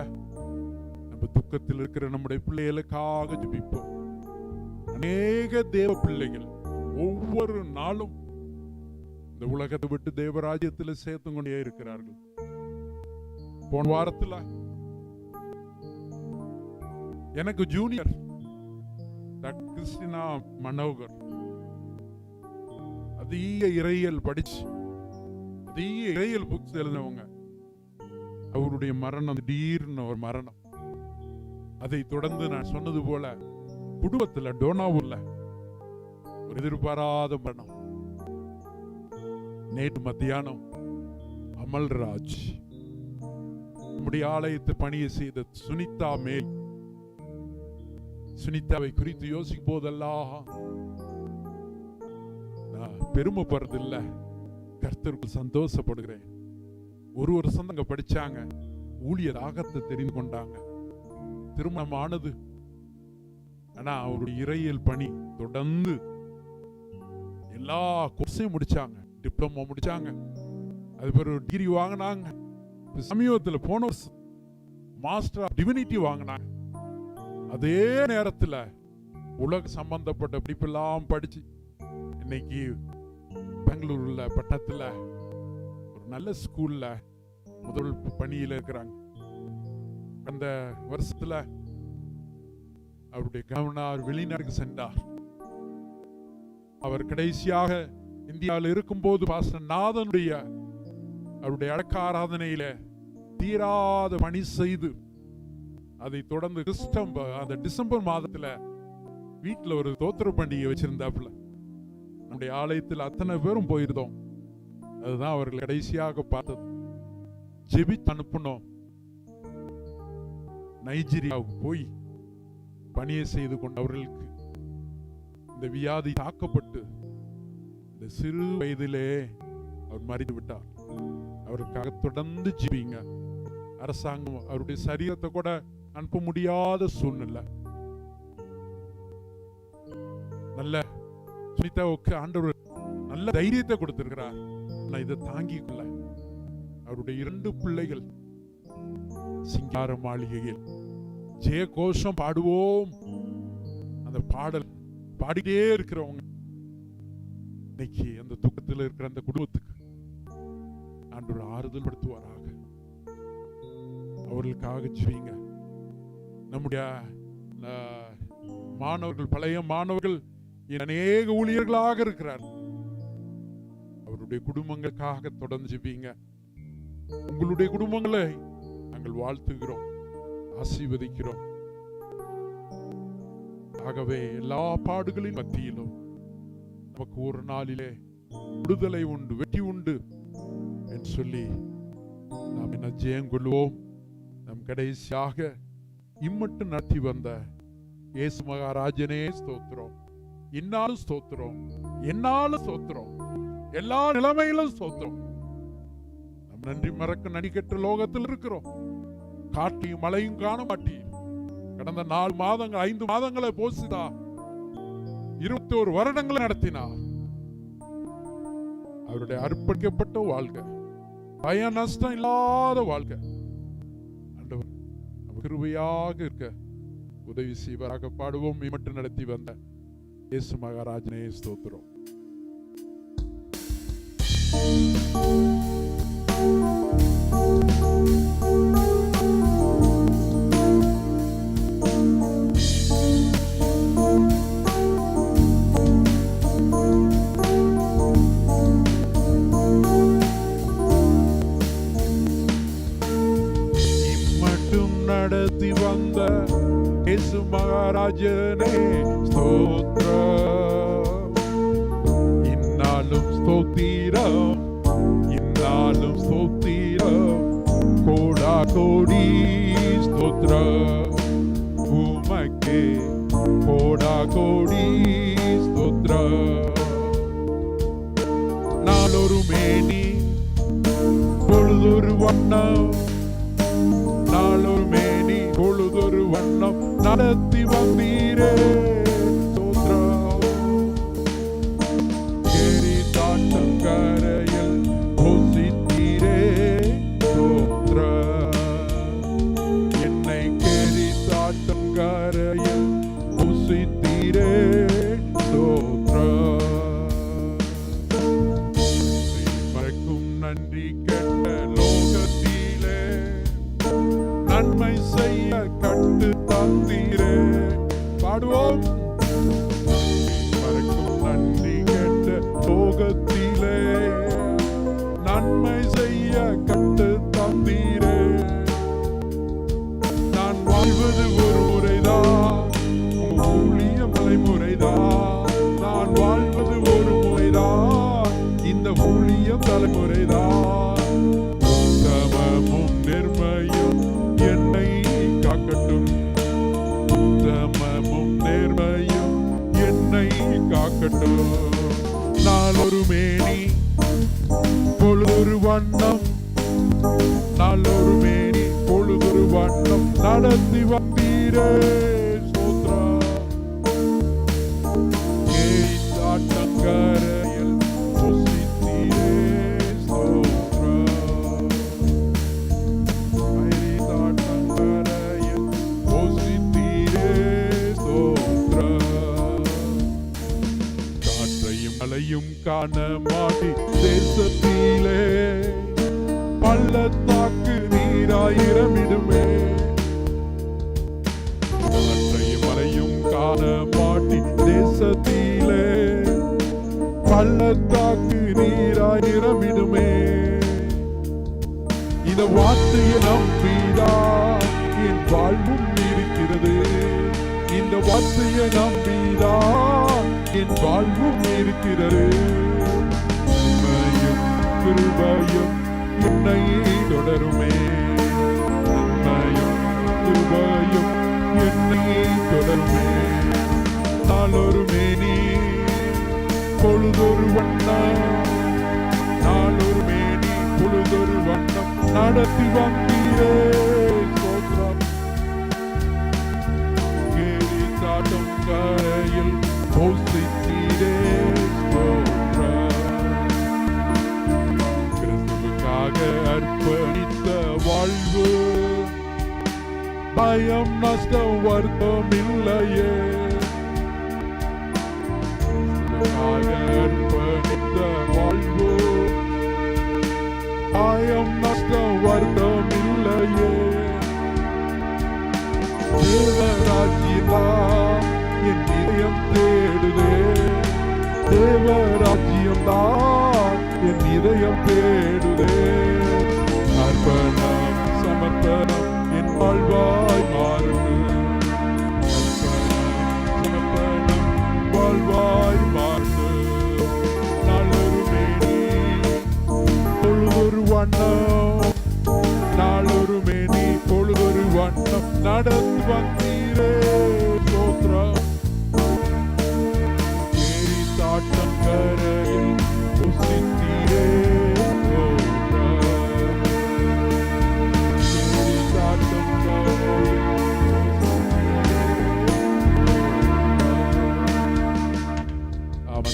நம்ம துக்கத்தில் இருக்கிற நம்முடைய பிள்ளைகளுக்காக ஜெபிப்போம். அநேக தேவ பிள்ளைகள் ஒவ்வொரு நாளும் இந்த உலகத்தை விட்டு தேவராஜ்யத்தில் சேர்த்து கொண்டே இருக்கிறார்கள். போன வாரத்தில் எனக்கு ஜூனியர் கிறிஸ்டினா மனோகர் அதிக இறையியல் படிச்சு அதிக இறையியல் புக்ஸ் எழுதினவங்க, அவருடைய மரணம் திடீர்னு ஒரு மரணம். அதை தொடர்ந்து நான் சொன்னது போல குடும்பத்துல டோனாவூர்ல ஒரு எதிர்பாராத மரணம். நேற்று மத்தியானம் அமல்ராஜ், நம்முடைய ஆலயத்தை பணியை செய்த சுனிதா மேல், சுனிதாவை குறித்து யோசிக்கும் போதெல்லாம் நான் பெருமைப்படுறதில்லை, கர்த்தருக்கு சந்தோஷப்படுகிறேன். ஒரு வருஷம் அங்க படிச்சாங்க, ஊழியர் ஆகத்தை தெரிந்து கொண்டாங்க, திருமணம் ஆனது. ஆனா அவருடைய இறையியல் பணி தொடர்ந்து எல்லா கோர்ஸையும் முடிச்சாங்க, டிப்ளமோ முடிச்சாங்க, அது ஒரு டிகிரி வாங்கினாங்க. சமீபத்தில் போன வருஷம் மாஸ்டர் ஆஃப் டிவினிட்டி வாங்கினாங்க. அதே நேரத்தில் உலக சம்பந்தப்பட்ட படிப்பெல்லாம் படிச்சு இன்னைக்கு பெங்களூர்ல பட்டணத்தில் ஒரு நல்ல ஸ்கூல்ல முதல் பணியில் இருக்கிறாங்க. அந்த வருஷத்துல அவருடைய கவர்னர் வெளிநாட்டுக்கு சென்றார். அவர் கடைசியாக இந்தியாவில் இருக்கும்போது பாஸ்டர் நாதனுடைய அவருடைய அடக்க ஆராதனையில தீராத பணி செய்து அதை தொடர்ந்து அந்த டிசம்பர் மாதத்துல வீட்டுல ஒரு தோத்திர பண்டிகை வச்சிருந்தாப்புல. நம்முடைய ஆலயத்தில் அத்தனை பேரும் போயிருந்தோம். அதுதான் அவர்கள் கடைசியாக பார்த்தது. ஜெபித்து அனுப்பணும். நைஜீரியாவுக்கு போய் பணியை செய்து கொண்டவர்களுக்கு இந்த வியாதி தாக்கப்பட்டு இந்த சிறு வயதிலே அவர் மறித்து விட்டார். அவருக்காக தொடர்ந்து ஜெபிங்க. அரசாங்கம் அவருடைய சரீரத்தை கூட அனுப்ப முடியாத சூழ்நிலை. நல்ல சுனிதாவுக்கு ஆண்டவர் நல்ல தைரியத்தை கொடுத்திருக்கிறார். நான் இதை தாங்கிக்கொள்ள அவருடைய 2 பிள்ளைகள் சிங்கார மாளிகையில் ஜெய கோஷம் பாடுவோம். அந்த பாடல் பாடிட்டே இருக்கிறவங்க இன்னைக்கு அந்த துக்கத்தில் இருக்கிற அந்த குடும்பத்துக்கு ஆண்டவர் ஆறுதல் படுத்துவாராக. அவர்களுக்காக செய்யுங்க. நம்முடைய மாணவர்கள், பழைய மாணவர்கள் அநேக ஊழியர்களாக இருக்கிறார். அவருடைய குடும்பங்களுக்காக தொடர்ந்து ஜெபிங்க. உங்களுடைய குடும்பங்களை நாங்கள் வாழ்த்துகிறோம், ஆசீர்வதிக்கிறோம். ஆகவே எல்லா பாடுகளின் மத்தியிலும் நமக்கு ஒரு நாளிலே விடுதலை உண்டு, வெற்றி உண்டு என்று சொல்லி நாம் என்ன ஜெயம் கொள்வோம். நம் கடைசியாக இம்மட்டும் நடத்தி வந்த இயேசு மகாராஜனே ஸ்தோத்திரம். இன்னாலும் ஸ்தோத்திரம், என்னாலும் ஸ்தோத்திரம், எல்லா நிலைமையிலும் ஸ்தோத்திரம். நம் நன்றி மறக்க நடிக்கற்ற லோகத்தில் இருக்கிறோம். காட்டையும் மழையும் காண மாட்டீர். கடந்த 4 மாதங்கள் 5 மாதங்களை போசித்தார். 21 வருடங்களை நடத்தினார். அவருடைய அர்ப்பணிக்கப்பட்ட வாழ்க்கை, பய நஷ்டம் இல்லாத வாழ்க்கை. ஆண்டவர் கிருபையாக இருக்க உதவி செய்வராக பாடுவோம். மட்டும் நடத்தி வந்த இயேசு மகாராஜனே ஸ்தோத்திரம். நடத்தி வந்த இயேசு மகாராஜனே ஸ்தோத்திரம். இன்னாலும் ஸ்தோத்திரம், இன்னாலும் ஸ்தோத்திரம், கோடா கோடி ஸ்தோத்திரம். உமக்கே கோடா கோடி ஸ்தோத்திரம். நாளொரு மேனி பொழுதொரு வண்ணம், நாளொரு மேனி பொழுதொரு வண்ணம் நடத்தி வந்தீரே ஸ்தோத்திரம். கேரி தாட்டம் கரையில் போசித்தீரே ஸ்தோத்திரம். என்னை கேரி தாட்டம் கரையில் போசித்தீரே ஸ்தோத்திரம். மறக்கும் நன்றி கெட்ட லோகத்திலே நன்மை செய்ய கட்டு தந்தீரே. பாடுவோம். மறக்கும் நன்றி கெட்ட லோகத்திலே நன்மை செய்ய கட்டு தந்தீரே. நான் வாழ்வது ஒரு முறைதான், ஊழியம் தலைமுறைதான். நான் வாழ்வது ஒரு முறைதான், இந்த ஊழியம் தலைமுறைதான். உத்தமமும் நேர்மையும் என்னை காக்கட்டும், உத்தமமும் நேர்மையும் என்னை காக்கட்டும். நாளொரு மேனி பொழுதொரு வண்ணம், நாளொரு மேனி பொழுதொரு வண்ணம் நடத்தி வந்தீரே ஸ்தோத்திரம். கேட்டாட்டங்கரையில் பொசித்தீரே ஸ்தோத்திரம். காண மாட்டி தேசத்திலே பள்ளத்தாக்கு நீராயிரமிடுமே. காற்றையும் மழையும் காண மாட்டி தேசத்திலே பள்ளத்தாக்கு நீராயிரமிடுமே. இந்த வார்த்தையை நம்பிதான் என் வாழ்வும் இருக்கிறது. இந்த வார்த்தையை நம்பிதான் என் வாழ்வும் இருக்கிறது. உண்மையும் கிருபையும் என்னை தொடருமே. உண்மையும் கிருபையும் என்னை தொடருமே. நாளொரு மேனி பொழுதொரு வண்ணம், நாளொரு மேனி பொழுதொரு வண்ணம் நடத்தி வந்தீரே. ஸ்தோத்திரம். கேலி சாட்டம் கரையில் போசித்தீரே. ஸ்தோத்திரம். கிறிஸ்துவுக்காக அர்ப்பணித்த வாழ்வு, பயம் நஷ்டம் வருத்தம் இல்லையே. அர்ப்பணித்த வாழ்வு, பயம் நஷ்டம் வருத்தம் இல்லையே. தேவராஜ்யமா என் இதயம் தேடுதே. தேவராஜ்யம்தான் என் இதயம் தேடுதே. அர்ப்பணம் சமர்ப்பணம் என் வாழ்வாய் மாறுது. சமர்ப்பணம் வாழ்வாய் மாறுது. நாளொரு மேனி பொழுதொரு வண்ணம், நாளொரு மேனி பொழுதொரு வண்ணம் நடந்து வந்தீரே. ஸ்தோத்திரம். கேலி சாட்டம் கரையில் புசித்தீரே.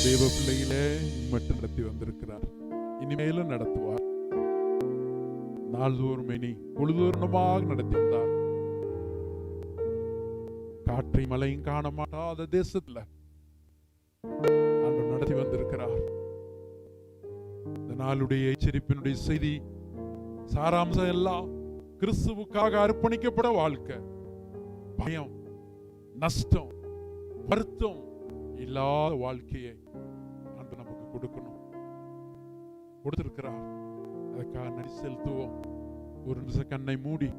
தேவ பிள்ளைகளே மட்டும் நடத்தி வந்திருக்கிறார், இனிமேலும் நடத்துவார். நாள்தோறும் இனி பொழுதோறுமாக நடத்தி வந்தார். காற்றை மழையும் காண மாட்டாத தேசத்துல ஆண்டவர் நடத்தி வந்திருக்கிறார். இந்த நாளுடைய எச்சரிப்பினுடைய செய்தி சாராம்சம் எல்லாம் கிறிஸ்துவுக்காக அர்ப்பணிக்கப்பட வாழ்க்கை, பயம் நஷ்டம் வருத்தம் இல்லாத வாழ்க்கையை ஆண்டவர் நமக்கு கொடுக்கணும், கொடுத்திருக்கிறார். அதுக்காக நன்றி செலுத்துவோம். ஒரு நிமிஷம் கண்ணை மூடி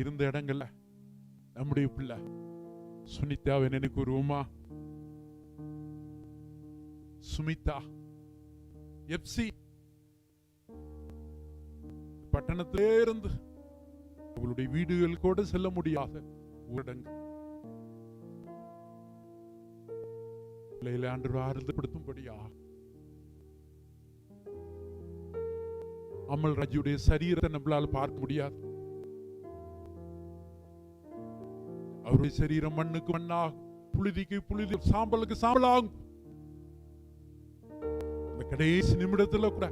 இருந்த இடங்கள்ல நம்முடைய பிள்ளை சுனிதாவை நினைக்கு வருவோமா? சுமிதா எப்சி பட்டணத்திலே இருந்து அவளுடைய வீடுகள் கூட செல்ல முடியாத ஊரடங்கு ஆண்டவர் ஆறுதல்படுத்தும்படியா அமல் ராஜுடைய சரீரத்தை நம்மளால பார்க்க முடியாது. அவருடைய சரீரம் மண்ணுக்கு மண்ணாகும், புழுதிக்கு புழுதி, சாம்பலுக்கு சாம்பலாகும். அந்த கடைசி நிமிடத்துல கூட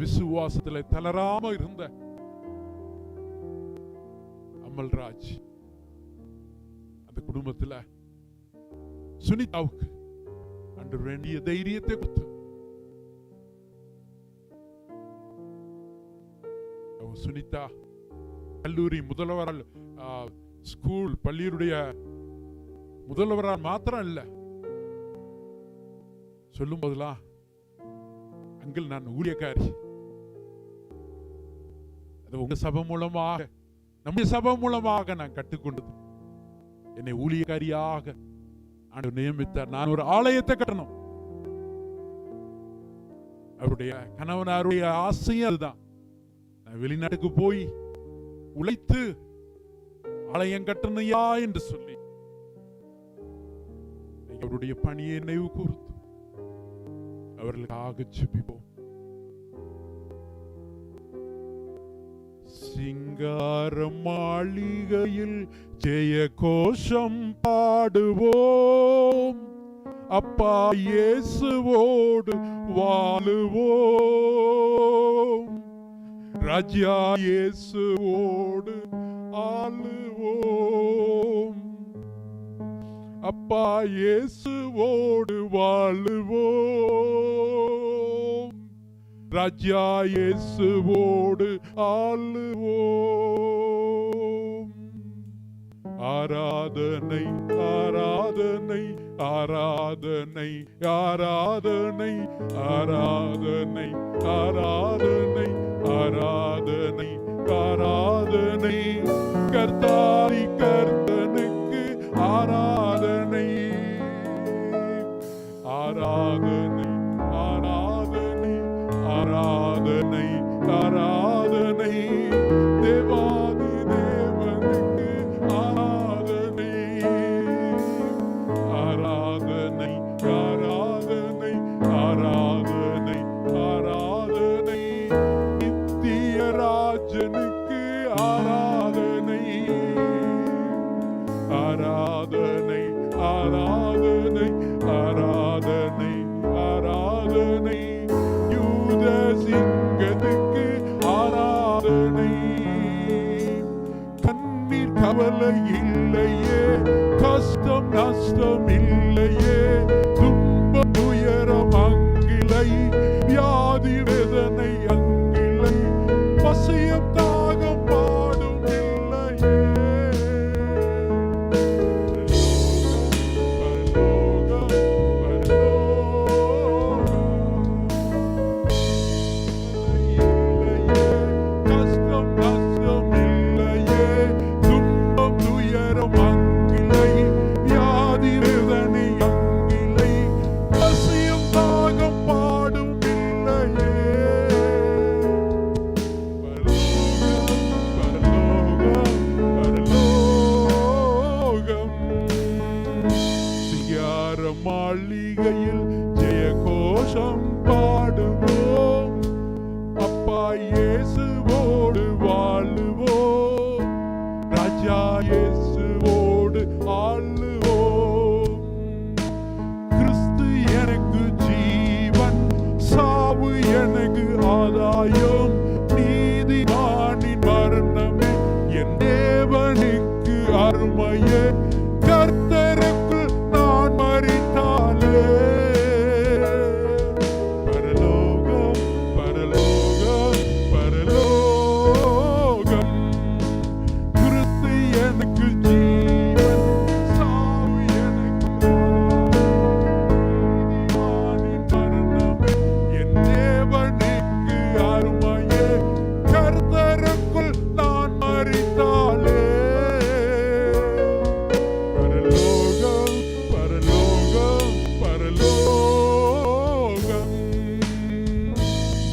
விசுவாசத்துல தளராம இருந்த அமல்ராஜ் அந்த குடும்பத்துல சுனிதாவுக்கு ஆண்டவர் வேண்டிய தைரியத்தை கொடுத்து சுனிதா கல்லூரி முதல்வரால், ஸ்கூல் பள்ளியுடைய முதல்வரால் மாத்திரம் இல்ல, சொல்லும் போதெல்லாம் அங்கிள் நான் ஊழியக்காரி, அது உங்க சபை மூலமாக நம்முடைய சபை மூலமாக நான் கற்றுக்கொண்டது. என்னை ஊழியக்காரியாக ஆண்டவர் நியமித்தார். நான் ஒரு ஆலயத்தை கட்டணும். அவருடைய கணவனாருடைய ஆசையும் அதுதான். நான் வெளிநாட்டுக்கு போய் உழைத்து ஆலயம் கட்டணையா என்று சொல்லி அவருடைய பணியை நினைவு கூர்ந்து அவர்களுக்காக ஜெபிப்போம். சிங்கார மாளிகையில் ஜெய கோஷம் பாடுவோம், அப்பா இயேசுவோடு வாழுவோம், ராஜா இயேசுவோடு ஆளுவோம். அப்பா இயேசுவோடு வாழுவோம், ராஜா இயேசுவோடு ஆளுவோம். ஆராதனை ஆராதனை ஆராதனை ஆராதனை ஆராதனை ஆராதனை ஆராதனை ஆராதனை கர்த்தாதி கர்த்தனுக்கு ஆராதனை ஆராதனை ஆராதனை ஆராதனை ஆராதனை தேவாதி தேவனுக்கு ஆராதனை ஆராதனை ஆராதனை ஆராதனை ஆராதனை நித்திய ராஜனுக்கு ஆராதனை ஆராதனை ஆராதனை ஆராதனை ஆராதனை யூத சிங்கத்துக்கு ஆராதனை. கண்ணீர் கவலை இல்லையே, கஷ்டம் நஷ்டம் இல்லையே, துன்பம் துயரம் அங்கில்லை, வியாதி வேதனை அங்கில்லை, பசியம் தாகம் பாடும் இல்லையே. மாளிகையில் ஜெய கோஷம் பாடுவோம், அப்பா இயேசுவோடு வாழுவோம், ராஜா இயேசுவோடு ஆளுவோம். கிறிஸ்து எனக்கு ஜீவன், சாவு எனக்கு ஆதாயம், நீதிமானின் மரணமே என் தேவனுக்கு அருமையே. கர்த்தருக்குள் நான் மரித்தாலே பரலோகம் பரலோகம் பரலோகம். கிறிஸ்து எனக்கு ஜீவன், சாவு எனக்கு ஆதாயம், மரணமே என் தேவனுக்கு அருமையே. கர்த்தருக்குள் நான் மரித்தாலே பரலோகம் பரலோகம் பரலோகம்.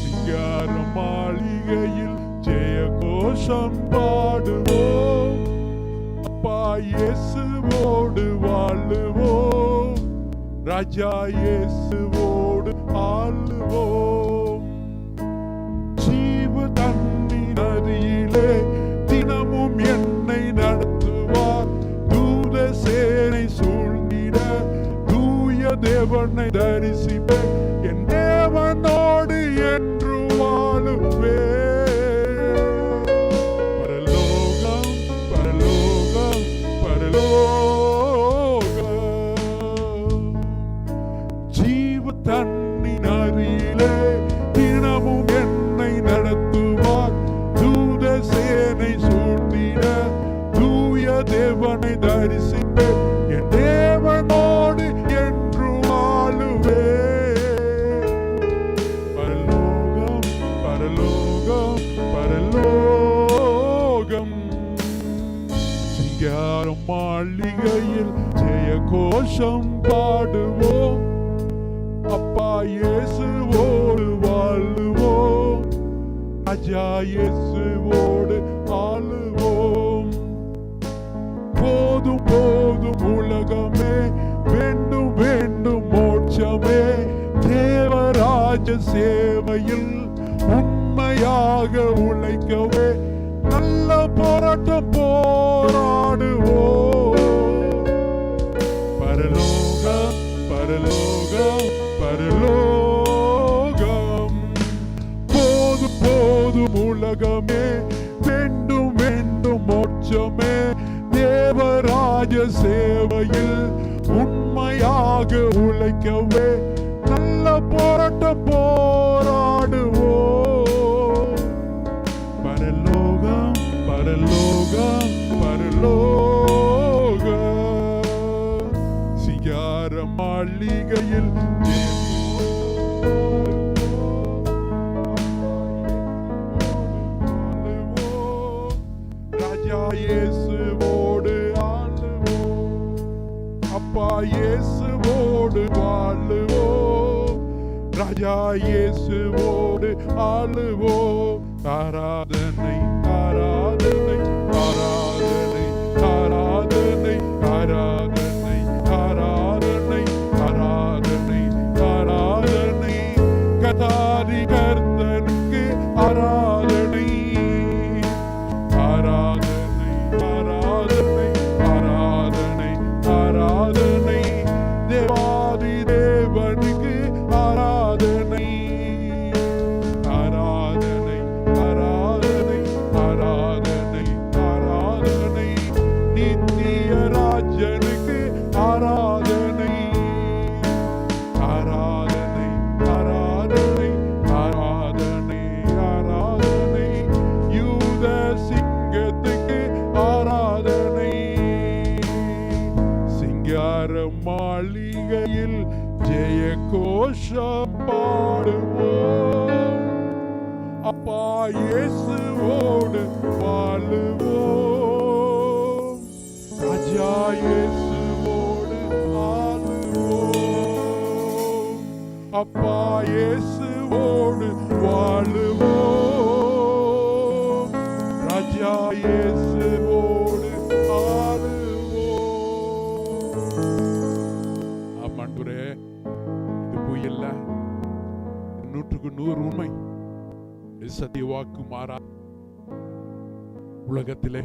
சிங்கார மாளிகையில் ஜெய கோஷம் பாடுவோம், அப்பா இயேசுவோடு வாழுவோம், ராஜா இயேசுவோடு ஆளுவோம். ஜீவ தண்ணி நதியிலே தினமும் என்னை நடத்துவார், தூத சேனை சூழ்ந்திட தூய தேவனை தரிசிப்பேன், என் தேவனோடு என்று வாழுவேன். பரலோகம் பரலோகம் பரலோகம். ஜீவ தண்ணி நதியிலே தினமும் என்னை நடத்துவார், தூத சேனை சூழ்ந்திட தூய தேவனை தரிசிப்பேன், என் தேவனோடு என்று வாழுவேன். பரலோகம் பரலோகம் பரலோகம். சிங்கார மாளிகையில் ஜெய கோஷம் பாடுவோம், அப்பா இயேசுவோடு வாழுவோம், ராஜா இயேசுவோடு ஆளுவோம். போதும் போதும் உலகமே, வேண்டும் வேண்டும் மோட்சமே, தேவராஜ சேவையில் உண்மையாக உழைக்கவே நல்ல போராட்டம் போராடுவோம். பரலோகம் பரலோகம் பரலோகம். போதும் போதும் உலகமே, வேண்டும் வேண்டும் மோட்சமே, தேவராஜ சேவையில் நீதியாக உழைக்கவே நல்ல போராட்டம் போராடுவோம். பரலோகம் பரலோகம் பரலோகம் சிங்கார மாளிகையில் ராஜா இயேசுவோடு ஆளுவோம். அப்பா இயேசுவோடு வாழுவோம். ராஜா இயேசுவோடு ஆளுவோம். ஆராதனை ஆராதனை ஆராதனை ஆராதனை ஆராதனை ஆராதனை ஆராதனை ஆராதனை கதாரி கர்த்தனுக்கு ஆராதனை ஆராதனை ஆராதனை ஆராதனை ஆராதனை தேவாதி தேவனுக்கு ஆராதனை ஆராதனை ஆராதனை ஆராதனை ஆராதனை நித்திய ராஜனுக்கு ஆராதனை ஆராதனை ஆராதனை ஆராதனை ஆராதனை யூத சிங்கத்துக்கு ஆராதனை சிங்கார மாளிகையில் ஜெய கோஷம் பாடுவோம். அப்பா இயேசுவோடு வாழுவோம். ராஜா இயேசுவோடு ஆளுவோம். அப்பா இயேசுவோடு வாழுவோம். ராஜா இயேசுவோடு ஆளுவோம். ஆமாண்டவரே, இது பொய் இல்ல, 100% உண்மை. இது சத்திய வாக்கு மாறா. உலகத்திலே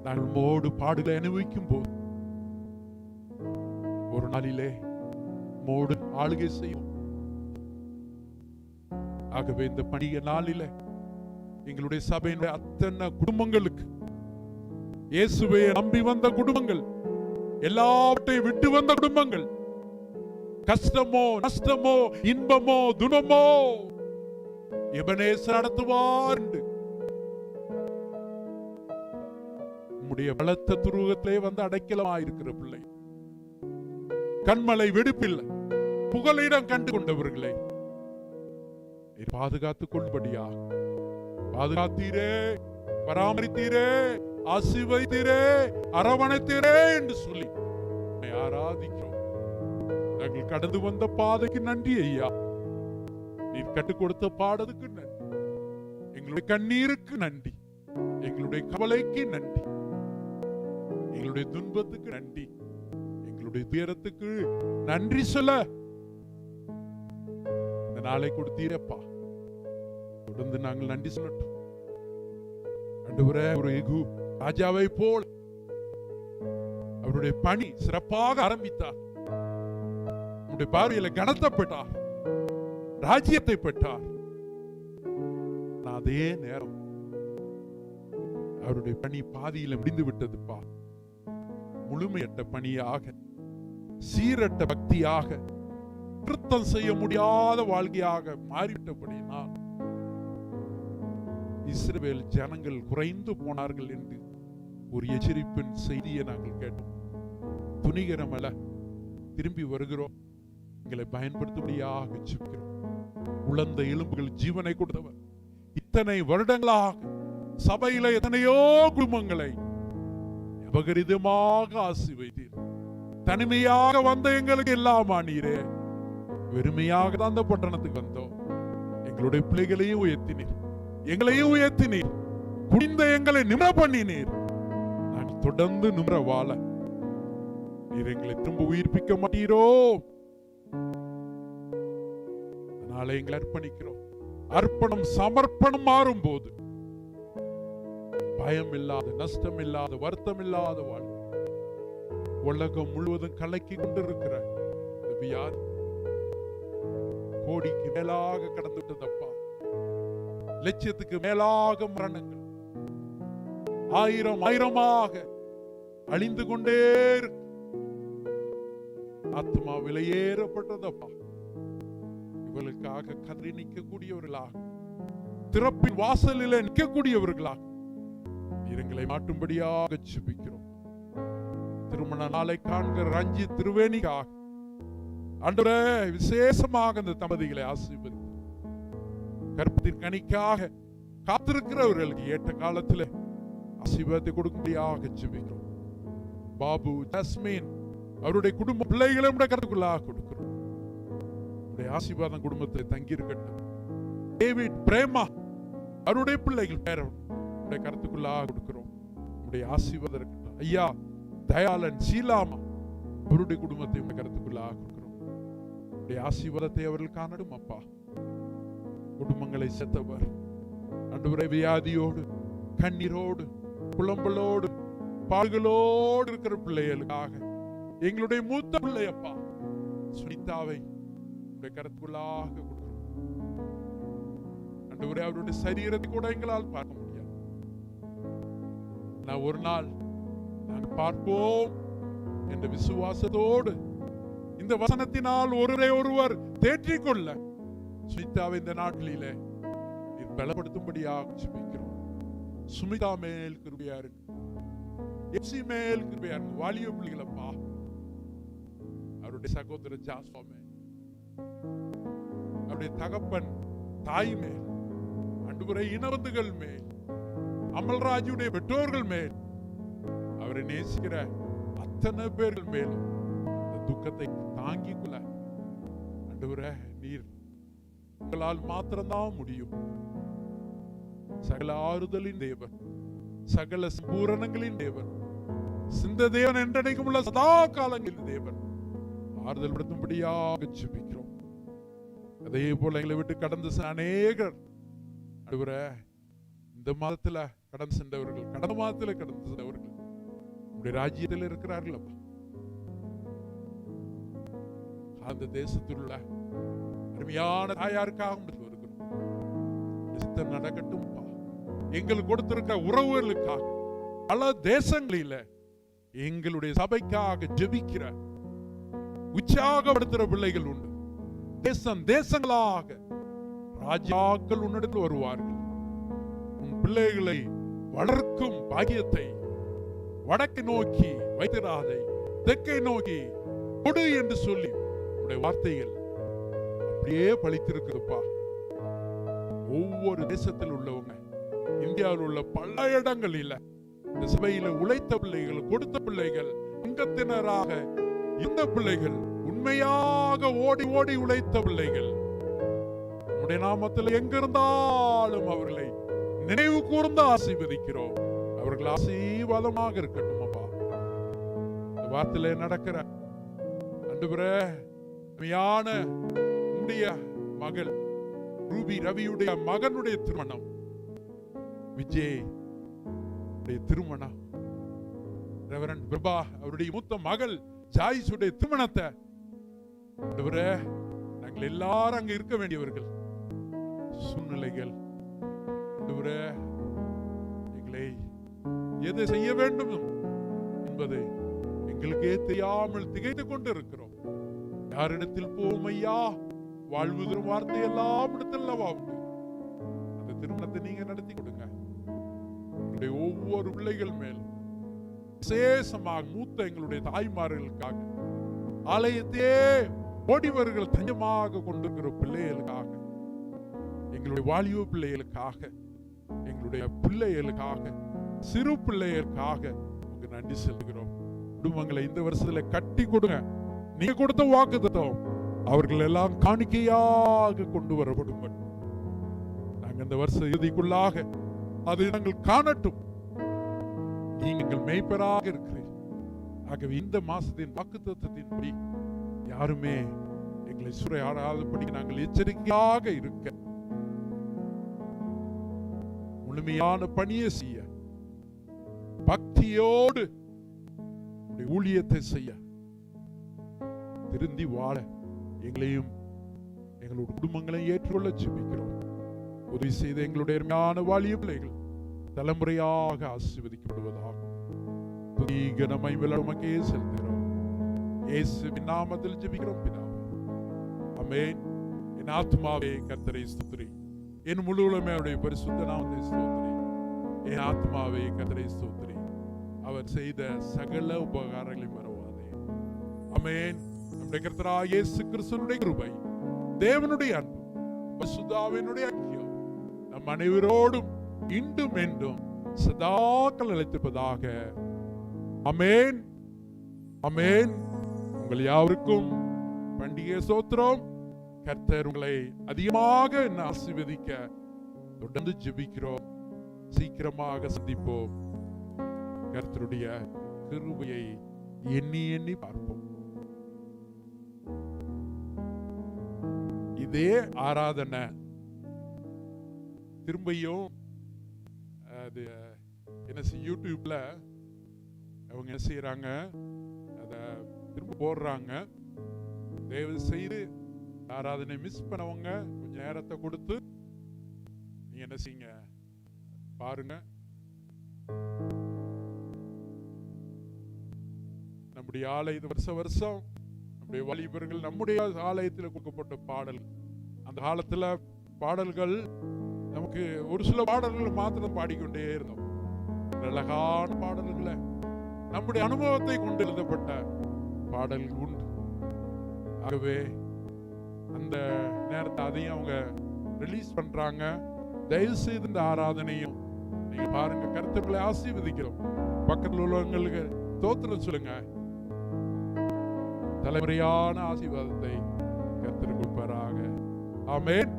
நாங்கள் மோடு பாடுகளை அனுபவிக்கும் போது ஒரு நாளிலே மோடு ஆளுகை செய்யும். ஆகவே இந்த பண்டிகை நாளிலே எங்களுடைய சபையினுடைய அத்தனை குடும்பங்களுக்கு, இயேசுவை நம்பி வந்த குடும்பங்கள், எல்லாவற்றையும் விட்டு வந்த குடும்பங்கள், கஷ்டமோ நஷ்டமோ இன்பமோ துன்பமோ எபனேசர் நடத்துவார் என்று உம்முடைய பலத்த துருவத்திலே வந்து அடைக்கலமாயிருக்கிற பிள்ளை, கண்மலை வெடிப்பில்லை புகலிடம் கண்டு கொண்டவர்களை பாதுகாத்துக் கொள்ளும்படியா பாதுகாத்தீரே, பராமரித்தீரே, ஆசீர்வதித்தீரே, அரவணைத்தீரே என்று சொல்லி ஆராதிக்கிறோம். நாங்கள் கடந்து வந்த பாதைக்கு நன்றி ஐயா. நீர் கற்றுக் கொடுத்த பாடத்துக்கு நன்றி. எங்களுடைய கண்ணீருக்கு நன்றி. எங்களுடைய கவலைக்கு நன்றி. எங்களுடைய துன்பத்துக்கு நன்றி. எங்களுடைய துயரத்துக்கு நன்றி சொல்ல இந்த நாளை கொடுத்தீரப்பா. தொடர்ந்து நாங்கள் நன்றி சொல்லட்டும். ஆண்டவரே, ஒரு எகு ராஜாவை போல் அவருடைய பணி சிறப்பாக ஆரம்பித்தார். உங்களுடைய பார்வையில கனத்தை பெற்றார், ராஜ்யத்தை பெற்றார். அதே நேரம் அவருடைய பணி பாதியில முடிந்து விட்டதுப்பா. முழுமையற்ற பணியாக, சீரற்ற பக்தியாக, திருத்தம் செய்ய முடியாத வாழ்க்கையாக மாறிவிட்டபடியினால் இஸ்ரவேல் ஜனங்கள் குறைந்து போனார்கள் என்று ஒரு எச்சரிப்பின் செய்தியை நாங்கள் கேட்டோம். துணிகரமல்ல, திரும்பி வருகிறோம். எங்களை பயன்படுத்தும்படியாக ஜெபிக்கிறோம். உலர்ந்த எலும்புகள் ஜீவனை கொடுத்தவர். இத்தனை வருடங்களாக சபையில எத்தனையோ குடும்பங்களை அபகரிதமாக ஆசீர்வதித்தீர். தனிமையாக வந்த எங்களுக்கு எல்லாம் ஆனீரே. வெறுமையாக தான் அந்த பட்டணத்துக்கு வந்தோம். எங்களுடைய பிள்ளைகளையும் உயர்த்தினீர், எங்களையும் உயர்த்தினீர். குடிந்த எங்களை நிமிர பண்ணினீர். நாங்கள் தொடர்ந்து நிமிர வாழ நீர் எங்களை திரும்ப உயிர்ப்பிக்க மாட்டீரோ? அதனால எங்களை அர்ப்பணிக்கிறோம். அர்ப்பணம் சமர்ப்பணம் மாறும் போது பயம் இல்லாத, நஷ்டம் இல்லாத, வருத்தம் இல்லாத வாழ்க்கை. உலகம் முழுவதும் கலக்கி கொண்டிருக்கிற வியாதி கோடிக்கு மேலாக கடந்து விட்டதப்பா. லட்சத்துக்கு மேலாக மரணங்கள், ஆயிரம் ஆயிரமாக அழிந்து கொண்டே இருக்கு. ஆத்மா விலையேறப்பட்டதப்பா. இவளுக்காக கதறி நிற்கக்கூடியவர்களாக, திறப்பின் வாசலில் நிற்கக்கூடியவர்களாக எங்களை மாட்டும்படியாக ஜெபிக்கிறோம். திருமண நாளை காண்கிற ரஞ்சி திருவேணிக்காக ஆண்டவரே விசேஷமாக இந்த தம்பதிகளை ஆசீர்வதி. கற்பத்தின் கனிக்காக காத்திருக்கிறவர்களுக்கு ஏற்ற காலத்தில் ஆசீர்வாதத்தை கொடுக்கும்படியாக ஜெபிக்கிறோம். பாபு, ஜஸ்மின் அவருடைய குடும்ப பிள்ளைகளை கருத்துக்குள்ளாக கொடுக்கிறோம். ஆசீர்வாதம் குடும்பத்தை தங்கி இருக்கட்டும். டேவிட், பிரேமா அவருடைய பிள்ளைகள் பேரன் கருத்துக்குள்ளாக கொடுக்கிறோம். உடைய ஆசீர்வாதம் இருக்கட்டும். ஐயா தயாளன், சீலாமா அவருடைய குடும்பத்தை கருத்துக்குள்ளாக கொடுக்கிறோம். உடைய ஆசீர்வாதத்தை அவர்கள் காணடும் அப்பா. குடும்பங்களை செத்தவர் ஆண்டவரே வியாதியோடு, கண்ணீரோடு, புலம்பலோடு, பால்களோடு இருக்கிற பிள்ளைகளுக்காக எங்களுடைய மூத்த பிள்ளையப்பா சுனிதாவை கருத்துக்குள்ளாக கொடுக்கிறோம். ஆண்டவரே அவருடைய சரீரத்தை கூட எங்களால் பார்க்க முடியாது. நான் ஒரு நாள் நாங்கள் பார்ப்போம் என்ற விசுவாசத்தோடு இந்த வசனத்தினால் ஒருவரை ஒருவர் தேற்றிக்கொள்ள சுமிதாவை இந்த நாட்களிலே நீர் பலப்படுத்தும்படியாக ஜெபிக்கிறோம். சுமிதா மேல் கிருபையா இருக்கு, எப்சி மேல் கிருபையா இருக்கு. வாலிய பிள்ளைகளப்பா அவருடைய சகோதர ஜாஸ்வா மேல், அவருடைய தகப்பன் தாய் மேல், ஆண்டவரே இனவந்துகள் மேல், அமல்ராஜுடைய பெற்றோர்கள் மேல், அவரை நேசிக்கிற அத்தனை பேர்கள் மேலும் இந்த துக்கத்தை தாங்கிக் கொள்ள ஆண்டவரே நீர் உங்களால் மாத்திரம்தான் முடியும். சகல ஆறுதலின் தேவன், சகல பூரணங்களின் தேவன், சிந்த தேவன், என்றைக்கும் உள்ள சதா காலங்களின் தேவன் ஆறுதல் படுத்தும்படியாக ஜெபிக்கிறோம். அதே போல எங்களை விட்டு கடந்து அநேகர் ஆண்டவரே இந்த மாதத்துல கடந்து சென்றவர்கள், கடந்த மாதத்துல கடந்து சென்றவர்கள் உடைய ராஜ்யத்தில் இருக்கிறார்கள் அப்பா. அந்த தேசத்தில் உள்ள அருமையான தாயாருக்காக வருகிறோம். சித்தம் நடக்கட்டும். எங்களுக்கு கொடுத்திருக்க உறவுகளுக்காக பல தேசங்களில எங்களுடைய சபைக்காக ஜெபிக்கிற உற்சாகப்படுத்துற பிள்ளைகள் உண்டு. தேசம் தேசங்களாக ராஜாக்கள் உன்னிடத்தில் வருவார்கள். உன் பிள்ளைகளை வளர்க்கும் பாக்கியத்தை வடக்கை நோக்கி வைத்திராதை, தெற்கை நோக்கி கொடு என்று சொல்லி உடைய வார்த்தைகள் அப்படியே பழித்திருக்குதுப்பா. ஒவ்வொரு தேசத்தில் உள்ளவங்க, இந்தியாவில் உள்ள பல இடங்களில் இந்த சபையில உழைத்த பிள்ளைகள், கொடுத்த பிள்ளைகள், அங்கத்தினராக இந்த பிள்ளைகள், உண்மையாக ஓடி ஓடி உழைத்த பிள்ளைகள், உடைய நாமத்தில் எங்கிருந்தாலும் அவர்களை நினைவு கூர்ந்து ஆசீர்வதிக்கிறோம். அவர்கள் ஆசீர்வாதமாக இருக்கட்டும் அப்பா. இந்த வார்த்தையில நடக்கிற ஆண்டவரே உண்மையான உம்முடைய மகள் ரூபி ரவியுடைய மகனுடைய திருமணம், விஜய் திருமணம், ரெவரண்ட் பிரபா அவருடைய மூத்த மகள் ஜாயிசுடைய திருமணத்தை ஆண்டவரே நாங்கள் எல்லாரும் அங்க இருக்க வேண்டியவர்கள். சூழ்நிலைகள் ஆண்டவரே எங்களை எதை செய்ய வேண்டும் என்பதை எங்களுக்கே தெரியாமல் திகைத்துக் கொண்டு இருக்கிறோம். யாரிடத்தில் போவோம் ஐயா? வாழ்வு தரும் வார்த்தை எல்லாம் இடத்தில்லவா உண்டு. அந்த திருமணத்தை நீங்க நடத்தி கொடுங்க. எங்களுடைய ஒவ்வொரு பிள்ளைகள் மேலும் விசேஷமாக மூத்த எங்களுடைய தாய்மார்களுக்காக, ஆலயத்தையே ஓடிவர்கள் தஞ்சமாக கொண்டிருக்கிற பிள்ளைகளுக்காக, எங்களுடைய வாலிப பிள்ளைகளுக்காக, எங்களுடைய பிள்ளைகளுக்காக, சிறு பிள்ளைகளுக்காக உங்களுக்கு நன்றி செலுத்துகிறோம். குடும்பங்களை இந்த வருஷத்துல கட்டி கொடுங்க. நீங்க கொடுத்த வாக்குத்தத்தம் அவர்கள் எல்லாம் காணிக்கையாக கொண்டு வரப்படும். நாங்கள் இந்த வருஷ இறுதிக்குள்ளாக அதை நாங்கள் காணட்டும். நீங்கள் மேய்ப்பராக இருக்கிறீர்கள். ஆகவே இந்த மாசத்தின் வாக்குத்தத்தத்தின்படி யாருமே எங்களை சூறையாடாதபடி நாங்கள் எச்சரிக்கையாக இருக்க, முழுமையான பணியை செய்ய, பக்தியோடு ஊழியத்தை செய்ய, திருந்தி வாழ எங்களையும் எங்களுடைய குடும்பங்களையும் ஏற்றுக்கொள்ள ஜெபிக்கிறோம். உதவி செய்த எங்களுடைய அருமையான வாலிய பிள்ளைகள் தலைமுறையாக ஆசீர்வதிக்கப்படுவதாக துதி கனமை உமக்கே செலுத்துகிறோம். இயேசுவின் நாமத்தில் ஜெபிக்கிறோம் பிதாவே. ஆமென். என் ஆத்மாவே கர்த்தரை ஸ்தோத்திரி, என் முழு உள்ளமே அவருடைய பரிசுத்த நாமத்தை ஸ்தோத்திரி. என் ஆத்மாவே கர்த்தரை ஸ்தோத்திரி, அவர் செய்த சகல உபகாரங்களையும் மறவாதே. ஆமென். நம்முடைய கர்த்தராகிய இயேசு கிறிஸ்துவினுடைய கிருபை, தேவனுடைய அன்பு, பரிசுத்தாவினுடைய ஐக்கியம் நம் அனைவரோடும் இன்றும் என்றும் சதாக்கள் நிலைத்திருப்பதாக. ஆமென். ஆமென். உங்கள் யாவருக்கும் பண்டிகை ஸ்தோத்திரம். கர்த்தர் உங்களை அதிகமாக ஆசீர்வதிக்க தொடர்ந்து ஜெபிக்கிறோம். சீக்கிரமாக சந்திப்போம். கர்த்தருடைய கிருபையை எண்ணி எண்ணி பார்ப்போம். இதே ஆராதனை திரும்பியும் அது என்ன யூடியூப்ல அவங்க என்ன செய்யறாங்க, அதை திரும்ப போடுறாங்க. தயவு செய்து ஆராதனை மிஸ் பண்ணவங்க கொஞ்சம் நேரத்தை கொடுத்து நீங்க என்ன செய்யுங்க, பாருங்க. நம்முடைய ஆலயம் வருஷம் நம்முடைய வாலிபர்கள் நம்முடைய ஆலயத்தில் கொடுக்கப்பட்ட பாடல், அந்த காலத்துல பாடல்கள் நமக்கு ஒரு சில பாடல்கள் மாத்திரம் பாடிக்கொண்டே இருந்தோம். அழகான பாடல்களை நம்முடைய அனுபவத்தை கொண்டு எழுதப்பட்ட பாடல்கள் உண்டு. ஆகவே அந்த நேரத்தை அதையும் அவங்க ரிலீஸ் பண்றாங்க. தயவு செய்து இந்த ஆராதனையும் நீங்க பாருங்க. கர்த்தர்களை ஆசீர்வதிக்கிறோம். பக்கத்தில் உள்ளவங்களுக்கு ஸ்தோத்திரம் சொல்லுங்க. தலைமுறையான ஆசீர்வாதத்தை கர்த்தர் கொடுப்பாராக. ஆமென்.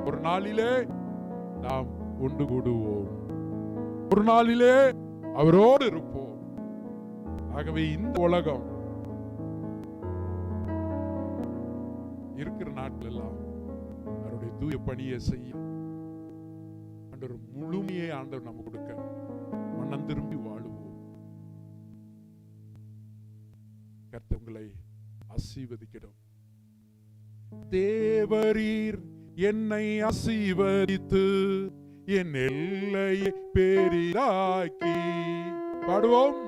ஒரு நாளிலே நாம் ஒன்று கூடுவோம், ஒரு நாளிலே அவரோடு இருப்போம். ஆகவே இந்த உலகம் இருக்கிற நாட்கள் எல்லாம் அவருடைய தூய பணியை செய்ய ஆண்டவர் முழுமையை ஆண்டவர் நம்ம கொடுக்க மனம் திரும்பி வாழுவோம். கர்த்தர் உங்களை ஆசீர்வதிக்கிறோம். தேவரீர் என்னை ஆசீர்வதித்து என் எல்லையை பெரிதாக்கி, பாடுவோம்.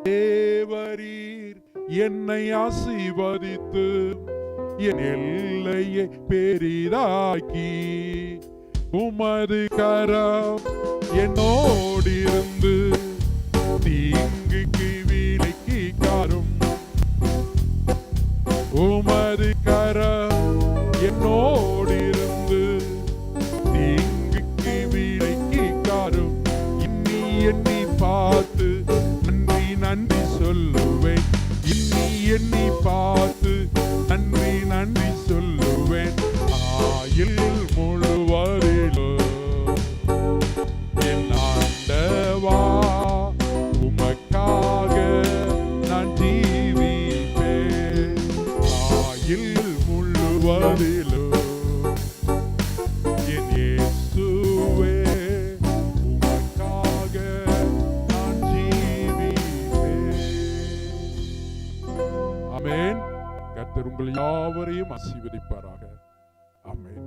தேவரீர் என்னை ஆசீர்வதித்து என் எல்லையை பெரிதாக்கி, உமது கரம் என்னோடிருந்து தீங்குக்கு விலக்கி காரும். உமது கரம் என்னோடிருந்து தீங்குக்கு விலக்கி காரும். இன்னி எண்ணி பார்த்து நன்றி நன்றி சொல்லுவேன். இன்னி எண்ணி பார்த்து நன்றி நன்றி சொல்லுவேன். ஆயுள் முழுவதிலும் என் ஆண்டவா உமக்காக நான் ஜீவிப்பேன். ஆயுள் முழுவதிலும் என் இயேசுவே உமக்காக நான் ஜீவிப்பேன். ஆமென். கர்த்தர் உங்கள் யாவரையும் ஆசீர்வதிப்பாராக. ஆமென்.